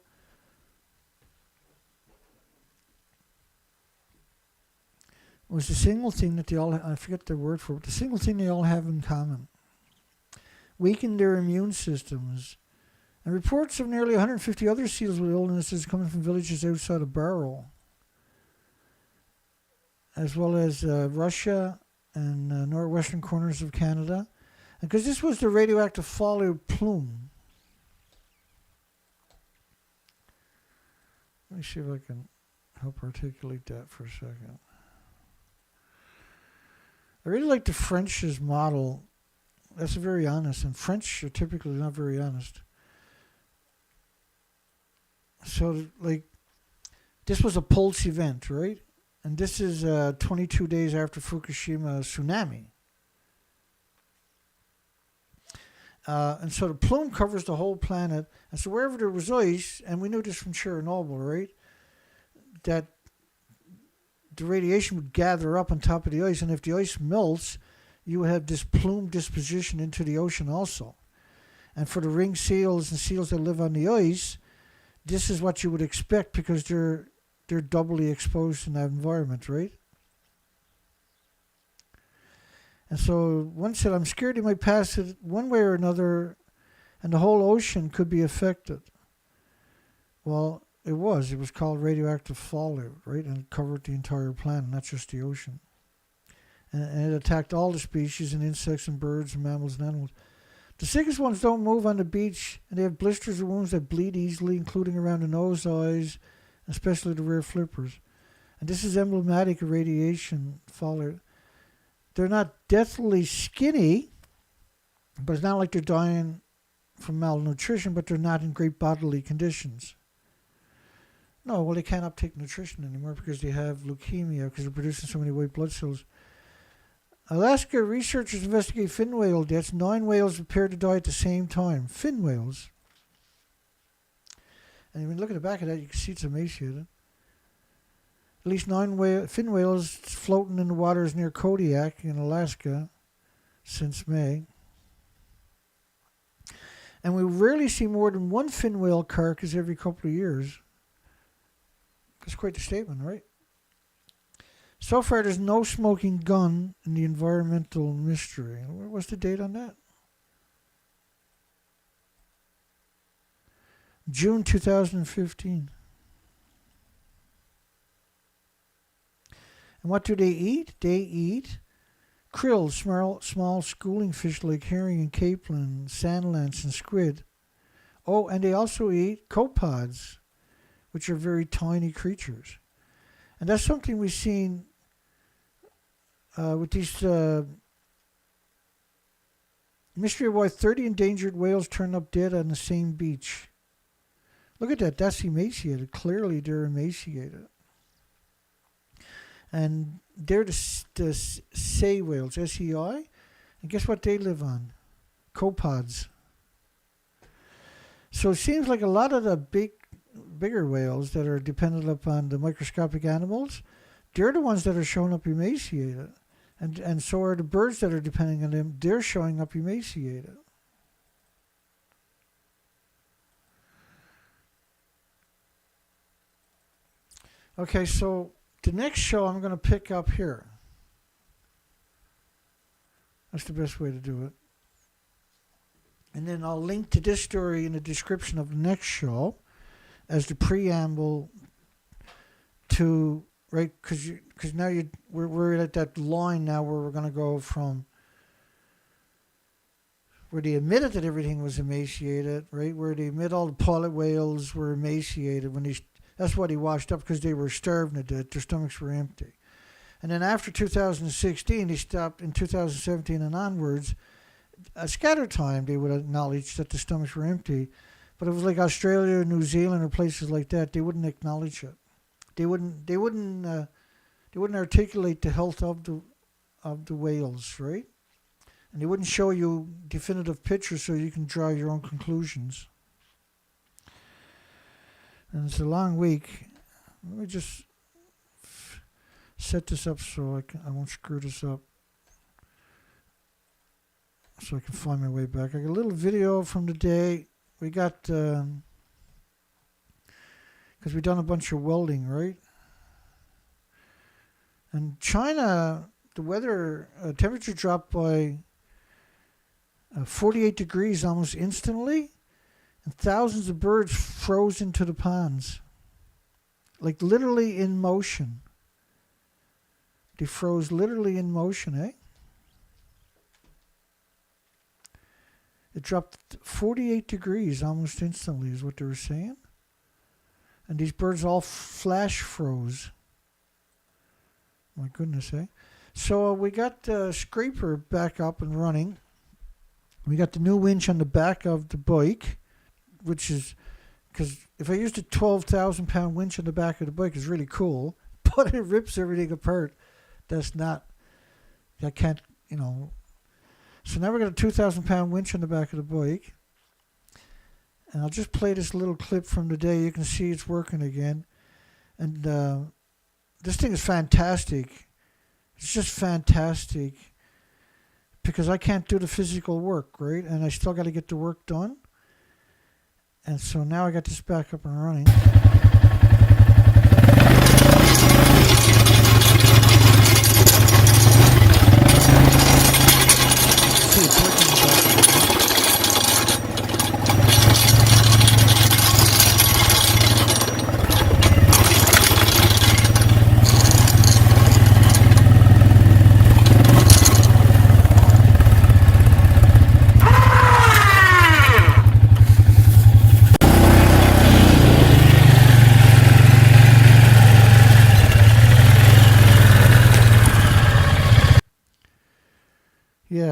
thing that they all, I forget the word for it, the single thing they all have in common. Weakened their immune systems. And reports of nearly 150 other seals with illnesses coming from villages outside of Barrow, as well as Russia and northwestern corners of Canada. Because this was the radioactive fallout plume. Let me see if I can help articulate that for a second. I really like the French's model. That's very honest, and French are typically not very honest. So, like, this was a pulse event, right? And this is 22 days after Fukushima tsunami. And so the plume covers the whole planet. And so wherever there was ice, and we knew this from Chernobyl, right? That the radiation would gather up on top of the ice. And if the ice melts, you would have this plume disposition into the ocean also. And for the ringed seals and seals that live on the ice, this is what you would expect because they're doubly exposed in that environment, right? And so one said, I'm scared he might pass it one way or another and the whole ocean could be affected. Well, it was. It was called radioactive fallout, right? And it covered the entire planet, not just the ocean. And it attacked all the species and insects and birds and mammals and animals. The sickest ones don't move on the beach, and they have blisters or wounds that bleed easily, including around the nose, eyes, especially the rear flippers. And this is emblematic of radiation fallout. they're not deathly skinny, but it's not like they're dying from malnutrition, but they're not in great bodily conditions. No, well, they can't uptake nutrition anymore because they have leukemia because they're producing so many white blood cells. Alaska researchers investigate fin whale deaths. 9 whales appear to die at the same time. Fin whales. And when you look at the back of that, you can see it's emaciated. At least 9 fin whales floating in the waters near Kodiak in Alaska since May. And we rarely see more than 1 fin whale carcass every couple of years. That's quite the statement, right? So far, there's no smoking gun in the environmental mystery. What's the date on that? June 2015. And what do they eat? They eat krill, small schooling fish like herring and capelin, sand lance and squid. Oh, and they also eat copepods, which are very tiny creatures. And that's something we've seen with these mystery of why 30 endangered whales turn up dead on the same beach. Look at that. That's emaciated. Clearly, they're emaciated. And they're the sei whales, S-E-I. And guess what they live on? Copepods. So it seems like a lot of the bigger whales that are dependent upon the microscopic animals, they're the ones that are showing up emaciated. And so are the birds that are depending on them. They're showing up emaciated. Okay, so the next show I'm going to pick up here. That's the best way to do it. And then I'll link to this story in the description of the next show as the preamble to, right, because now we're at that line now where we're going to go from where they admitted that everything was emaciated, right, where they admit all the pilot whales were emaciated when that's why they washed up, because they were starving to death, their stomachs were empty. And then after 2016, they stopped in 2017 and onwards. At scatter time, they would acknowledge that the stomachs were empty. But it was like Australia, New Zealand, or places like that, they wouldn't acknowledge it. They wouldn't articulate the health of the whales, right? And they wouldn't show you definitive pictures so you can draw your own conclusions. And it's a long week. Let me just set this up so I won't screw this up. So I can find my way back. I got a little video from the day. We got, because we've done a bunch of welding, right? And China, the weather, temperature dropped by 48 degrees almost instantly. And thousands of birds froze into the ponds. Like literally in motion. They froze literally in motion, eh? It dropped 48 degrees almost instantly is what they were saying. And these birds all flash froze. My goodness, eh? So we got the scraper back up and running. We got the new winch on the back of the bike, which is, because if I used a 12,000 pound winch on the back of the bike, it's really cool, but it rips everything apart. That's not, I can't, you know. So now we got a 2,000 pound winch on the back of the bike. And I'll just play this little clip from the day. You can see it's working again. And this thing is fantastic. It's just fantastic. Because I can't do the physical work, right? And I still got to get the work done. And so now I got this back up and running. See, it's working back.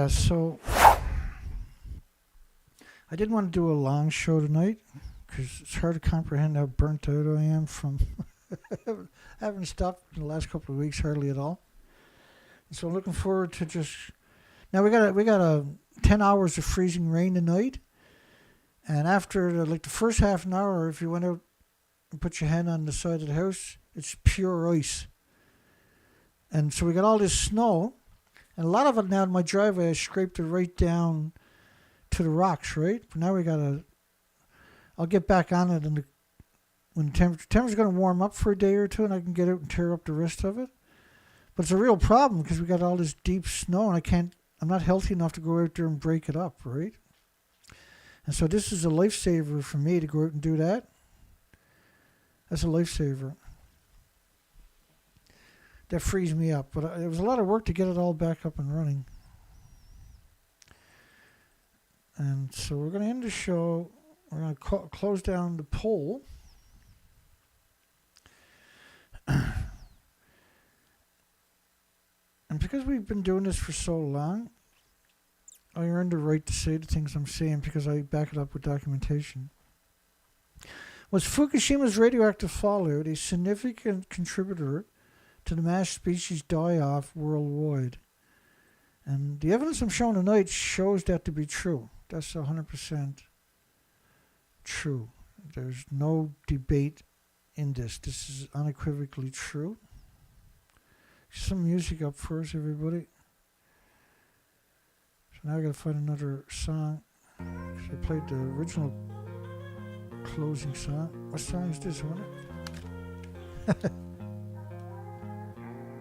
So I didn't want to do a long show tonight because it's hard to comprehend how burnt out I am from having stopped in the last couple of weeks hardly at all. So I'm looking forward to just now. We got a 10 hours of freezing rain tonight, and after the first half an hour, if you went out and put your hand on the side of the house, it's pure ice. And so we got all this snow, and a lot of it now in my driveway, I scraped it right down to the rocks, right? But now I'll get back on it when the temperature's going to warm up for a day or two, and I can get out and tear up the rest of it. But it's a real problem because we got all this deep snow, and I'm not healthy enough to go out there and break it up, right? And so this is a lifesaver for me to go out and do that. That's a lifesaver. That frees me up. But it was a lot of work to get it all back up and running. And so we're going to end the show. We're going to close down the poll. And because we've been doing this for so long, I earned the right to say the things I'm saying because I back it up with documentation. Was Fukushima's radioactive fallout a significant contributor to the mass species die-off worldwide? And the evidence I'm showing tonight shows that to be true. That's 100% true. There's no debate in this. This is unequivocally true. Some music up first, everybody. So now I gotta find another song. I played the original closing song. What song is this one?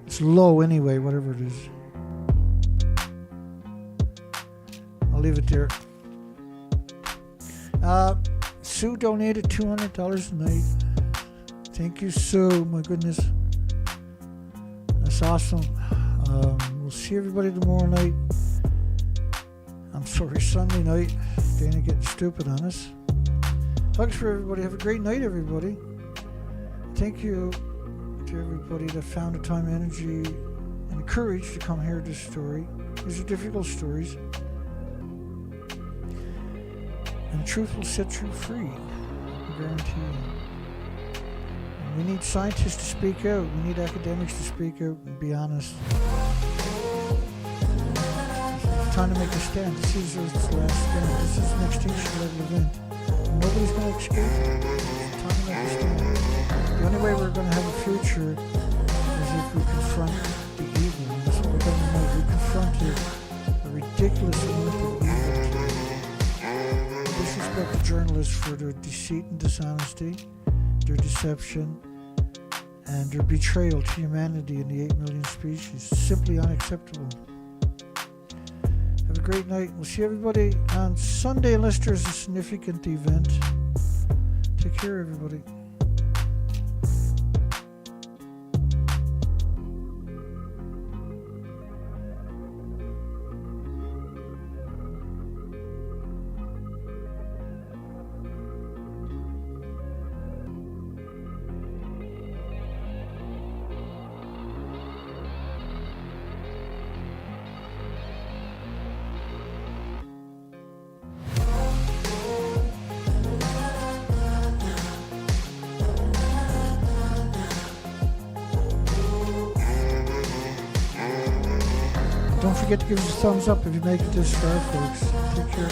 It's low anyway, whatever it is. I'll leave it there. Sue donated $200 tonight. Thank you, Sue. My goodness. That's awesome. We'll see everybody tomorrow night. I'm sorry, Sunday night. Dana getting stupid on us. Hugs for everybody. Have a great night, everybody. Thank you to everybody that found the time, energy, and the courage to come hear this story. These are difficult stories. And the truth will set you free. I guarantee you. We need scientists to speak out. We need academics to speak out and be honest. It's time to make a stand. This is the last stand. This is an extinction level event. Nobody's going to escape it. It's time to make a stand. The only way we're going to have a future is if we confront the evil. And that's what we're going to do. We confronted a ridiculous amount of evil. Disrespect the journalists for their deceit and dishonesty, their deception, and their betrayal to humanity and the 8 million species. Simply unacceptable. Have a great night. We'll see everybody on Sunday unless there's a significant event. Take care, everybody. Don't forget to give us a thumbs up if you make it this far, folks. Take care.